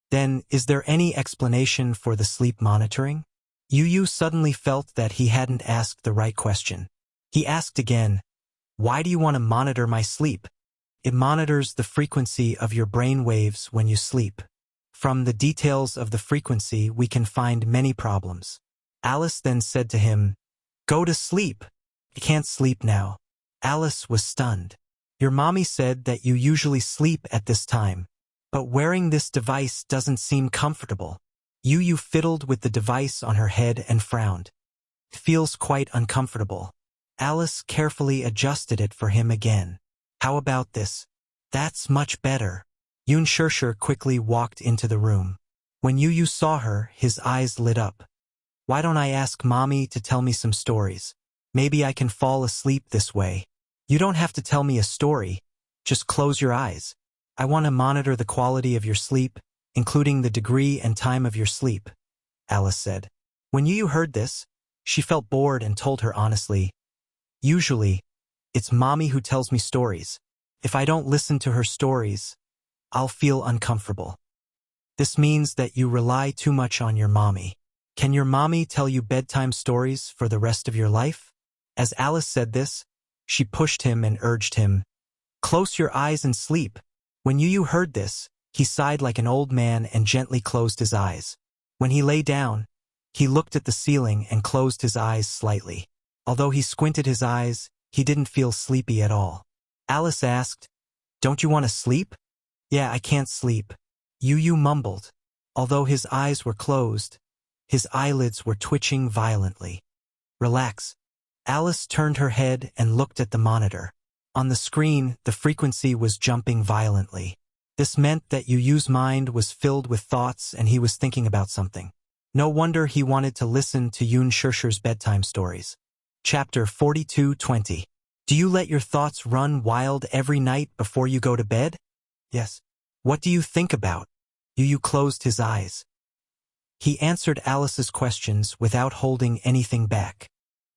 Then, is there any explanation for the sleep monitoring? Yu suddenly felt that he hadn't asked the right question. He asked again, why do you want to monitor my sleep? It monitors the frequency of your brain waves when you sleep. From the details of the frequency, we can find many problems. Alice then said to him, go to sleep. I can't sleep now. Alice was stunned. Your mommy said that you usually sleep at this time, but wearing this device doesn't seem comfortable. Yu fiddled with the device on her head and frowned. It feels quite uncomfortable. Alice carefully adjusted it for him again. How about this? That's much better. Yoon Shirshir quickly walked into the room. When Yu saw her, his eyes lit up. Why don't I ask Mommy to tell me some stories? Maybe I can fall asleep this way. You don't have to tell me a story. Just close your eyes. I want to monitor the quality of your sleep, including the degree and time of your sleep, Alice said. When Yu heard this, she felt bored and told her honestly, usually, it's Mommy who tells me stories. If I don't listen to her stories, I'll feel uncomfortable. This means that you rely too much on your mommy. Can your mommy tell you bedtime stories for the rest of your life? As Alice said this, she pushed him and urged him, close your eyes and sleep. When Yu heard this, he sighed like an old man and gently closed his eyes. When he lay down, he looked at the ceiling and closed his eyes slightly. Although he squinted his eyes, he didn't feel sleepy at all. Alice asked, don't you want to sleep? Yeah, I can't sleep. Yu mumbled. Although his eyes were closed, his eyelids were twitching violently. Relax. Alice turned her head and looked at the monitor. On the screen, the frequency was jumping violently. This meant that Yu's mind was filled with thoughts and he was thinking about something. No wonder he wanted to listen to Yoon Shirshir's bedtime stories. Chapter 42:20. Do you let your thoughts run wild every night before you go to bed? Yes. What do you think about? Yu closed his eyes. He answered Alice's questions without holding anything back.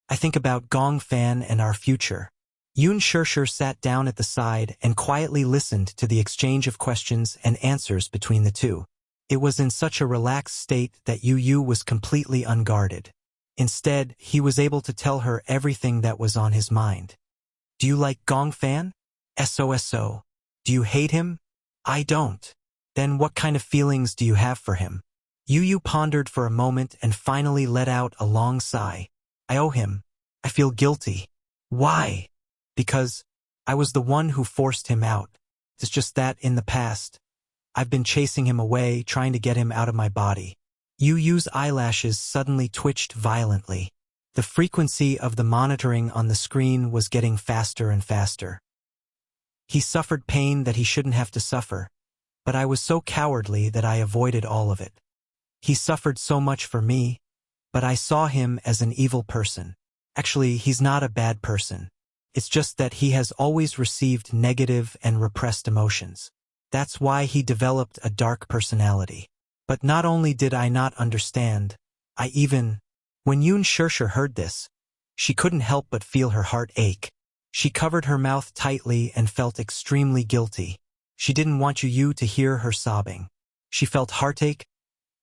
I think about Gong Fan and our future. Yoon Shirshir sat down at the side and quietly listened to the exchange of questions and answers between the two. It was in such a relaxed state that Yu was completely unguarded. Instead, he was able to tell her everything that was on his mind. Do you like Gong Fan? SOSO. Do you hate him? I don't. Then what kind of feelings do you have for him? Yu pondered for a moment and finally let out a long sigh. I owe him. I feel guilty. Why? Because I was the one who forced him out. It's just that in the past, I've been chasing him away, trying to get him out of my body. Yu's eyelashes suddenly twitched violently. The frequency of the monitoring on the screen was getting faster and faster. He suffered pain that he shouldn't have to suffer, but I was so cowardly that I avoided all of it. He suffered so much for me, but I saw him as an evil person. Actually, he's not a bad person. It's just that he has always received negative and repressed emotions. That's why he developed a dark personality. But not only did I not understand, when Yoon Shirshir heard this, she couldn't help but feel her heart ache. She covered her mouth tightly and felt extremely guilty. She didn't want Yu to hear her sobbing. She felt heartache,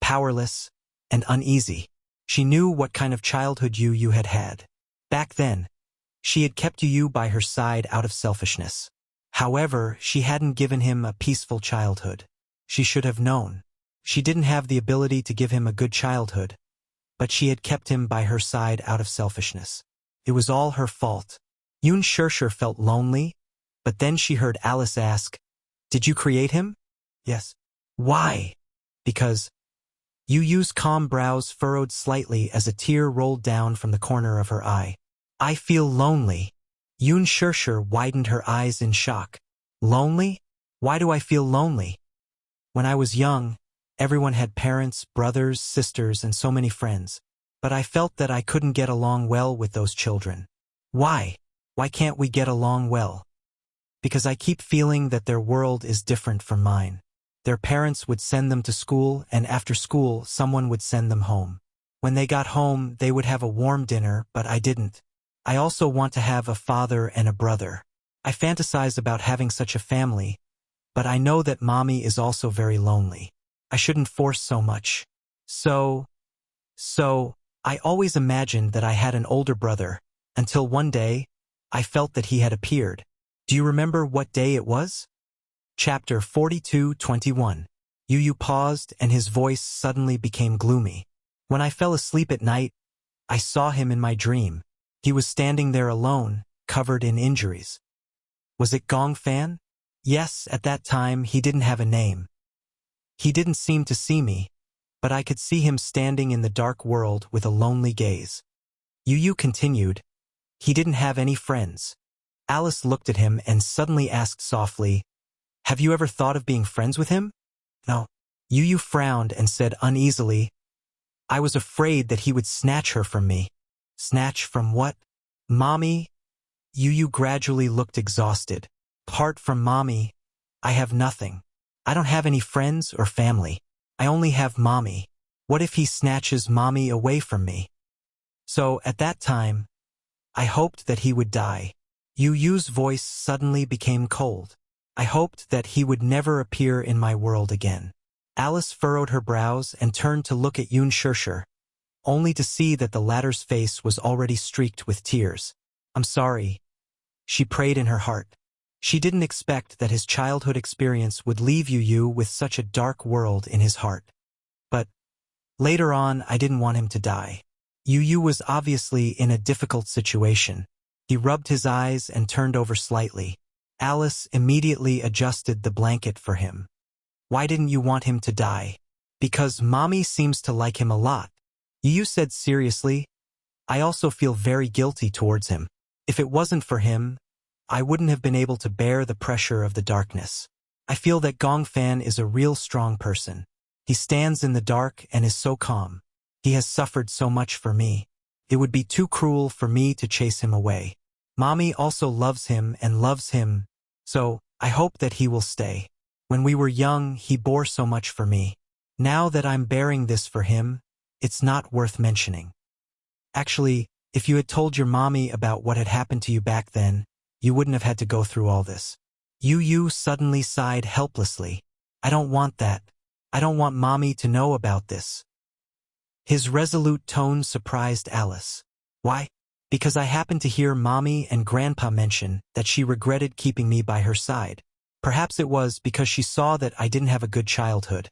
powerless, and uneasy. She knew what kind of childhood Yu had had. Back then, she had kept Yu by her side out of selfishness. However, she hadn't given him a peaceful childhood. She should have known. She didn't have the ability to give him a good childhood, but she had kept him by her side out of selfishness. It was all her fault. Yoon Shirshir felt lonely, but then she heard Alice ask, "Did you create him?" "Yes." "Why?" "Because." Yu's calm brows furrowed slightly as a tear rolled down from the corner of her eye. "I feel lonely." Yoon Shirshir widened her eyes in shock. "Lonely? Why do I feel lonely? When I was young, everyone had parents, brothers, sisters, and so many friends. But I felt that I couldn't get along well with those children. Why? Why can't we get along well? Because I keep feeling that their world is different from mine. Their parents would send them to school, and after school, someone would send them home. When they got home, they would have a warm dinner, but I didn't. I also want to have a father and a brother. I fantasize about having such a family, but I know that mommy is also very lonely. I shouldn't force so much. So, I always imagined that I had an older brother, until one day, I felt that he had appeared. Do you remember what day it was?" Chapter 42:21. Yu paused and his voice suddenly became gloomy. "When I fell asleep at night, I saw him in my dream. He was standing there alone, covered in injuries." "Was it Gong Fan?" "Yes, at that time he didn't have a name. He didn't seem to see me, but I could see him standing in the dark world with a lonely gaze." Yu continued, "He didn't have any friends." Alice looked at him and suddenly asked softly, "Have you ever thought of being friends with him?" "No." Yu frowned and said uneasily, "I was afraid that he would snatch her from me." "Snatch from what?" "Mommy." Yu gradually looked exhausted. "Apart from mommy, I have nothing. I don't have any friends or family. I only have mommy. What if he snatches mommy away from me?" So, at that time, I hoped that he would die. Yu's voice suddenly became cold. I hoped that he would never appear in my world again. Alice furrowed her brows and turned to look at Yoon Shirshir, only to see that the latter's face was already streaked with tears. "I'm sorry," she prayed in her heart. She didn't expect that his childhood experience would leave Yu with such a dark world in his heart. But later on, I didn't want him to die. Yu was obviously in a difficult situation. He rubbed his eyes and turned over slightly. Alice immediately adjusted the blanket for him. "Why didn't you want him to die?" "Because mommy seems to like him a lot." Yu said seriously, "I also feel very guilty towards him. If it wasn't for him, I wouldn't have been able to bear the pressure of the darkness. I feel that Gong Fan is a real strong person. He stands in the dark and is so calm. He has suffered so much for me. It would be too cruel for me to chase him away. Mommy also loves him and loves him, so I hope that he will stay. When we were young, he bore so much for me. Now that I'm bearing this for him, it's not worth mentioning. Actually, if you had told your mommy about what had happened to you back then, you wouldn't have had to go through all this." Yu suddenly sighed helplessly. "I don't want that. I don't want mommy to know about this." His resolute tone surprised Alice. "Why?" "Because I happened to hear mommy and grandpa mention that she regretted keeping me by her side. Perhaps it was because she saw that I didn't have a good childhood.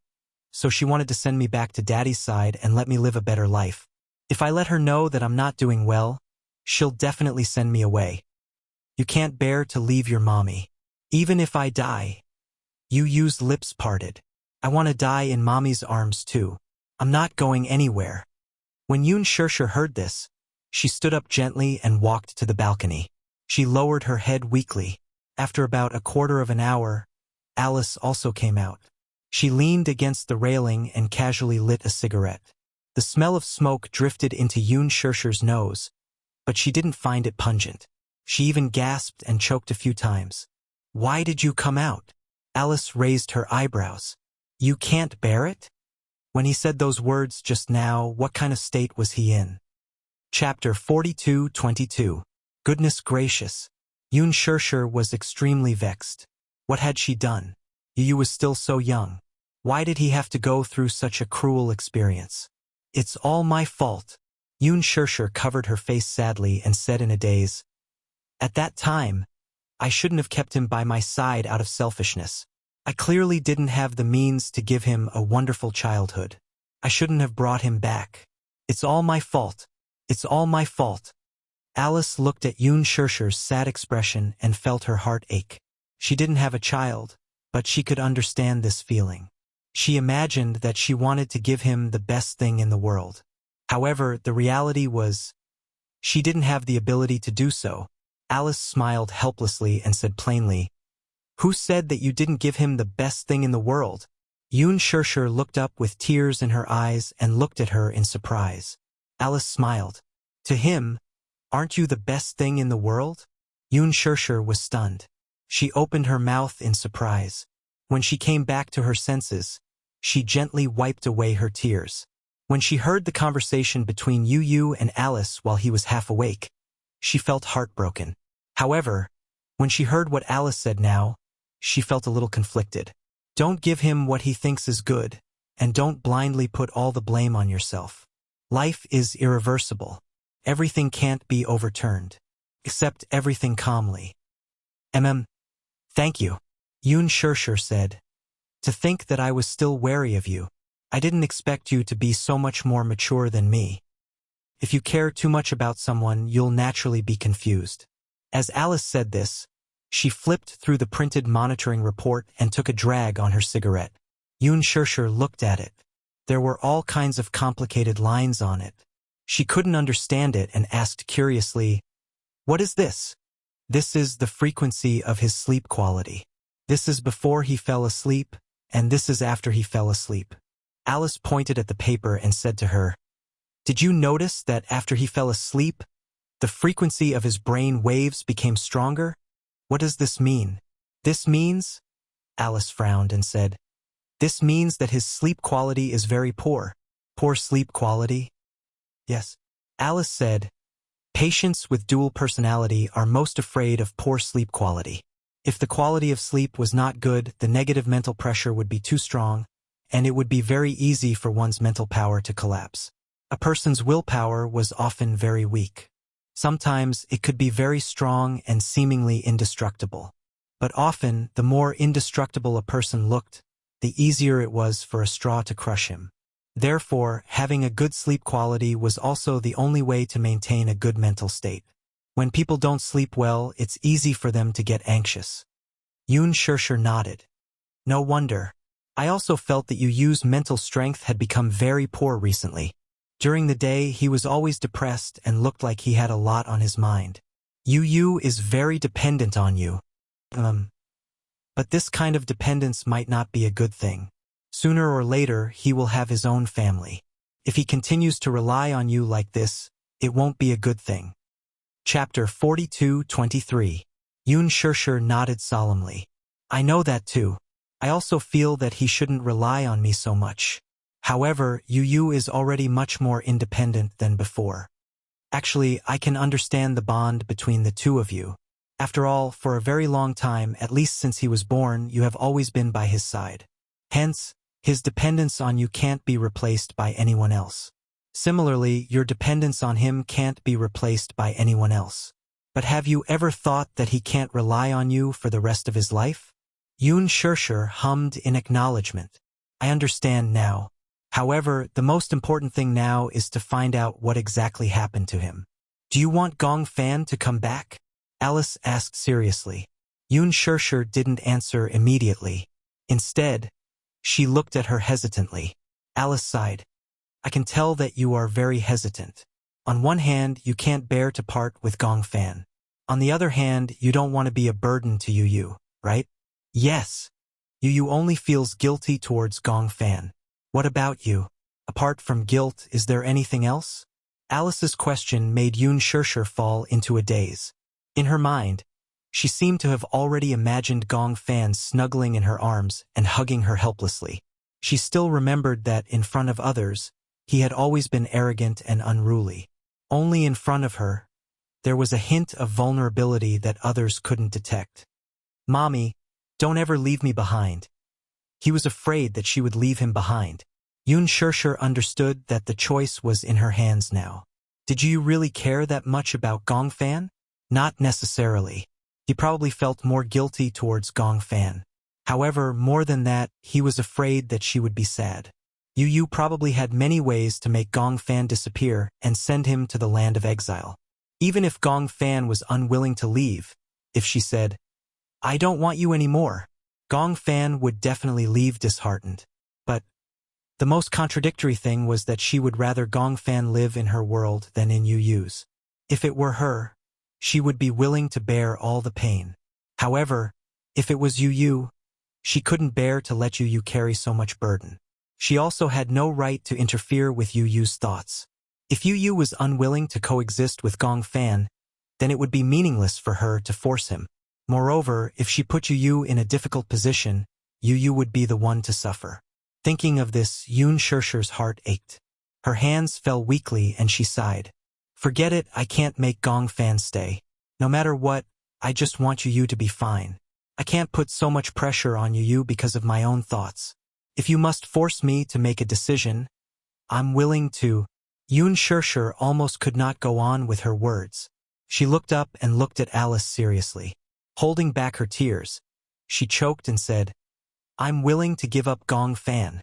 So she wanted to send me back to daddy's side and let me live a better life. If I let her know that I'm not doing well, she'll definitely send me away. You can't bear to leave your mommy. Even if I die." Yu's lips parted. "I want to die in mommy's arms too. I'm not going anywhere." When Yoon Shirshir heard this, she stood up gently and walked to the balcony. She lowered her head weakly. After about a quarter of an hour, Alice also came out. She leaned against the railing and casually lit a cigarette. The smell of smoke drifted into Yoon Shirshir's nose, but she didn't find it pungent. She even gasped and choked a few times. "Why did you come out?" Alice raised her eyebrows. "You can't bear it?" When he said those words just now, what kind of state was he in? Chapter 42:22. Goodness gracious. Yoon Shirshir was extremely vexed. What had she done? Yu was still so young. Why did he have to go through such a cruel experience? "It's all my fault." Yoon Shirshir covered her face sadly and said in a daze, "At that time, I shouldn't have kept him by my side out of selfishness. I clearly didn't have the means to give him a wonderful childhood. I shouldn't have brought him back. It's all my fault. It's all my fault." Alice looked at Yoon Shirshir's sad expression and felt her heart ache. She didn't have a child, but she could understand this feeling. She imagined that she wanted to give him the best thing in the world. However, the reality was, she didn't have the ability to do so. Alice smiled helplessly and said plainly, "Who said that you didn't give him the best thing in the world?" Yoon Shirshir looked up with tears in her eyes and looked at her in surprise. Alice smiled. "To him, aren't you the best thing in the world?" Yoon Shirshir was stunned. She opened her mouth in surprise. When she came back to her senses, she gently wiped away her tears. When she heard the conversation between Yu and Alice while he was half awake, she felt heartbroken. However, when she heard what Alice said now, she felt a little conflicted. Don't give him what he thinks is good, and don't blindly put all the blame on yourself. Life is irreversible. Everything can't be overturned. Accept everything calmly. Thank you, Yoon Shirshir said. To think that I was still wary of you. I didn't expect you to be so much more mature than me. If you care too much about someone, you'll naturally be confused. As Alice said this, she flipped through the printed monitoring report and took a drag on her cigarette. Yoon Shirshir looked at it. There were all kinds of complicated lines on it. She couldn't understand it and asked curiously, "What is this?" "This is the frequency of his sleep quality. This is before he fell asleep, and this is after he fell asleep." Alice pointed at the paper and said to her, "Did you notice that after he fell asleep, the frequency of his brain waves became stronger? What does this mean?" "This means," Alice frowned and said, "this means that his sleep quality is very poor." "Poor sleep quality?" "Yes." Alice said, "Patients with dual personality are most afraid of poor sleep quality. If the quality of sleep was not good, the negative mental pressure would be too strong, and it would be very easy for one's mental power to collapse. A person's willpower was often very weak. Sometimes it could be very strong and seemingly indestructible. But often, the more indestructible a person looked, the easier it was for a straw to crush him. Therefore, having a good sleep quality was also the only way to maintain a good mental state. When people don't sleep well, it's easy for them to get anxious." Yoon Shirshir nodded. "No wonder. I also felt that Yu's mental strength had become very poor recently. During the day, he was always depressed and looked like he had a lot on his mind. Yu is very dependent on you. But this kind of dependence might not be a good thing. Sooner or later, he will have his own family. If he continues to rely on you like this, it won't be a good thing." Chapter 42:23. Yoon Shirshir nodded solemnly. "I know that too. I also feel that he shouldn't rely on me so much. However, Yu is already much more independent than before. Actually, I can understand the bond between the two of you. After all, for a very long time, at least since he was born, you have always been by his side. Hence, his dependence on you can't be replaced by anyone else. Similarly, your dependence on him can't be replaced by anyone else. But have you ever thought that he can't rely on you for the rest of his life?" Yoon Shirshir hummed in acknowledgement. "I understand now. However, the most important thing now is to find out what exactly happened to him." "Do you want Gong Fan to come back?" Alice asked seriously. Yoon Shirshir didn't answer immediately. Instead, she looked at her hesitantly. Alice sighed. "I can tell that you are very hesitant. On one hand, you can't bear to part with Gong Fan. On the other hand, you don't want to be a burden to Yu, right?" "Yes. Yu only feels guilty towards Gong Fan. What about you? Apart from guilt, is there anything else?" Alice's question made Yun Shirshir fall into a daze. In her mind, she seemed to have already imagined Gong Fan snuggling in her arms and hugging her helplessly. She still remembered that, in front of others, he had always been arrogant and unruly. Only in front of her, there was a hint of vulnerability that others couldn't detect. "Mommy, don't ever leave me behind." He was afraid that she would leave him behind. Yun Shirshir understood that the choice was in her hands now. Did you really care that much about Gong Fan? Not necessarily. He probably felt more guilty towards Gong Fan. However, more than that, he was afraid that she would be sad. Yu probably had many ways to make Gong Fan disappear and send him to the land of exile. Even if Gong Fan was unwilling to leave, if she said, "I don't want you anymore," Gong Fan would definitely leave disheartened. But the most contradictory thing was that she would rather Gong Fan live in her world than in Yu's. If it were her, she would be willing to bear all the pain. However, if it was Yu, she couldn't bear to let Yu carry so much burden. She also had no right to interfere with Yu's thoughts. If Yu was unwilling to coexist with Gong Fan, then it would be meaningless for her to force him. Moreover, if she put Yu in a difficult position, Yu would be the one to suffer. Thinking of this, Yun Shirshir's heart ached. Her hands fell weakly and she sighed. "Forget it, I can't make Gong Fan stay. No matter what, I just want Yu to be fine. I can't put so much pressure on Yu because of my own thoughts. If you must force me to make a decision, I'm willing to." Yun Shirshir almost could not go on with her words. She looked up and looked at Alice seriously. Holding back her tears, she choked and said, "I'm willing to give up Gong Fan."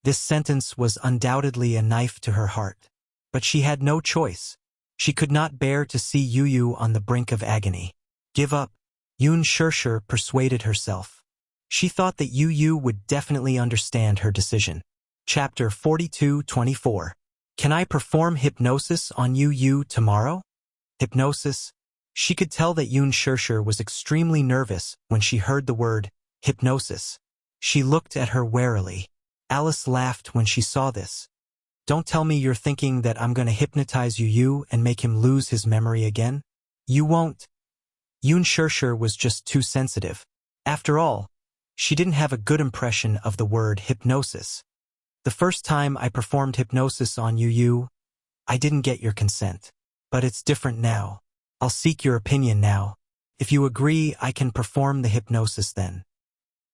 This sentence was undoubtedly a knife to her heart. But she had no choice. She could not bear to see Yu on the brink of agony. Give up, Yun Shirshir persuaded herself. She thought that Yu would definitely understand her decision. Chapter 42-24. Can I perform hypnosis on Yu tomorrow? Hypnosis? She could tell that Yun Shirshir was extremely nervous when she heard the word hypnosis. She looked at her warily. Alice laughed when she saw this. "Don't tell me you're thinking that I'm going to hypnotize Yu and make him lose his memory again? You won't." Yun Shirshir was just too sensitive. After all, she didn't have a good impression of the word hypnosis. "The first time I performed hypnosis on Yu, I didn't get your consent. But it's different now. I'll seek your opinion now. If you agree, I can perform the hypnosis then."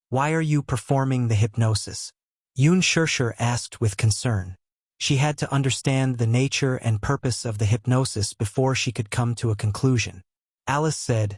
"Why are you performing the hypnosis?" Yun Shirshir asked with concern. She had to understand the nature and purpose of the hypnosis before she could come to a conclusion. Alice said,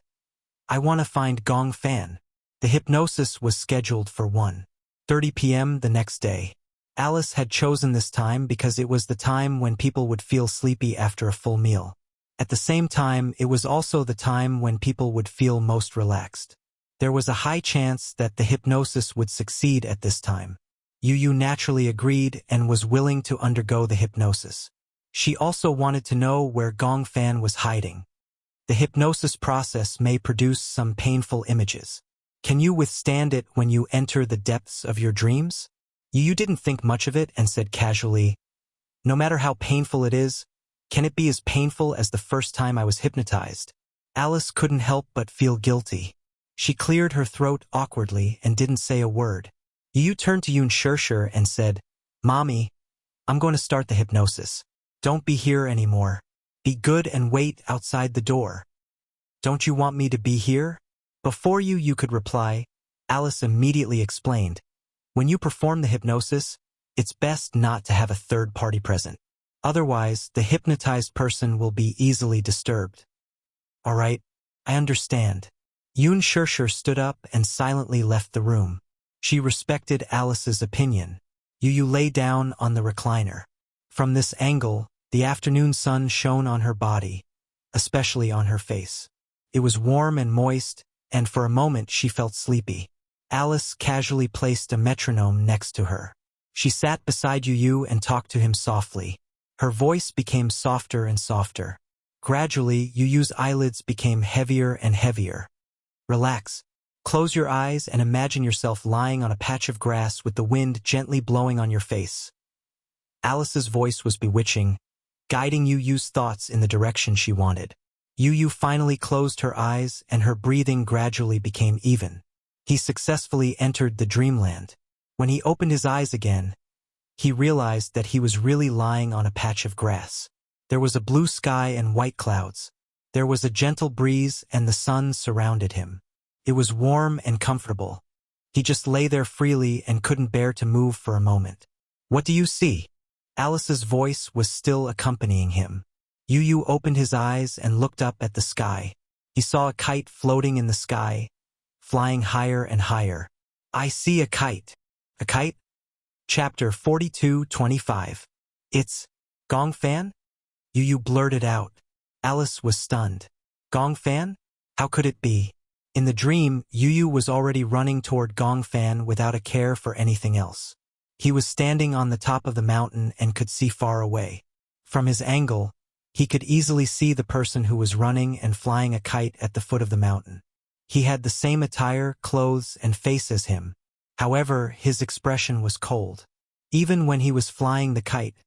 "I want to find Gong Fan." The hypnosis was scheduled for 1:30 p.m. the next day. Alice had chosen this time because it was the time when people would feel sleepy after a full meal. At the same time, it was also the time when people would feel most relaxed. There was a high chance that the hypnosis would succeed at this time. Yu naturally agreed and was willing to undergo the hypnosis. She also wanted to know where Gong Fan was hiding. The hypnosis process may produce some painful images. Can you withstand it when you enter the depths of your dreams? Yu didn't think much of it and said casually, "No matter how painful it is, can it be as painful as the first time I was hypnotized?" Alice couldn't help but feel guilty. She cleared her throat awkwardly and didn't say a word. Yu turned to Yun Shirshir and said, "Mommy, I'm going to start the hypnosis. Don't be here anymore. Be good and wait outside the door." "Don't you want me to be here?" Before Yu could reply, Alice immediately explained, "When you perform the hypnosis, it's best not to have a third party present. Otherwise, the hypnotized person will be easily disturbed." "All right, I understand." Yun Shirshir stood up and silently left the room. She respected Alice's opinion. Yu lay down on the recliner. From this angle, the afternoon sun shone on her body, especially on her face. It was warm and moist, and for a moment she felt sleepy. Alice casually placed a metronome next to her. She sat beside Yu and talked to him softly. Her voice became softer and softer. Gradually, Yu's eyelids became heavier and heavier. "Relax. Close your eyes and imagine yourself lying on a patch of grass with the wind gently blowing on your face." Alice's voice was bewitching. guiding Yu Yu's thoughts in the direction she wanted. Yu Yu finally closed her eyes and her breathing gradually became even. He successfully entered the dreamland. When he opened his eyes again, he realized that he was really lying on a patch of grass. There was a blue sky and white clouds. There was a gentle breeze and the sun surrounded him. It was warm and comfortable. He just lay there freely and couldn't bear to move for a moment. "What do you see?" Alice's voice was still accompanying him. Yu Yu opened his eyes and looked up at the sky. He saw a kite floating in the sky, flying higher and higher. "I see a kite." "A kite?" Chapter 42:25. "It's Gong Fan?" Yu Yu blurted out. Alice was stunned. "Gong Fan? How could it be?" In the dream, Yu Yu was already running toward Gong Fan without a care for anything else. He was standing on the top of the mountain and could see far away. From his angle, he could easily see the person who was running and flying a kite at the foot of the mountain. He had the same attire, clothes, and face as him. However, his expression was cold. Even when he was flying the kite,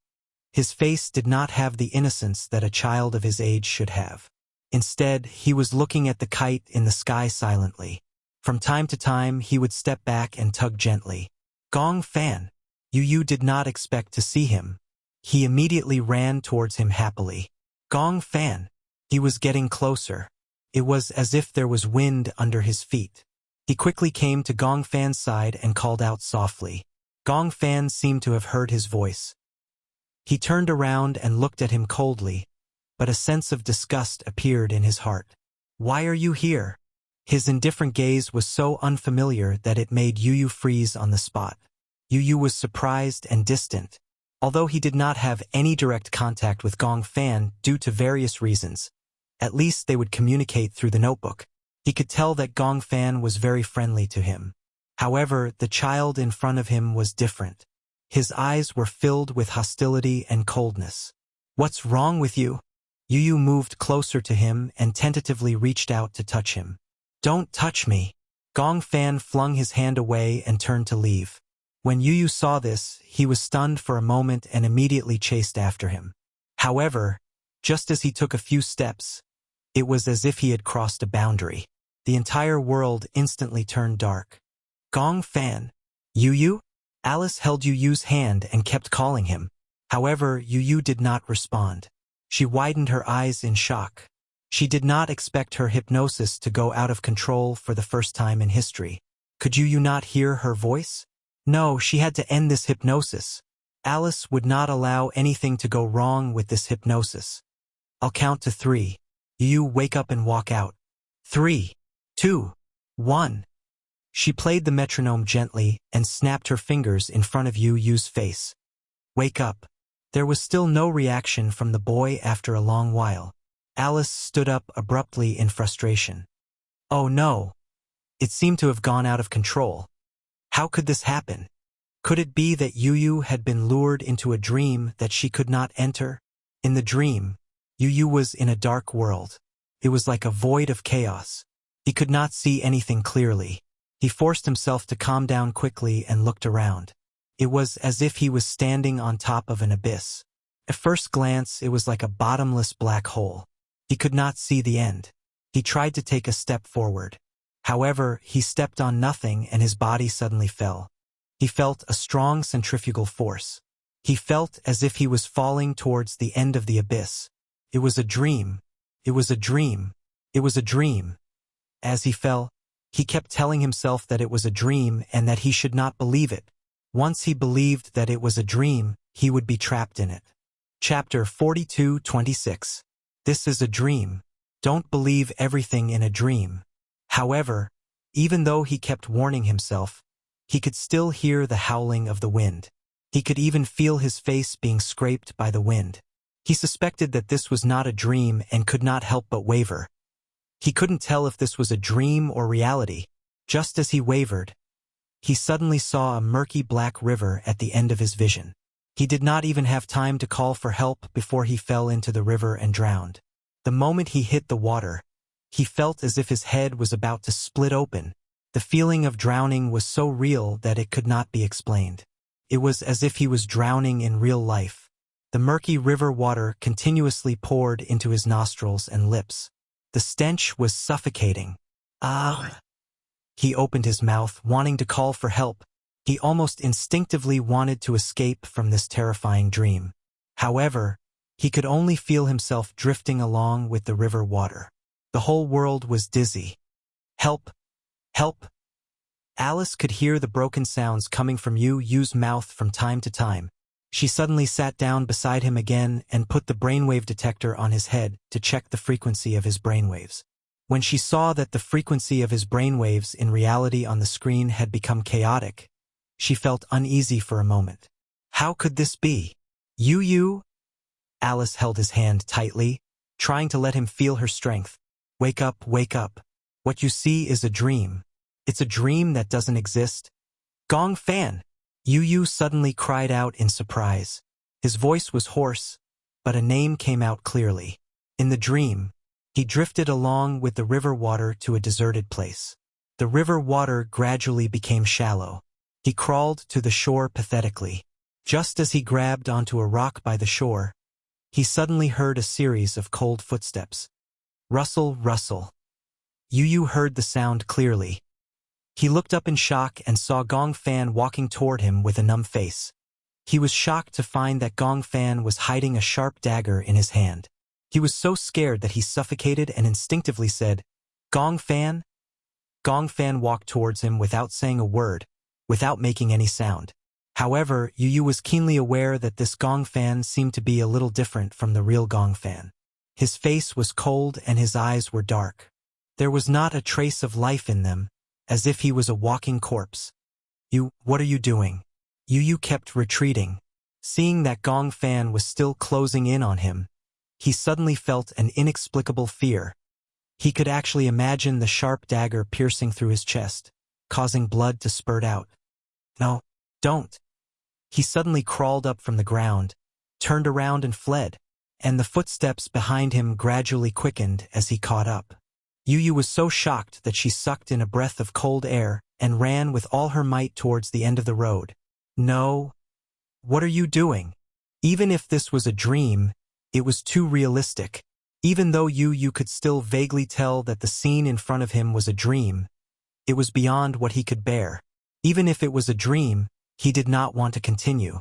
his face did not have the innocence that a child of his age should have. Instead, he was looking at the kite in the sky silently. From time to time, he would step back and tug gently. "Gong Fan!" Yu Yu did not expect to see him. He immediately ran towards him happily. "Gong Fan!" He was getting closer. It was as if there was wind under his feet. He quickly came to Gong Fan's side and called out softly. Gong Fan seemed to have heard his voice. He turned around and looked at him coldly, but a sense of disgust appeared in his heart. "Why are you here?" His indifferent gaze was so unfamiliar that it made Yu Yu freeze on the spot. Yu Yu was surprised and distant. Although he did not have any direct contact with Gong Fan due to various reasons, at least they would communicate through the notebook. He could tell that Gong Fan was very friendly to him. However, the child in front of him was different. His eyes were filled with hostility and coldness. "What's wrong with you?" Yu Yu moved closer to him and tentatively reached out to touch him. "Don't touch me." Gong Fan flung his hand away and turned to leave. When Yu Yu saw this, he was stunned for a moment and immediately chased after him. However, just as he took a few steps, it was as if he had crossed a boundary. The entire world instantly turned dark. "Gong Fan." "Yu Yu?" Alice held Yu Yu's hand and kept calling him. However, Yu Yu did not respond. She widened her eyes in shock. She did not expect her hypnosis to go out of control for the first time in history. Could Yu Yu not hear her voice? No, she had to end this hypnosis. Alice would not allow anything to go wrong with this hypnosis. "I'll count to 3. Yu Yu, wake up and walk out. 3, 2, 1. She played the metronome gently and snapped her fingers in front of Yu Yu's face. "Wake up." There was still no reaction from the boy after a long while. Alice stood up abruptly in frustration. Oh no! It seemed to have gone out of control. How could this happen? Could it be that Yu Yu had been lured into a dream that she could not enter? In the dream, Yu Yu was in a dark world. It was like a void of chaos. He could not see anything clearly. He forced himself to calm down quickly and looked around. It was as if he was standing on top of an abyss. At first glance, it was like a bottomless black hole. He could not see the end. He tried to take a step forward. However, he stepped on nothing and his body suddenly fell. He felt a strong centrifugal force. He felt as if he was falling towards the end of the abyss. It was a dream. It was a dream. It was a dream. As he fell, he kept telling himself that it was a dream and that he should not believe it. Once he believed that it was a dream, he would be trapped in it. Chapter 42:26. This is a dream. Don't believe everything in a dream. However, even though he kept warning himself, he could still hear the howling of the wind. He could even feel his face being scraped by the wind. He suspected that this was not a dream and could not help but waver. He couldn't tell if this was a dream or reality. Just as he wavered, he suddenly saw a murky black river at the end of his vision. He did not even have time to call for help before he fell into the river and drowned. The moment he hit the water, he felt as if his head was about to split open. The feeling of drowning was so real that it could not be explained. It was as if he was drowning in real life. The murky river water continuously poured into his nostrils and lips. The stench was suffocating. Ah! He opened his mouth, wanting to call for help. He almost instinctively wanted to escape from this terrifying dream. However, he could only feel himself drifting along with the river water. The whole world was dizzy. Help! Help! Alice could hear the broken sounds coming from Yu Yu's mouth from time to time. She suddenly sat down beside him again and put the brainwave detector on his head to check the frequency of his brainwaves. When she saw that the frequency of his brainwaves in reality on the screen had become chaotic, she felt uneasy for a moment. How could this be? Yu? Alice held his hand tightly, trying to let him feel her strength. Wake up, wake up. What you see is a dream. It's a dream that doesn't exist. Gong Fan! Yu suddenly cried out in surprise. His voice was hoarse, but a name came out clearly. In the dream, he drifted along with the river water to a deserted place. The river water gradually became shallow. He crawled to the shore pathetically. Just as he grabbed onto a rock by the shore, he suddenly heard a series of cold footsteps. Rustle, rustle. Yu heard the sound clearly. He looked up in shock and saw Gong Fan walking toward him with a numb face. He was shocked to find that Gong Fan was hiding a sharp dagger in his hand. He was so scared that he suffocated and instinctively said, "Gong Fan?" Gong Fan walked towards him without saying a word, without making any sound. However, Yu was keenly aware that this Gong Fan seemed to be a little different from the real Gong Fan. His face was cold and his eyes were dark. There was not a trace of life in them, as if he was a walking corpse. What are you doing? Yu kept retreating. Seeing that Gong Fan was still closing in on him, he suddenly felt an inexplicable fear. He could actually imagine the sharp dagger piercing through his chest, causing blood to spurt out. No, don't. He suddenly crawled up from the ground, turned around and fled, and the footsteps behind him gradually quickened as he caught up. Yu was so shocked that she sucked in a breath of cold air and ran with all her might towards the end of the road. No. What are you doing? Even if this was a dream, it was too realistic. Even though Yu could still vaguely tell that the scene in front of him was a dream, it was beyond what he could bear. Even if it was a dream, he did not want to continue.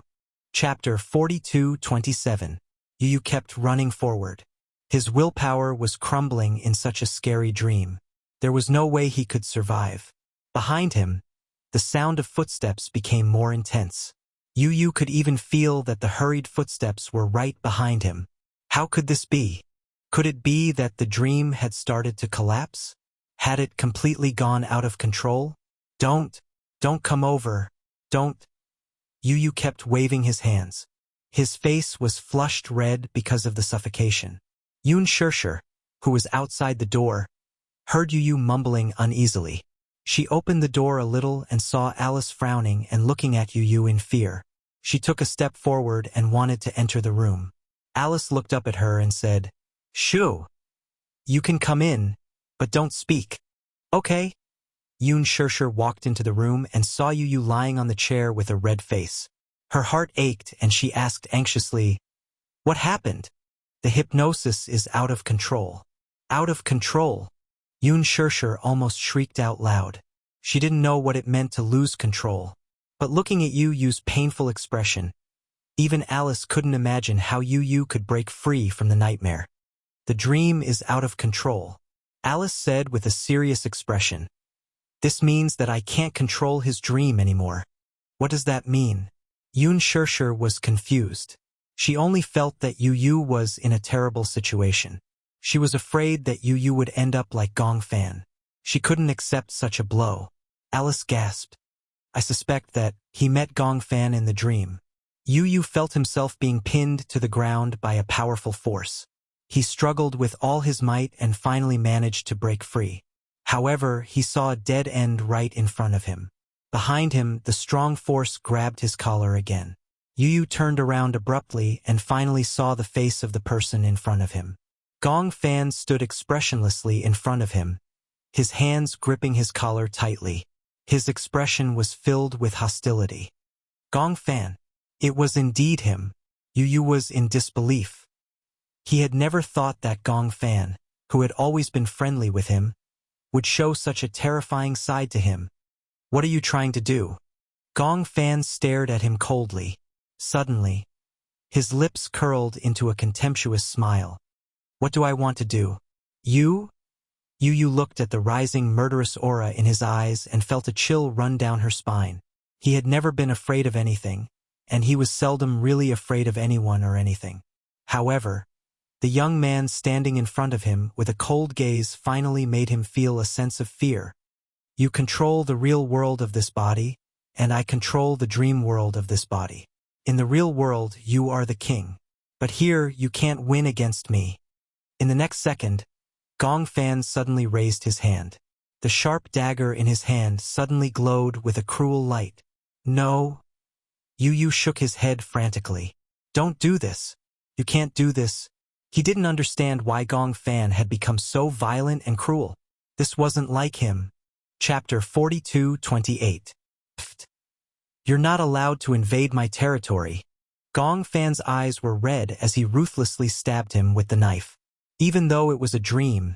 Chapter 42:27. Yu kept running forward. His willpower was crumbling in such a scary dream. There was no way he could survive. Behind him, the sound of footsteps became more intense. Yu could even feel that the hurried footsteps were right behind him. How could this be? Could it be that the dream had started to collapse? Had it completely gone out of control? Don't come over. Don't. Yu kept waving his hands. His face was flushed red because of the suffocation. Yun Shirshir, who was outside the door, heard Yu mumbling uneasily. She opened the door a little and saw Alice frowning and looking at Yu in fear. She took a step forward and wanted to enter the room. Alice looked up at her and said, "Shoo, you can come in, but don't speak. Okay?" Yun Shirshir walked into the room and saw Yu lying on the chair with a red face. Her heart ached and she asked anxiously, "What happened?" "The hypnosis is out of control." Out of control? Yun Shirshir almost shrieked out loud. She didn't know what it meant to lose control. But looking at Yu's painful expression, even Alice couldn't imagine how Yu could break free from the nightmare. "The dream is out of control," Alice said with a serious expression. "This means that I can't control his dream anymore." "What does that mean?" Yun Shirshir was confused. She only felt that Yu was in a terrible situation. She was afraid that Yu would end up like Gong Fan. She couldn't accept such a blow. Alice gasped. "I suspect that he met Gong Fan in the dream." Yu felt himself being pinned to the ground by a powerful force. He struggled with all his might and finally managed to break free. However, he saw a dead end right in front of him. Behind him, the strong force grabbed his collar again. Yu turned around abruptly and finally saw the face of the person in front of him. Gong Fan stood expressionlessly in front of him, his hands gripping his collar tightly. His expression was filled with hostility. Gong Fan. It was indeed him. Yu Yu was in disbelief. He had never thought that Gong Fan, who had always been friendly with him, would show such a terrifying side to him. What are you trying to do? Gong Fan stared at him coldly. Suddenly, his lips curled into a contemptuous smile. What do I want to do? You? Yu Yu looked at the rising murderous aura in his eyes and felt a chill run down her spine. He had never been afraid of anything, and he was seldom really afraid of anyone or anything. However, the young man standing in front of him with a cold gaze finally made him feel a sense of fear. You control the real world of this body, and I control the dream world of this body. In the real world, you are the king. But here, you can't win against me. In the next second, Gong Fan suddenly raised his hand. The sharp dagger in his hand suddenly glowed with a cruel light. No. Yu Yu shook his head frantically. Don't do this. You can't do this. He didn't understand why Gong Fan had become so violent and cruel. This wasn't like him. Chapter 42:28. Pfft. You're not allowed to invade my territory. Gong Fan's eyes were red as he ruthlessly stabbed him with the knife. Even though it was a dream,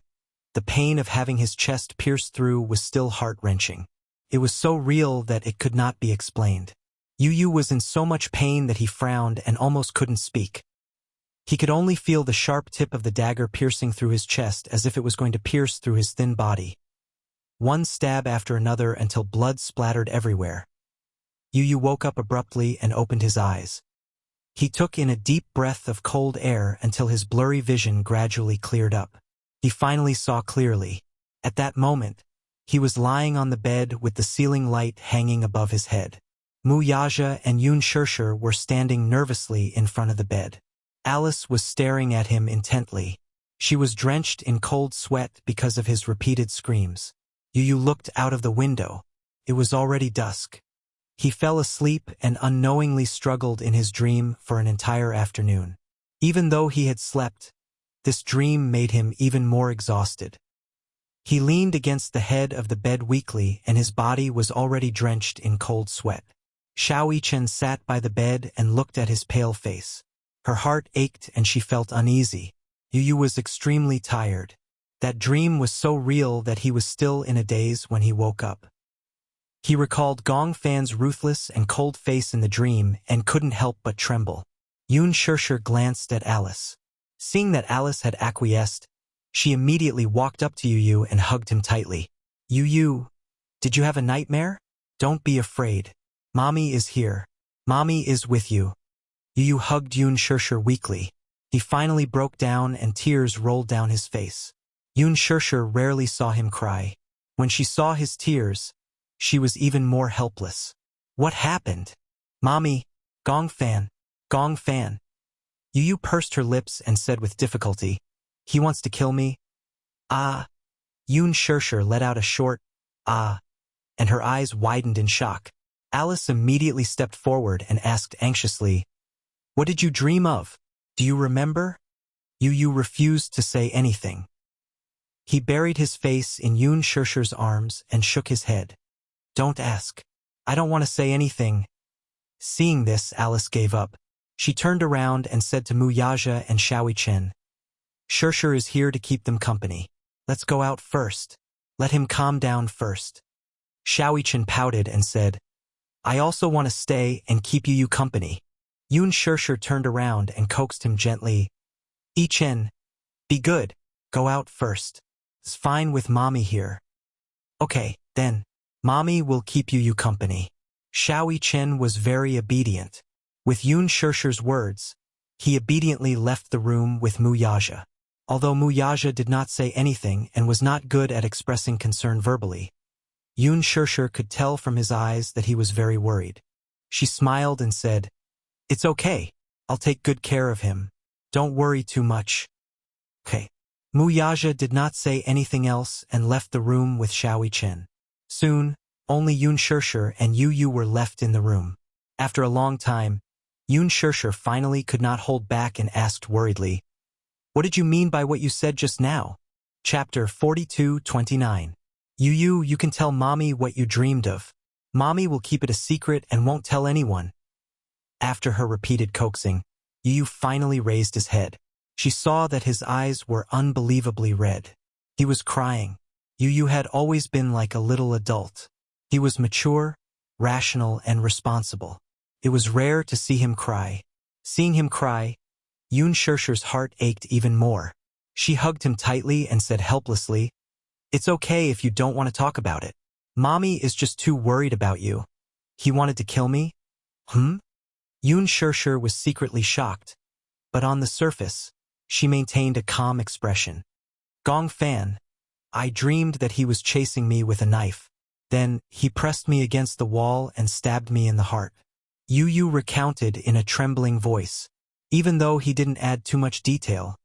the pain of having his chest pierced through was still heart-wrenching. It was so real that it could not be explained. Yu Yu was in so much pain that he frowned and almost couldn't speak. He could only feel the sharp tip of the dagger piercing through his chest as if it was going to pierce through his thin body. One stab after another until blood splattered everywhere. Yu Yu woke up abruptly and opened his eyes. He took in a deep breath of cold air until his blurry vision gradually cleared up. He finally saw clearly. At that moment, he was lying on the bed with the ceiling light hanging above his head. Mu Yaja and Yun Shirshir were standing nervously in front of the bed. Alice was staring at him intently. She was drenched in cold sweat because of his repeated screams. Yu Yu looked out of the window. It was already dusk. He fell asleep and unknowingly struggled in his dream for an entire afternoon. Even though he had slept, this dream made him even more exhausted. He leaned against the head of the bed weakly and his body was already drenched in cold sweat. Xiao Chen sat by the bed and looked at his pale face. Her heart ached and she felt uneasy. Yu Yu was extremely tired. That dream was so real that he was still in a daze when he woke up. He recalled Gong Fan's ruthless and cold face in the dream and couldn't help but tremble. Yun Shirshir glanced at Alice. Seeing that Alice had acquiesced, she immediately walked up to Yu Yu and hugged him tightly. Yu Yu, did you have a nightmare? Don't be afraid. Mommy is here. Mommy is with you. Yu Yu hugged Yun Shirshir weakly. He finally broke down and tears rolled down his face. Yun Shirshir rarely saw him cry. When she saw his tears, she was even more helpless. What happened? Mommy, Gong Fan, Gong Fan. Yu Yu pursed her lips and said with difficulty, he wants to kill me? Ah. Yun Shirshir let out a short, ah, and her eyes widened in shock. Alice immediately stepped forward and asked anxiously, what did you dream of? Do you remember? Yu Yu refused to say anything. He buried his face in Yun Shirshir's arms and shook his head. Don't ask. I don't want to say anything. Seeing this, Alice gave up. She turned around and said to Mu Yaja and Xiao Chen, Shirshir is here to keep them company. Let's go out first. Let him calm down first. Xiao Chen pouted and said, I also want to stay and keep Yu company. Yun Shirshir turned around and coaxed him gently. Chen, be good. Go out first. It's fine with Mommy here. Okay, then. Mommy will keep Yu company. Xiao Chen was very obedient. With Yun Shirshir's words, he obediently left the room with Mu Yaja. Although Mu Yaja did not say anything and was not good at expressing concern verbally, Yun Shirshir could tell from his eyes that he was very worried. She smiled and said, It's okay. I'll take good care of him. Don't worry too much. Okay. Mu Yaja did not say anything else and left the room with Xiao Chen. Soon, only Yun Shirshir and Yu Yu were left in the room. After a long time, Yun Shirshir finally could not hold back and asked worriedly, What did you mean by what you said just now? Chapter 42:29. Yu Yu, you can tell Mommy what you dreamed of. Mommy will keep it a secret and won't tell anyone. After her repeated coaxing, Yu finally raised his head. She saw that his eyes were unbelievably red. He was crying. Yu had always been like a little adult. He was mature, rational, and responsible. It was rare to see him cry. Seeing him cry, Yoon Shirshir's heart ached even more. She hugged him tightly and said helplessly, "It's okay if you don't want to talk about it. Mommy is just too worried about you. He wanted to kill me?" Yoon Shirshir was secretly shocked, but on the surface, she maintained a calm expression. "Gong Fan, I dreamed that he was chasing me with a knife. Then, he pressed me against the wall and stabbed me in the heart." Yu recounted in a trembling voice. Even though he didn't add too much detail,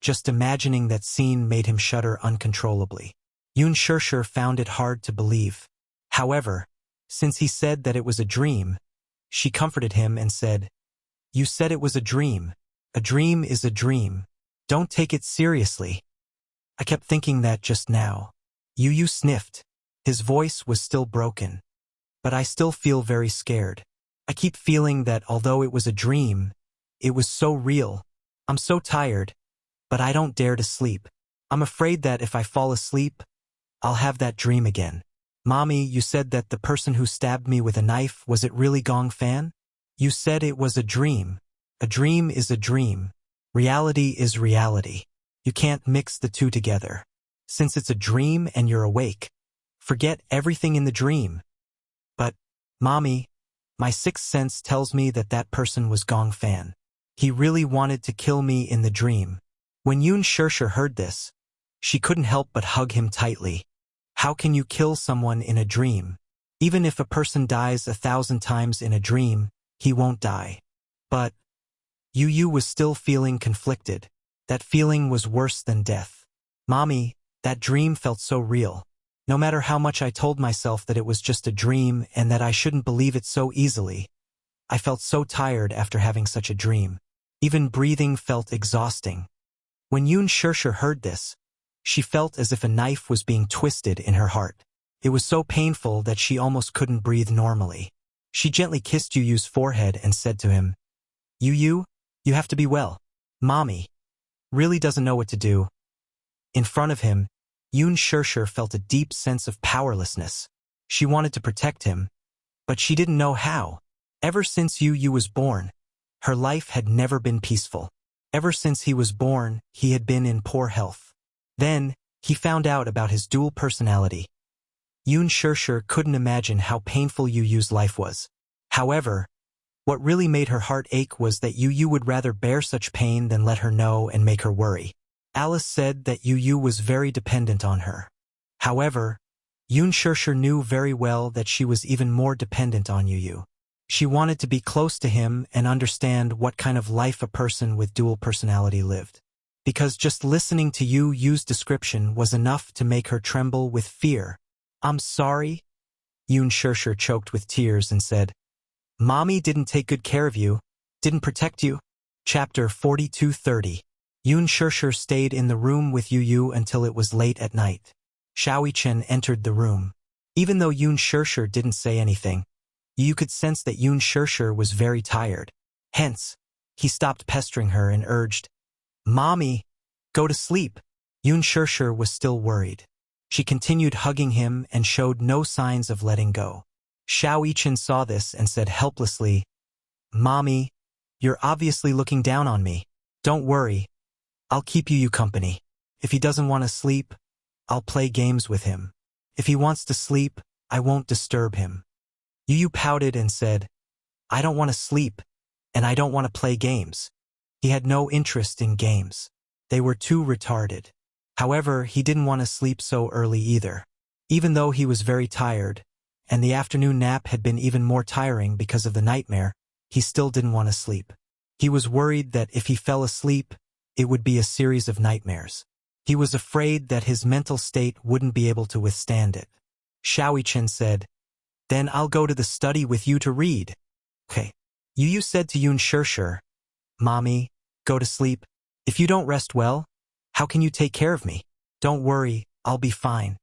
just imagining that scene made him shudder uncontrollably. Yoon Shirshir found it hard to believe. However, since he said that it was a dream, she comforted him and said, "You said it was a dream. A dream is a dream. Don't take it seriously." "I kept thinking that just now." Yu sniffed. His voice was still broken. "But I still feel very scared. I keep feeling that although it was a dream, it was so real. I'm so tired, but I don't dare to sleep. I'm afraid that if I fall asleep, I'll have that dream again." "Mommy, you said that the person who stabbed me with a knife, was it really Gong Fan?" "You said it was a dream. A dream is a dream. Reality is reality. You can't mix the two together. Since it's a dream and you're awake, forget everything in the dream." "But, Mommy, my sixth sense tells me that that person was Gong Fan. He really wanted to kill me in the dream." When Yoon Shirshir heard this, she couldn't help but hug him tightly. How can you kill someone in a dream? Even if a person dies 1,000 times in a dream, he won't die. But Yu was still feeling conflicted. That feeling was worse than death. "Mommy, that dream felt so real. No matter how much I told myself that it was just a dream and that I shouldn't believe it so easily, I felt so tired after having such a dream. Even breathing felt exhausting." When Yoon Shirshir heard this, she felt as if a knife was being twisted in her heart. It was so painful that she almost couldn't breathe normally. She gently kissed Yu's forehead and said to him, You have to be well. Mommy really doesn't know what to do." In front of him, Yoon Shirshir felt a deep sense of powerlessness. She wanted to protect him, but she didn't know how. Ever since Yu was born, her life had never been peaceful. Ever since he was born, he had been in poor health. Then, he found out about his dual personality. Yoon Shirshir couldn't imagine how painful Yu's life was. However, what really made her heart ache was that Yu would rather bear such pain than let her know and make her worry. Alice said that Yu was very dependent on her. However, Yoon Shirshir knew very well that she was even more dependent on Yu. She wanted to be close to him and understand what kind of life a person with dual personality lived. Because just listening to Yu's description was enough to make her tremble with fear. "I'm sorry." Yoon Shirshir choked with tears and said, "Mommy didn't take good care of you, didn't protect you." Chapter 42:30. Yoon Shirshir stayed in the room with Yu until it was late at night. Chen entered the room. Even though Yoon Shirshir didn't say anything, Yu could sense that Yoon Shirshir was very tired. Hence, he stopped pestering her and urged, "Mommy, go to sleep." Yoon Shirshir was still worried. She continued hugging him and showed no signs of letting go. Chen saw this and said helplessly, "Mommy, you're obviously looking down on me. Don't worry, I'll keep Yu company. If he doesn't want to sleep, I'll play games with him. If he wants to sleep, I won't disturb him." Yu pouted and said, "I don't want to sleep, and I don't want to play games." He had no interest in games. They were too retarded. However, he didn't want to sleep so early either. Even though he was very tired, and the afternoon nap had been even more tiring because of the nightmare, he still didn't want to sleep. He was worried that if he fell asleep, it would be a series of nightmares. He was afraid that his mental state wouldn't be able to withstand it. Chen said, "Then I'll go to the study with you to read." "Okay." Yu said to Yoon Shirshir, "Mommy, go to sleep. If you don't rest well, how can you take care of me? Don't worry, I'll be fine."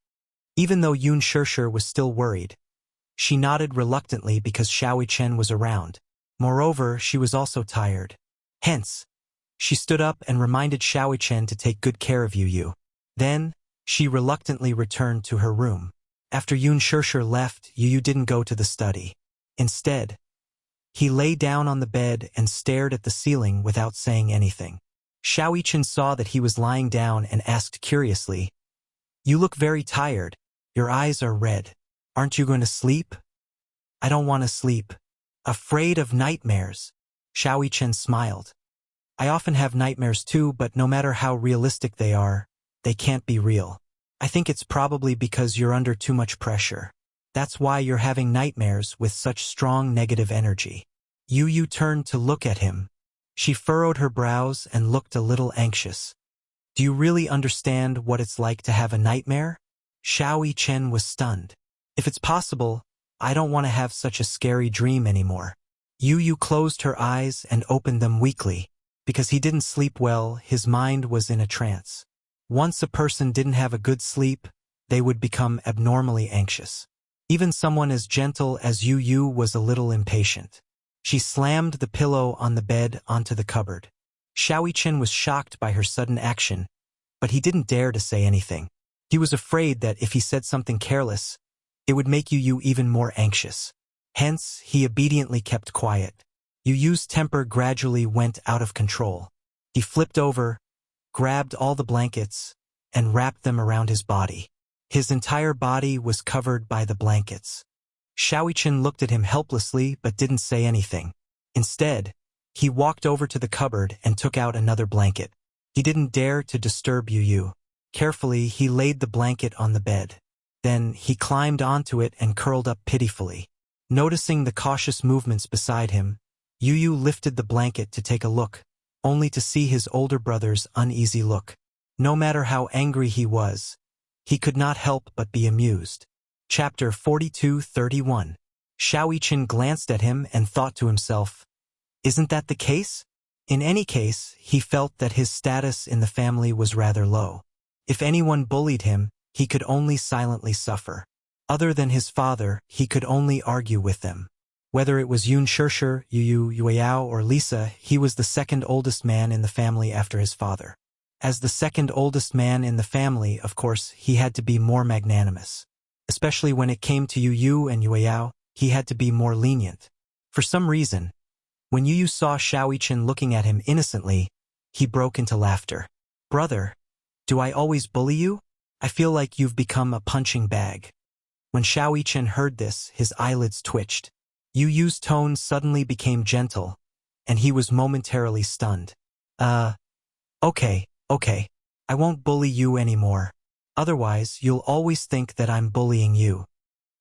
Even though Yoon Shirshir was still worried, she nodded reluctantly because Chen was around. Moreover, she was also tired. Hence, she stood up and reminded Xiaoichen to take good care of Yu. Then, she reluctantly returned to her room. After Yun Shirshir left, Yu didn't go to the study. Instead, he lay down on the bed and stared at the ceiling without saying anything. Xiaoichen saw that he was lying down and asked curiously, "You look very tired. Your eyes are red. Aren't you going to sleep?" "I don't want to sleep. Afraid of nightmares." Xiaoichen smiled. "I often have nightmares too, but no matter how realistic they are, they can't be real. I think it's probably because you're under too much pressure. That's why you're having nightmares with such strong negative energy." Yu turned to look at him. She furrowed her brows and looked a little anxious. "Do you really understand what it's like to have a nightmare?" Xiaoichen was stunned. "If it's possible, I don't want to have such a scary dream anymore." Yu closed her eyes and opened them weakly. Because he didn't sleep well, his mind was in a trance. Once a person didn't have a good sleep, they would become abnormally anxious. Even someone as gentle as Yu was a little impatient. She slammed the pillow on the bed onto the cupboard. Xiaoichen was shocked by her sudden action, but he didn't dare to say anything. He was afraid that if he said something careless, it would make Yu even more anxious. Hence, he obediently kept quiet. Yu's temper gradually went out of control. He flipped over, grabbed all the blankets, and wrapped them around his body. His entire body was covered by the blankets. Xiaoichen looked at him helplessly but didn't say anything. Instead, he walked over to the cupboard and took out another blanket. He didn't dare to disturb Yu. Carefully, he laid the blanket on the bed. Then, he climbed onto it and curled up pitifully. Noticing the cautious movements beside him, Yu lifted the blanket to take a look, only to see his older brother's uneasy look. No matter how angry he was, he could not help but be amused. Chapter 42:31. Xiaoichen glanced at him and thought to himself, "Isn't that the case?" In any case, he felt that his status in the family was rather low. If anyone bullied him, he could only silently suffer. Other than his father, he could only argue with them. Whether it was Yun Shirshir, Yu Yueyao, or Lisa, he was the second oldest man in the family after his father. As the second oldest man in the family, of course, he had to be more magnanimous. Especially when it came to Yu and Yueyao, he had to be more lenient. For some reason, when Yu saw Xiaoichen looking at him innocently, he broke into laughter. "Brother, do I always bully you? I feel like you've become a punching bag." When Xiaoichen heard this, his eyelids twitched. Yu's tone suddenly became gentle, and he was momentarily stunned. Okay. I won't bully you anymore. Otherwise, you'll always think that I'm bullying you."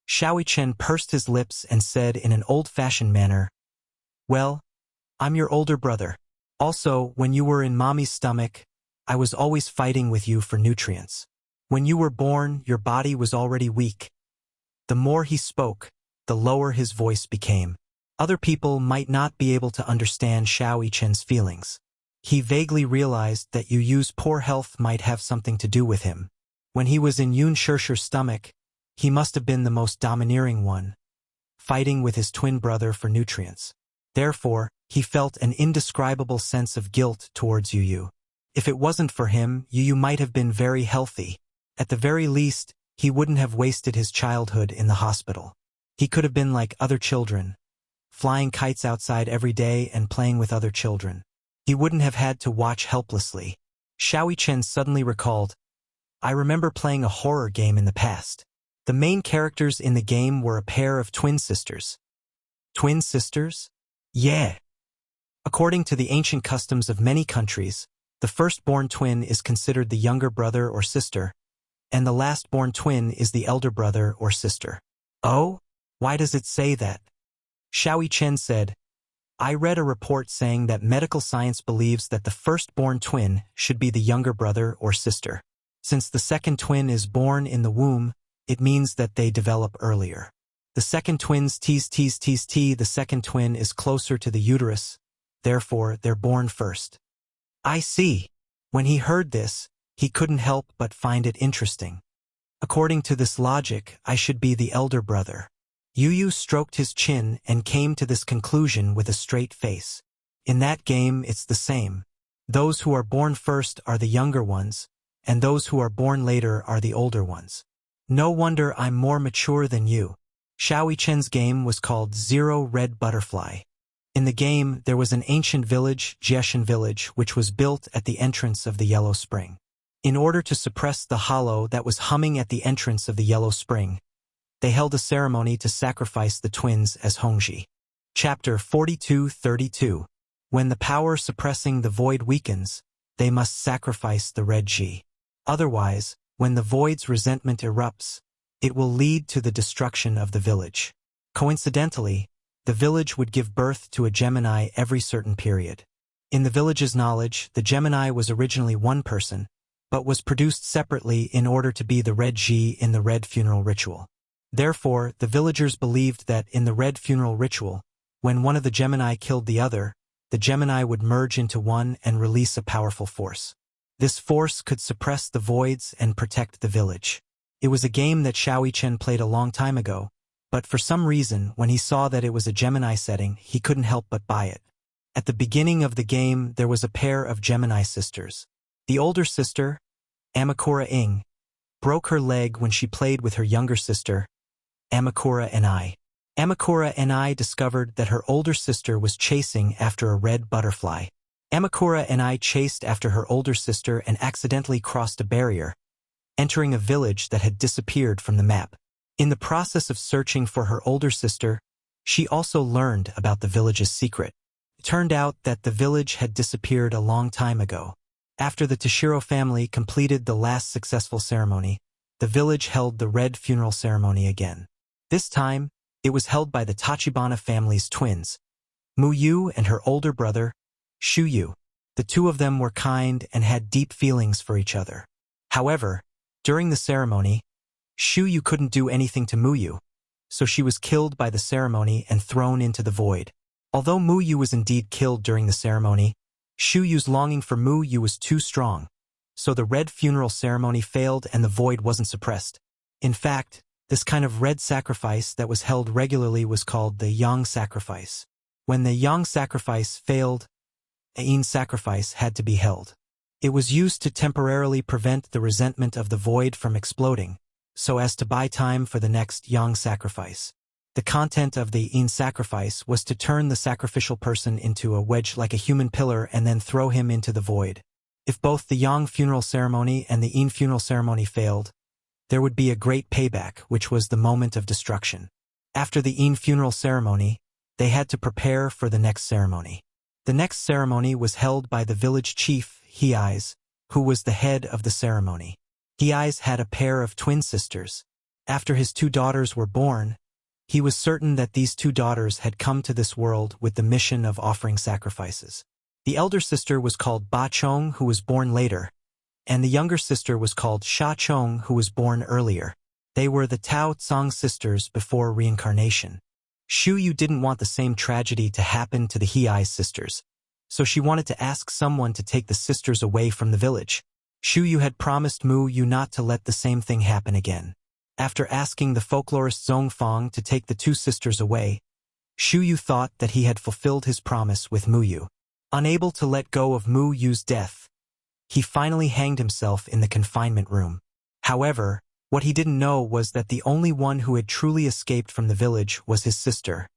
Xiaoichen pursed his lips and said in an old-fashioned manner, "Well, I'm your older brother. Also, when you were in mommy's stomach, I was always fighting with you for nutrients. When you were born, your body was already weak." The more he spoke, the lower his voice became. Other people might not be able to understand Xiaoichen's feelings. He vaguely realized that Yu's poor health might have something to do with him. When he was in Yun Shirshir's stomach, he must have been the most domineering one, fighting with his twin brother for nutrients. Therefore, he felt an indescribable sense of guilt towards Yu. If it wasn't for him, Yu might have been very healthy. At the very least, he wouldn't have wasted his childhood in the hospital. He could have been like other children, flying kites outside every day and playing with other children. He wouldn't have had to watch helplessly. Xiaoichen suddenly recalled, "I remember playing a horror game in the past. The main characters in the game were a pair of twin sisters." Twin sisters? Yeah. According to the ancient customs of many countries, the firstborn twin is considered the younger brother or sister, and the last-born twin is the elder brother or sister. Oh? Why does it say that? Xiaoichen said, "I read a report saying that medical science believes that the firstborn twin should be the younger brother or sister. Since the second twin is born in the womb, it means that they develop earlier. The second twin's the second twin is closer to the uterus, therefore they're born first." I see. When he heard this, he couldn't help but find it interesting. According to this logic, I should be the elder brother. Yu stroked his chin and came to this conclusion with a straight face. In that game, it's the same. Those who are born first are the younger ones, and those who are born later are the older ones. No wonder I'm more mature than you. Xiao Chen's game was called Zero Red Butterfly. In the game, there was an ancient village, Jieshan Village, which was built at the entrance of the Yellow Spring. In order to suppress the hollow that was humming at the entrance of the Yellow Spring, they held a ceremony to sacrifice the twins as Hongji. Chapter 42:32. When the power suppressing the void weakens, they must sacrifice the red Ji. Otherwise, when the void's resentment erupts, it will lead to the destruction of the village. Coincidentally, the village would give birth to a Gemini every certain period. In the village's knowledge, the Gemini was originally one person, but was produced separately in order to be the red Ji in the red funeral ritual. Therefore, the villagers believed that in the red funeral ritual, when one of the Gemini killed the other, the Gemini would merge into one and release a powerful force. This force could suppress the voids and protect the village. It was a game that Xiao Chen played a long time ago, but for some reason, when he saw that it was a Gemini setting, he couldn't help but buy it. At the beginning of the game, there was a pair of Gemini sisters. The older sister, Amakura Ing, broke her leg when she played with her younger sister, Amakura Ni. Amakura Ni discovered that her older sister was chasing after a red butterfly. Amakura Ni chased after her older sister and accidentally crossed a barrier, entering a village that had disappeared from the map. In the process of searching for her older sister, she also learned about the village's secret. It turned out that the village had disappeared a long time ago. After the Toshiro family completed the last successful ceremony, the village held the red funeral ceremony again. This time, it was held by the Tachibana family's twins, Mu Yu and her older brother, Shu Yu. The two of them were kind and had deep feelings for each other. However, during the ceremony, Shu Yu couldn't do anything to Mu Yu, so she was killed by the ceremony and thrown into the void. Although Mu Yu was indeed killed during the ceremony, Shu Yu's longing for Mu Yu was too strong, so the red funeral ceremony failed and the void wasn't suppressed. In fact, this kind of red sacrifice that was held regularly was called the Yang sacrifice. When the Yang sacrifice failed, a Yin sacrifice had to be held. It was used to temporarily prevent the resentment of the void from exploding, so as to buy time for the next Yang sacrifice. The content of the Yin sacrifice was to turn the sacrificial person into a wedge like a human pillar and then throw him into the void. If both the Yang funeral ceremony and the Yin funeral ceremony failed, there would be a great payback, which was the moment of destruction. After the Yin funeral ceremony, they had to prepare for the next ceremony. The next ceremony was held by the village chief, Hei's, who was the head of the ceremony. Hei's had a pair of twin sisters. After his two daughters were born, he was certain that these two daughters had come to this world with the mission of offering sacrifices. The elder sister was called Ba Chong, who was born later, and the younger sister was called Sha Chong, who was born earlier. They were the Tao Tsang sisters before reincarnation. Shu Yu didn't want the same tragedy to happen to the Hei's sisters, so she wanted to ask someone to take the sisters away from the village. Shu Yu had promised Mu Yu not to let the same thing happen again. After asking the folklorist Zong Fong to take the two sisters away, Shu Yu thought that he had fulfilled his promise with Mu Yu. Unable to let go of Mu Yu's death, he finally hanged himself in the confinement room. However, what he didn't know was that the only one who had truly escaped from the village was his sister,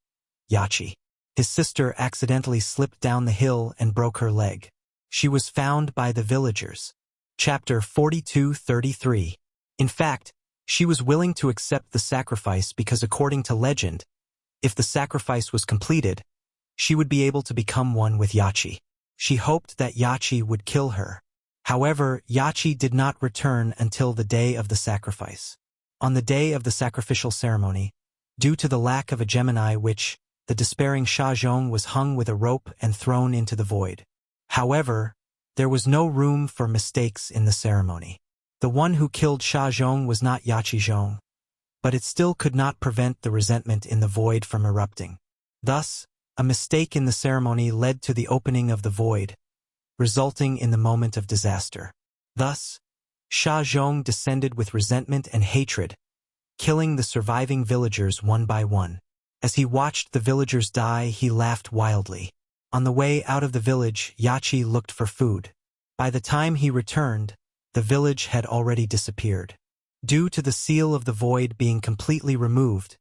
Yachi. His sister accidentally slipped down the hill and broke her leg. She was found by the villagers. Chapter 42:33. In fact, she was willing to accept the sacrifice because according to legend, if the sacrifice was completed, she would be able to become one with Yachi. She hoped that Yachi would kill her. However, Yachi did not return until the day of the sacrifice. On the day of the sacrificial ceremony, due to the lack of a Gemini the despairing Sha Zhong was hung with a rope and thrown into the void. However, there was no room for mistakes in the ceremony. The one who killed Sha Zhong was not Yachi Zhong, but it still could not prevent the resentment in the void from erupting. Thus, a mistake in the ceremony led to the opening of the void, resulting in the moment of disaster. Thus, Sha Zhong descended with resentment and hatred, killing the surviving villagers one by one. As he watched the villagers die, he laughed wildly. On the way out of the village, Yachi looked for food. By the time he returned, the village had already disappeared. Due to the seal of the void being completely removed,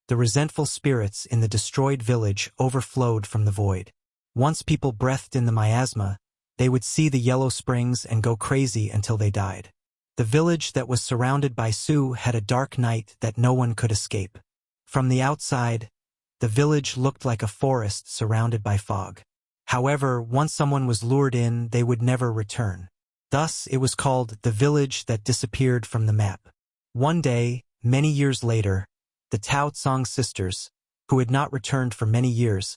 the resentful spirits in the destroyed village overflowed from the void. Once people breathed in the miasma, they would see the yellow springs and go crazy until they died. The village that was surrounded by Su had a dark night that no one could escape. From the outside, the village looked like a forest surrounded by fog. However, once someone was lured in, they would never return. Thus, it was called the village that disappeared from the map. One day, many years later, the Tao Tsong sisters, who had not returned for many years,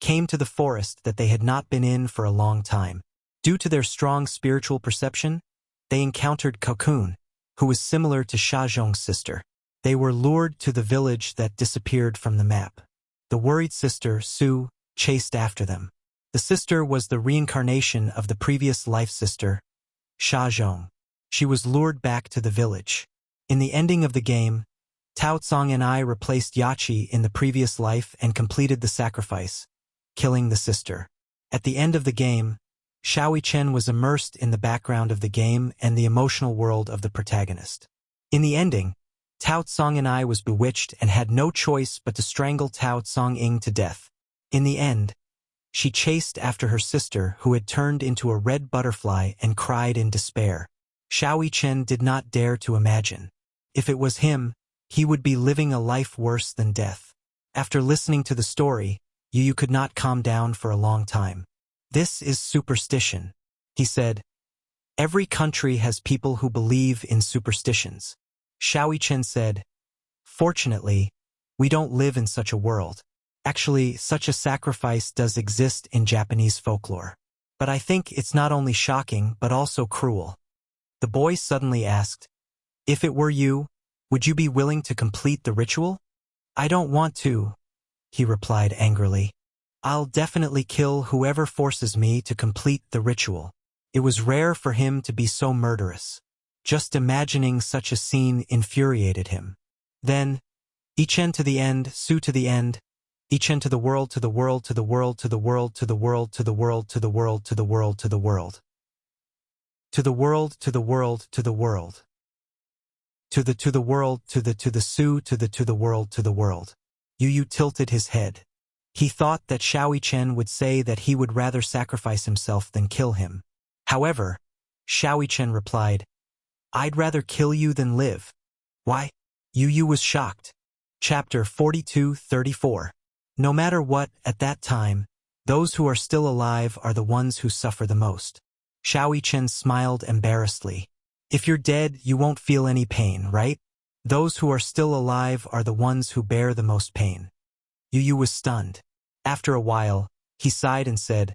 came to the forest that they had not been in for a long time. Due to their strong spiritual perception, they encountered Cocoon, who was similar to Shazhong's sister. They were lured to the village that disappeared from the map. The worried sister, Su, chased after them. The sister was the reincarnation of the previous life sister, Shazhong. She was lured back to the village. In the ending of the game, Tao Tsong and I replaced Yachi in the previous life and completed the sacrifice, killing the sister. At the end of the game, Xiaoyi Chen was immersed in the background of the game and the emotional world of the protagonist. In the ending, Tao Tsong and I was bewitched and had no choice but to strangle Tao Tsong Ying to death. In the end, she chased after her sister who had turned into a red butterfly and cried in despair. Xiaoyi Chen did not dare to imagine. If it was him, he would be living a life worse than death. After listening to the story, Yu could not calm down for a long time. This is superstition, he said. Every country has people who believe in superstitions. Xiaoyi Chen said, fortunately, we don't live in such a world. Actually, such a sacrifice does exist in Japanese folklore. But I think it's not only shocking but also cruel. The boy suddenly asked, if it were you, would you be willing to complete the ritual? I don't want to, he replied angrily. I'll definitely kill whoever forces me to complete the ritual. It was rare for him to be so murderous. Just imagining such a scene infuriated him. Then, Ichen to the end, Su to the end, Ichen to the world, to the world, to the world, to the world, to the world, to the world, to the world, to the world, to the world. To the world, to the world, to the world. To the world, to the Su, to the world, to the world. Yu tilted his head. He thought that Xiaoyi Chen would say that he would rather sacrifice himself than kill him. However, Xiaoyi Chen replied, I'd rather kill you than live. Why? Yu was shocked. Chapter 42-34. No matter what, at that time, those who are still alive are the ones who suffer the most. Xiaoyi Chen smiled embarrassedly. If you're dead, you won't feel any pain, right? Those who are still alive are the ones who bear the most pain. Yu was stunned. After a while, he sighed and said,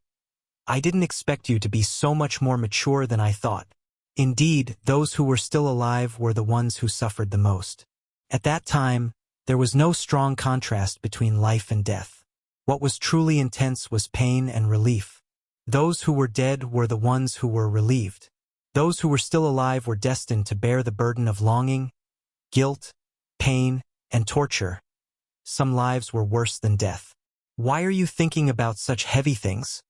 I didn't expect you to be so much more mature than I thought. Indeed, those who were still alive were the ones who suffered the most. At that time, there was no strong contrast between life and death. What was truly intense was pain and relief. Those who were dead were the ones who were relieved. Those who were still alive were destined to bear the burden of longing, guilt, pain, and torture. Some lives were worse than death. Why are you thinking about such heavy things?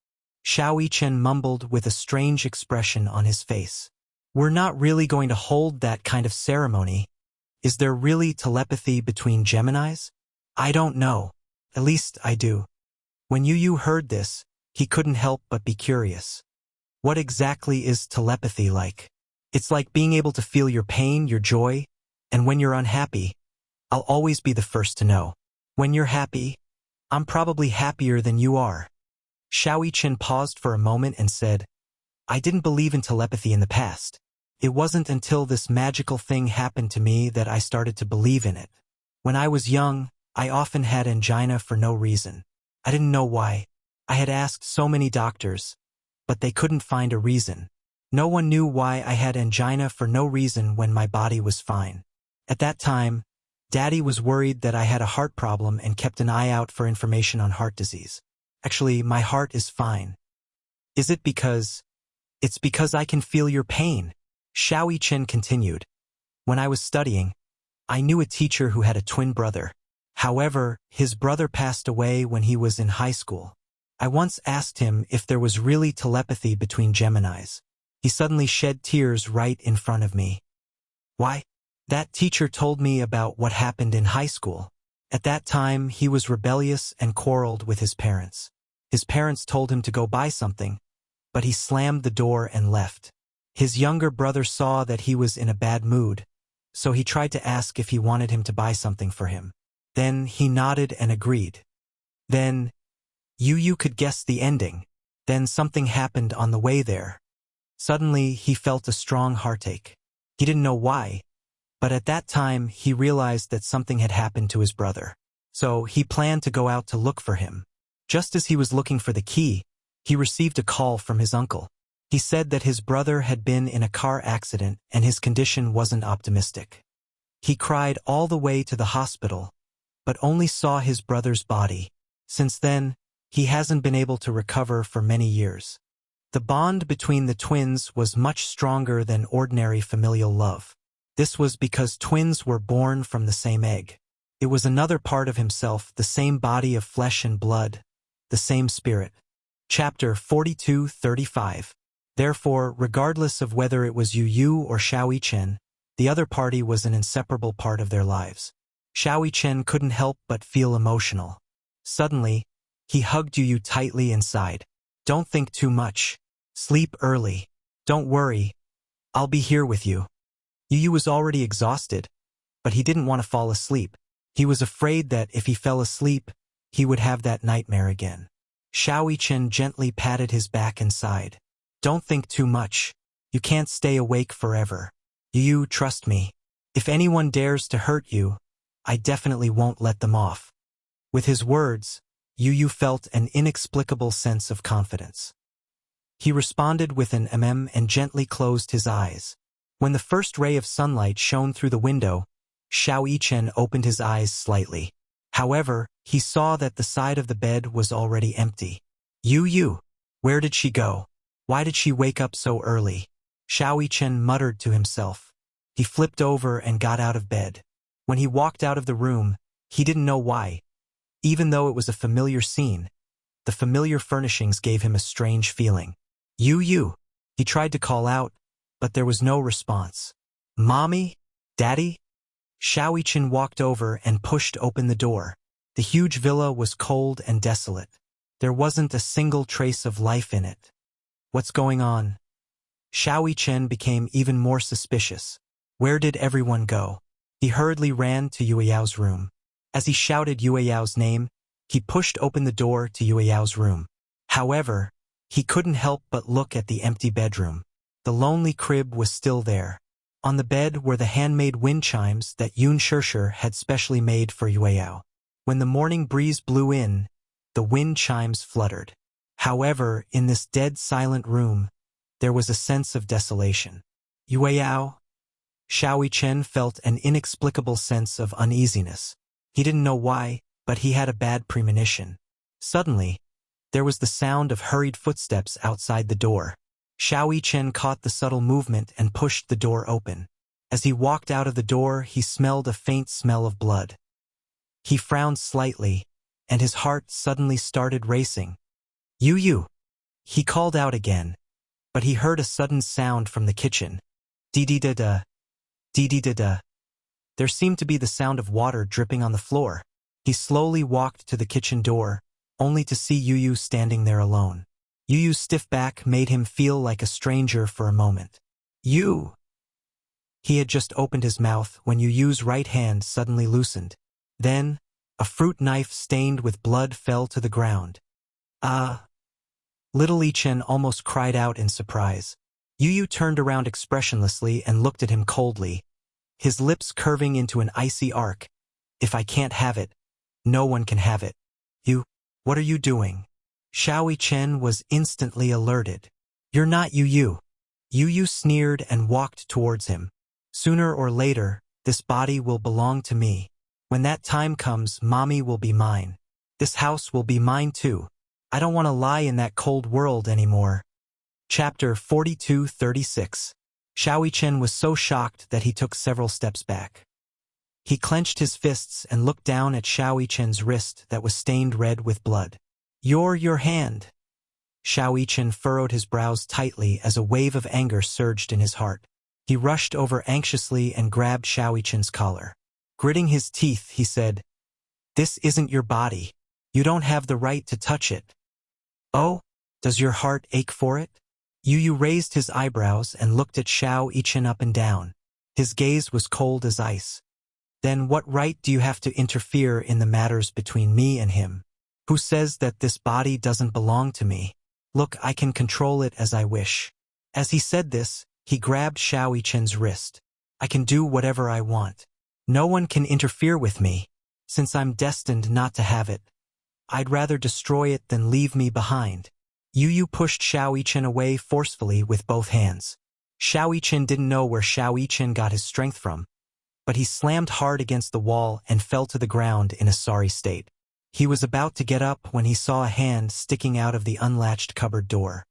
Xiaoyi Chen mumbled with a strange expression on his face. We're not really going to hold that kind of ceremony. Is there really telepathy between Geminis? I don't know. At least I do. When Yu heard this, he couldn't help but be curious. What exactly is telepathy like? It's like being able to feel your pain, your joy, and when you're unhappy, I'll always be the first to know. When you're happy, I'm probably happier than you are. Xiaoyi Chen paused for a moment and said, I didn't believe in telepathy in the past. It wasn't until this magical thing happened to me that I started to believe in it. When I was young, I often had angina for no reason. I didn't know why. I had asked so many doctors, but they couldn't find a reason. No one knew why I had angina for no reason when my body was fine. At that time, Daddy was worried that I had a heart problem and kept an eye out for information on heart disease. Actually, my heart is fine. Is it because? It's because I can feel your pain. Xiaoyi Chen continued. When I was studying, I knew a teacher who had a twin brother. However, his brother passed away when he was in high school. I once asked him if there was really telepathy between Geminis. He suddenly shed tears right in front of me. Why? That teacher told me about what happened in high school. At that time, he was rebellious and quarreled with his parents. His parents told him to go buy something, but he slammed the door and left. His younger brother saw that he was in a bad mood, so he tried to ask if he wanted him to buy something for him. Then he nodded and agreed. Then, you could guess the ending. Then something happened on the way there. Suddenly, he felt a strong heartache. He didn't know why, but at that time he realized that something had happened to his brother. So he planned to go out to look for him. Just as he was looking for the key, he received a call from his uncle. He said that his brother had been in a car accident and his condition wasn't optimistic. He cried all the way to the hospital, but only saw his brother's body. Since then, he hasn't been able to recover for many years. The bond between the twins was much stronger than ordinary familial love. This was because twins were born from the same egg. It was another part of himself, the same body of flesh and blood, the same spirit. Chapter 42:35. Therefore, regardless of whether it was Yu or Xiao Chen, the other party was an inseparable part of their lives. Xiao Chen couldn't help but feel emotional. Suddenly, he hugged Yu tightly inside. Don't think too much. Sleep early. Don't worry. I'll be here with you. Yu was already exhausted, but he didn't want to fall asleep. He was afraid that if he fell asleep, he would have that nightmare again. Xiao Chen gently patted his back inside. Don't think too much. You can't stay awake forever. Yu, trust me. If anyone dares to hurt you, I definitely won't let them off. With his words, Yu felt an inexplicable sense of confidence. He responded with an and gently closed his eyes. When the first ray of sunlight shone through the window, Xiao Chen opened his eyes slightly. However, he saw that the side of the bed was already empty. Yu, where did she go? Why did she wake up so early? Xiao Chen muttered to himself. He flipped over and got out of bed. When he walked out of the room, he didn't know why. Even though it was a familiar scene, the familiar furnishings gave him a strange feeling. Yu. He tried to call out, but there was no response. Mommy? Daddy? Xiao Chen walked over and pushed open the door. The huge villa was cold and desolate. There wasn't a single trace of life in it. What's going on? Xiao Chen became even more suspicious. Where did everyone go? He hurriedly ran to Yueyao's room. As he shouted Yueyao's name, he pushed open the door to Yueyao's room. However, he couldn't help but look at the empty bedroom. The lonely crib was still there. On the bed were the handmade wind chimes that Yun Shishir had specially made for Yueyao. When the morning breeze blew in, the wind chimes fluttered. However, in this dead silent room, there was a sense of desolation. Yueyao? Xiao Chen felt an inexplicable sense of uneasiness. He didn't know why, but he had a bad premonition. Suddenly, there was the sound of hurried footsteps outside the door. Xiao Chen caught the subtle movement and pushed the door open. As he walked out of the door, he smelled a faint smell of blood. He frowned slightly, and his heart suddenly started racing. Yu. He called out again, but he heard a sudden sound from the kitchen. Dee-dee-da-da. Dee-dee-da-da. There seemed to be the sound of water dripping on the floor. He slowly walked to the kitchen door, only to see Yu standing there alone. Yu's stiff back made him feel like a stranger for a moment. Yu! He had just opened his mouth when Yu's right hand suddenly loosened. Then, a fruit knife stained with blood fell to the ground. Little Chen almost cried out in surprise. Yu turned around expressionlessly and looked at him coldly, his lips curving into an icy arc. If I can't have it, no one can have it. You, what are you doing? Xiao Chen was instantly alerted. You're not Yu. Yu sneered and walked towards him. Sooner or later, this body will belong to me. When that time comes, Mommy will be mine. This house will be mine too. I don't want to lie in that cold world anymore. Chapter 42:36. Xiao Chen was so shocked that he took several steps back. He clenched his fists and looked down at Xiao Chen's wrist that was stained red with blood. Your hand. Xiao Yichen furrowed his brows tightly as a wave of anger surged in his heart. He rushed over anxiously and grabbed Xiao Yichen's collar. Gritting his teeth, he said, "This isn't your body. You don't have the right to touch it." "Oh, does your heart ache for it?" Yu raised his eyebrows and looked at Xiao Yichen up and down. His gaze was cold as ice. "Then what right do you have to interfere in the matters between me and him? Who says that this body doesn't belong to me? Look, I can control it as I wish." As he said this, he grabbed Xiao Yichen's wrist. "I can do whatever I want. No one can interfere with me, since I'm destined not to have it. I'd rather destroy it than leave me behind." Yu pushed Xiao Yichen away forcefully with both hands. Xiao Yichen didn't know where Xiao Yichen got his strength from, but he slammed hard against the wall and fell to the ground in a sorry state. He was about to get up when he saw a hand sticking out of the unlatched cupboard door.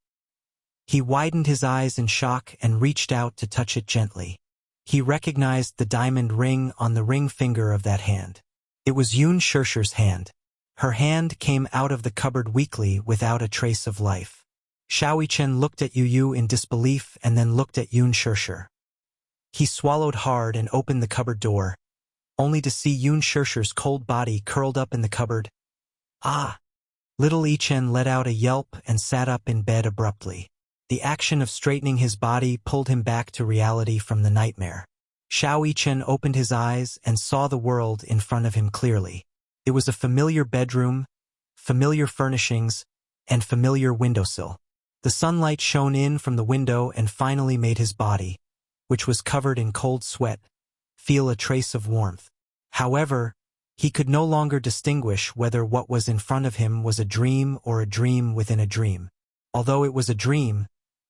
He widened his eyes in shock and reached out to touch it gently. He recognized the diamond ring on the ring finger of that hand. It was Yun Shishi's hand. Her hand came out of the cupboard weakly without a trace of life. Xiao Yichen looked at Yu in disbelief and then looked at Yun Shishi. He swallowed hard and opened the cupboard door, only to see Yun Shishi's cold body curled up in the cupboard. "Ah!" Little Yichen let out a yelp and sat up in bed abruptly. The action of straightening his body pulled him back to reality from the nightmare. Xiao Yichen opened his eyes and saw the world in front of him clearly. It was a familiar bedroom, familiar furnishings, and familiar windowsill. The sunlight shone in from the window and finally made his body, which was covered in cold sweat, feel a trace of warmth. However, he could no longer distinguish whether what was in front of him was a dream or a dream within a dream. Although it was a dream,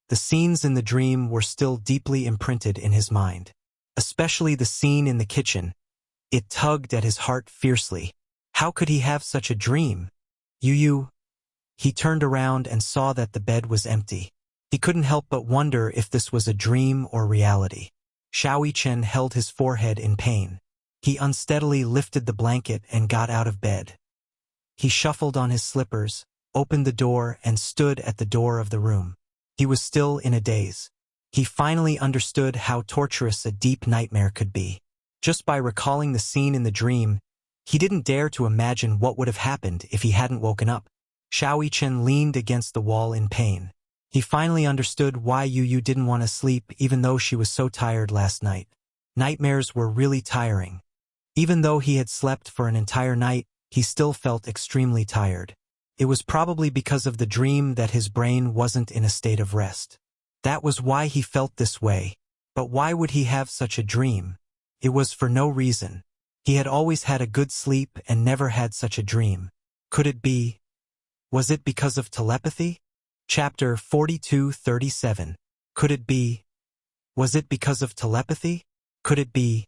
the scenes in the dream were still deeply imprinted in his mind. Especially the scene in the kitchen. It tugged at his heart fiercely. How could he have such a dream? Yu. He turned around and saw that the bed was empty. He couldn't help but wonder if this was a dream or reality. Xiao Yichen held his forehead in pain. He unsteadily lifted the blanket and got out of bed. He shuffled on his slippers, opened the door and stood at the door of the room. He was still in a daze. He finally understood how torturous a deep nightmare could be. Just by recalling the scene in the dream, he didn't dare to imagine what would have happened if he hadn't woken up. Xiao Yichen leaned against the wall in pain. He finally understood why Yu didn't want to sleep even though she was so tired last night. Nightmares were really tiring. Even though he had slept for an entire night, he still felt extremely tired. It was probably because of the dream that his brain wasn't in a state of rest. That was why he felt this way. But why would he have such a dream? It was for no reason. He had always had a good sleep and never had such a dream. Could it be? Was it because of telepathy? Chapter 42-37. Could it be? Was it because of telepathy? Could it be?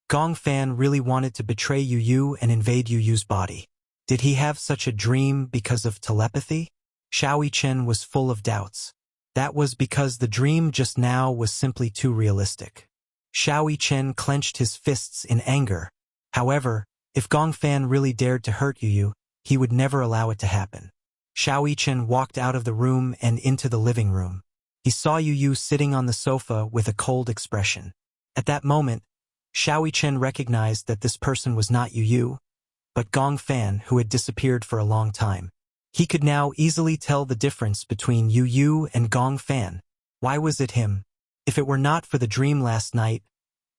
Gongfan really wanted to betray Yu and invade Yu's body. Did he have such a dream because of telepathy? Xiao Yichen was full of doubts. That was because the dream just now was simply too realistic. Xiao Yichen clenched his fists in anger. However, if Gongfan really dared to hurt Yu, he would never allow it to happen. Xiao Yichen walked out of the room and into the living room. He saw Yu sitting on the sofa with a cold expression. At that moment, Xiao Yichen recognized that this person was not Yu, but Gongfan, who had disappeared for a long time. He could now easily tell the difference between Yu and Gongfan. Why was it him? If it were not for the dream last night,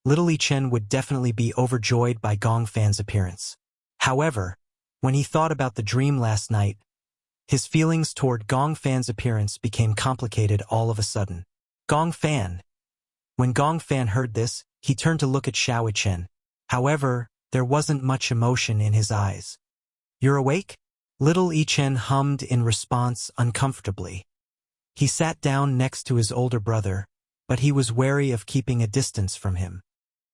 Little Yichen would definitely be overjoyed by Gongfan's appearance. However, when he thought about the dream last night, his feelings toward Gongfan's appearance became complicated all of a sudden. Gongfan. When Gongfan heard this, he turned to look at Xiao Yichen. However, there wasn't much emotion in his eyes. "You're awake?" Little Yichen hummed in response uncomfortably. He sat down next to his older brother, but he was wary of keeping a distance from him.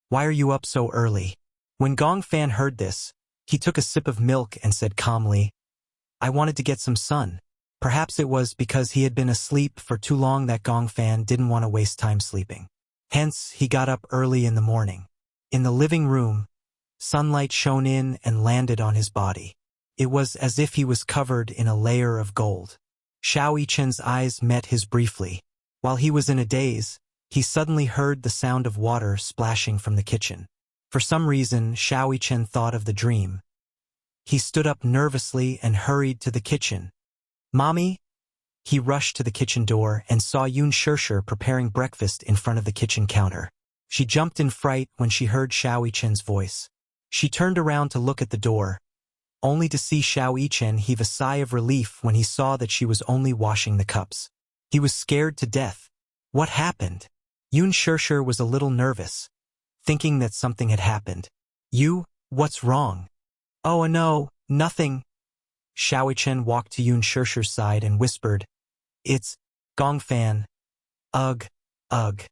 "Why are you up so early?" When Gongfan heard this, he took a sip of milk and said calmly, "I wanted to get some sun." Perhaps it was because he had been asleep for too long that Gongfan didn't want to waste time sleeping. Hence, he got up early in the morning. In the living room, sunlight shone in and landed on his body. It was as if he was covered in a layer of gold. Xiao Yichen's eyes met his briefly. While he was in a daze, he suddenly heard the sound of water splashing from the kitchen. For some reason, Xiao Yichen thought of the dream. He stood up nervously and hurried to the kitchen. "Mommy?" He rushed to the kitchen door and saw Yun Shishir preparing breakfast in front of the kitchen counter. She jumped in fright when she heard Xiao Yichen's voice. She turned around to look at the door, only to see Xiao Yichen heave a sigh of relief when he saw that she was only washing the cups. He was scared to death. What happened? Yun Shishir was a little nervous, thinking that something had happened. What's wrong?" "Oh no, nothing." Xiao Yichen walked to Yun Shishir's side and whispered, "It's Gong Fan. Ugh, ugh."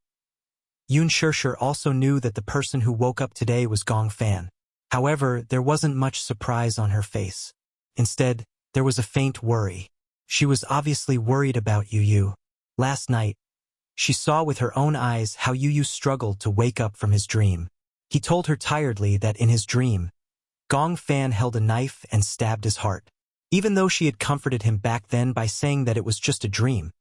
Yun Shishir also knew that the person who woke up today was Gong Fan. However, there wasn't much surprise on her face. Instead, there was a faint worry. She was obviously worried about Yu. Last night, she saw with her own eyes how Yu struggled to wake up from his dream. He told her tiredly that in his dream, Gong Fan held a knife and stabbed his heart. Even though she had comforted him back then by saying that it was just a dream,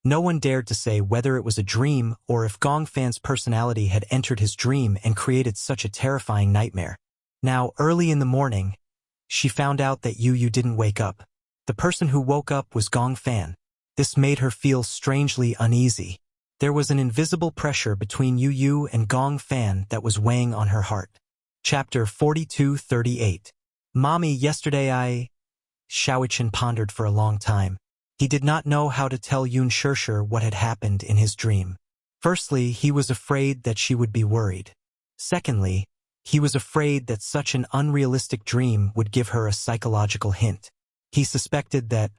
no one dared to say whether it was a dream or if Gong Fan's personality had entered his dream and created such a terrifying nightmare. Now, early in the morning, she found out that Yu didn't wake up. The person who woke up was Gong Fan. This made her feel strangely uneasy. There was an invisible pressure between Yu and Gong Fan that was weighing on her heart. Chapter 42:38. "Mommy, yesterday Xiao Yichen pondered for a long time. He did not know how to tell Yun Shishir what had happened in his dream. Firstly, he was afraid that she would be worried. Secondly, he was afraid that such an unrealistic dream would give her a psychological hint. He suspected that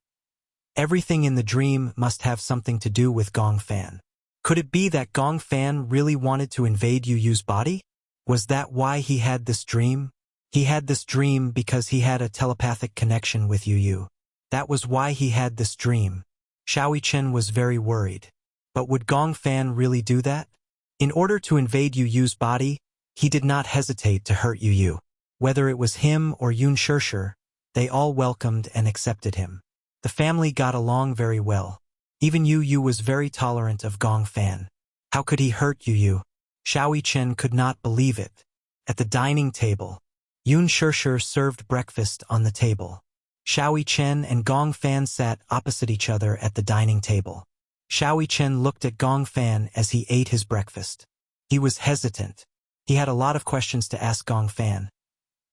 everything in the dream must have something to do with Gong Fan. Could it be that Gong Fan really wanted to invade Yu's body? Was that why he had this dream? He had this dream because he had a telepathic connection with Yu. That was why he had this dream. Xiao Yichen was very worried. But would Gong Fan really do that? In order to invade Yu's body, he did not hesitate to hurt Yu. Whether it was him or Yun Shishir, they all welcomed and accepted him. The family got along very well. Even Yu was very tolerant of Gong Fan. How could he hurt Yu? Xiao Yichen could not believe it. At the dining table, Yun Shishir served breakfast on the table. Xiao Yichen and Gong Fan sat opposite each other at the dining table. Xiao Yichen looked at Gong Fan as he ate his breakfast. He was hesitant. He had a lot of questions to ask Gong Fan,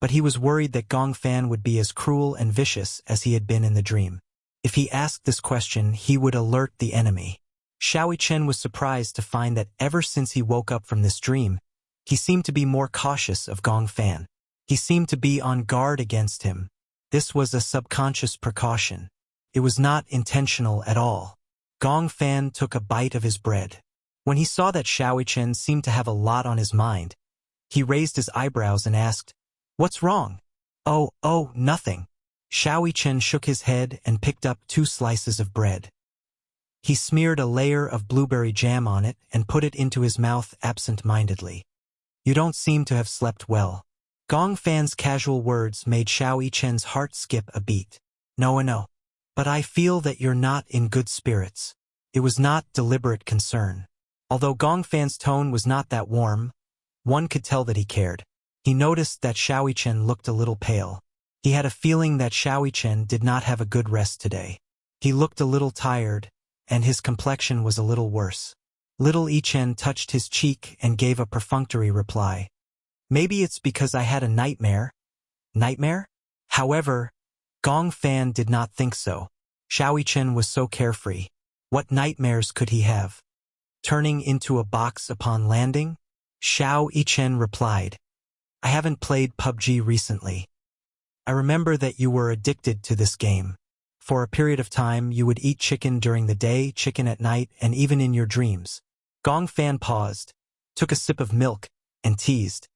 but he was worried that Gong Fan would be as cruel and vicious as he had been in the dream. If he asked this question, he would alert the enemy. Xiao Yichen was surprised to find that ever since he woke up from this dream, he seemed to be more cautious of Gong Fan. He seemed to be on guard against him. This was a subconscious precaution. It was not intentional at all. Gong Fan took a bite of his bread. When he saw that Xiao Yichen seemed to have a lot on his mind, he raised his eyebrows and asked, "What's wrong?" Oh, nothing." Xiao Yichen shook his head and picked up 2 slices of bread. He smeared a layer of blueberry jam on it and put it into his mouth absent-mindedly. "You don't seem to have slept well." Gong Fan's casual words made Xiao Yichen's heart skip a beat. No. But I feel that you're not in good spirits." It was not deliberate concern. Although Gong Fan's tone was not that warm, one could tell that he cared. He noticed that Xiao Yichen looked a little pale. He had a feeling that Xiao Yichen did not have a good rest today. He looked a little tired, and his complexion was a little worse. Little Yichen touched his cheek and gave a perfunctory reply. "Maybe it's because I had a nightmare." Nightmare? However, Gong Fan did not think so. Xiao Yichen was so carefree. What nightmares could he have? Turning into a box upon landing? Xiao Yichen replied, "I haven't played PUBG recently. I remember that you were addicted to this game. For a period of time, you would eat chicken during the day, chicken at night, and even in your dreams." Gong Fan paused, took a sip of milk, and teased,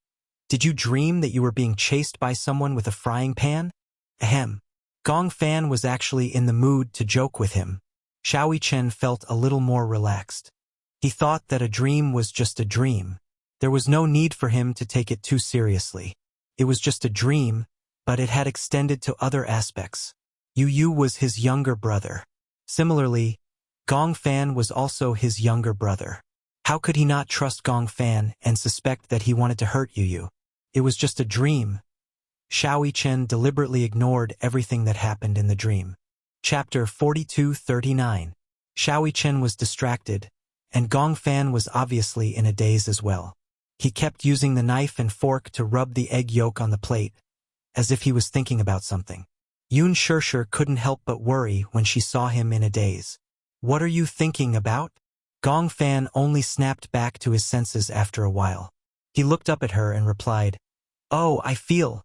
"Did you dream that you were being chased by someone with a frying pan?" Ahem. Gong Fan was actually in the mood to joke with him. Xiao Yichen felt a little more relaxed. He thought that a dream was just a dream. There was no need for him to take it too seriously. It was just a dream, but it had extended to other aspects. Yu was his younger brother. Similarly, Gong Fan was also his younger brother. How could he not trust Gong Fan and suspect that he wanted to hurt Yu? It was just a dream. Xiao Chen deliberately ignored everything that happened in the dream. Chapter 42:39. Xiao Chen was distracted, and Gong Fan was obviously in a daze as well. He kept using the knife and fork to rub the egg yolk on the plate, as if he was thinking about something. Yun Shishir couldn't help but worry when she saw him in a daze. "What are you thinking about?" Gong Fan only snapped back to his senses after a while. He looked up at her and replied, "Oh, I feel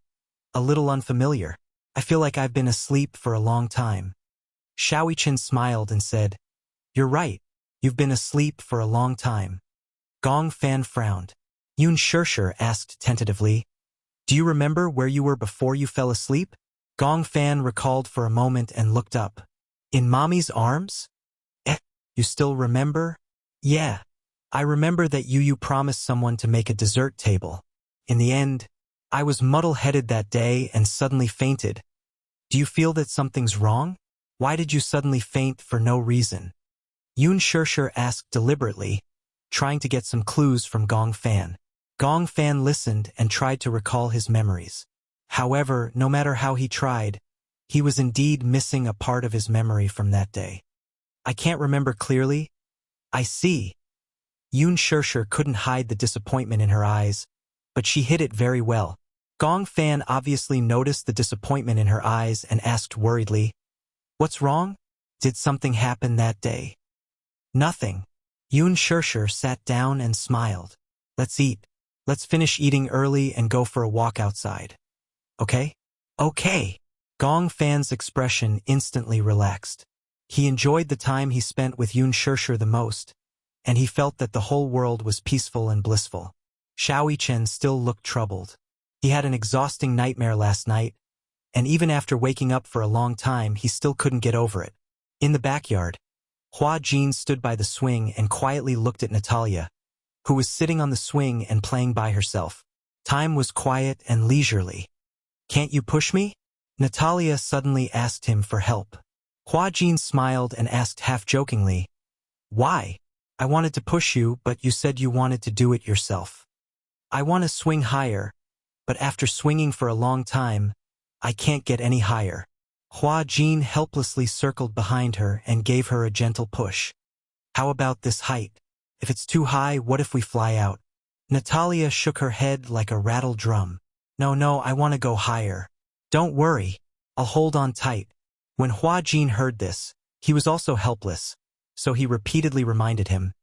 a little unfamiliar. I feel like I've been asleep for a long time." Xiao Chen smiled and said, "You're right. You've been asleep for a long time." Gong Fan frowned. Yun Shishir asked tentatively, "Do you remember where you were before you fell asleep?" Gong Fan recalled for a moment and looked up. "In Mommy's arms? You still remember?" "Yeah. I remember that Yu promised someone to make a dessert table. In the end, I was muddle-headed that day and suddenly fainted. Do you feel that something's wrong? Why did you suddenly faint for no reason?" Yun Shishir asked deliberately, trying to get some clues from Gong Fan. Gong Fan listened and tried to recall his memories. However, no matter how he tried, he was indeed missing a part of his memory from that day. "I can't remember clearly." "I see." Yun Shishir couldn't hide the disappointment in her eyes, but she hid it very well. Gong Fan obviously noticed the disappointment in her eyes and asked worriedly, "What's wrong? Did something happen that day?" "Nothing." Yun Shishir sat down and smiled. "Let's eat. Let's finish eating early and go for a walk outside. Okay?" "Okay." Gong Fan's expression instantly relaxed. He enjoyed the time he spent with Yun Shishir the most, and he felt that the whole world was peaceful and blissful. Xiao Chen still looked troubled. He had an exhausting nightmare last night, and even after waking up for a long time, he still couldn't get over it. In the backyard, Hua Jin stood by the swing and quietly looked at Natalia, who was sitting on the swing and playing by herself. Time was quiet and leisurely. "Can't you push me?" Natalia suddenly asked him for help. Hua Jin smiled and asked half-jokingly, "Why?" "I wanted to push you, but you said you wanted to do it yourself." "I want to swing higher, but after swinging for a long time, I can't get any higher." Hua Jin helplessly circled behind her and gave her a gentle push. "How about this height? If it's too high, what if we fly out?" Natalia shook her head like a rattled drum. No, I want to go higher." "Don't worry. I'll hold on tight." When Hua Jin heard this, he was also helpless, so he repeatedly reminded him,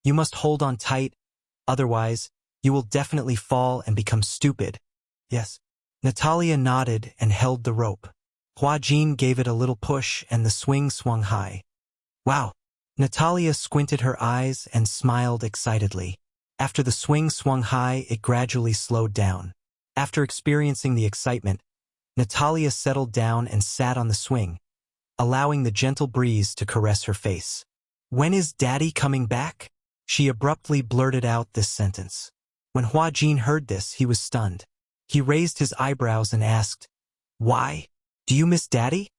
"You must hold on tight, otherwise, you will definitely fall and become stupid." "Yes." Natalia nodded and held the rope. Hua Jin gave it a little push and the swing swung high. "Wow." Natalia squinted her eyes and smiled excitedly. After the swing swung high, it gradually slowed down. After experiencing the excitement, Natalia settled down and sat on the swing, allowing the gentle breeze to caress her face. "When is Daddy coming back?" She abruptly blurted out this sentence. When Hua Jin heard this, he was stunned. He raised his eyebrows and asked, "Why? Do you miss Daddy?"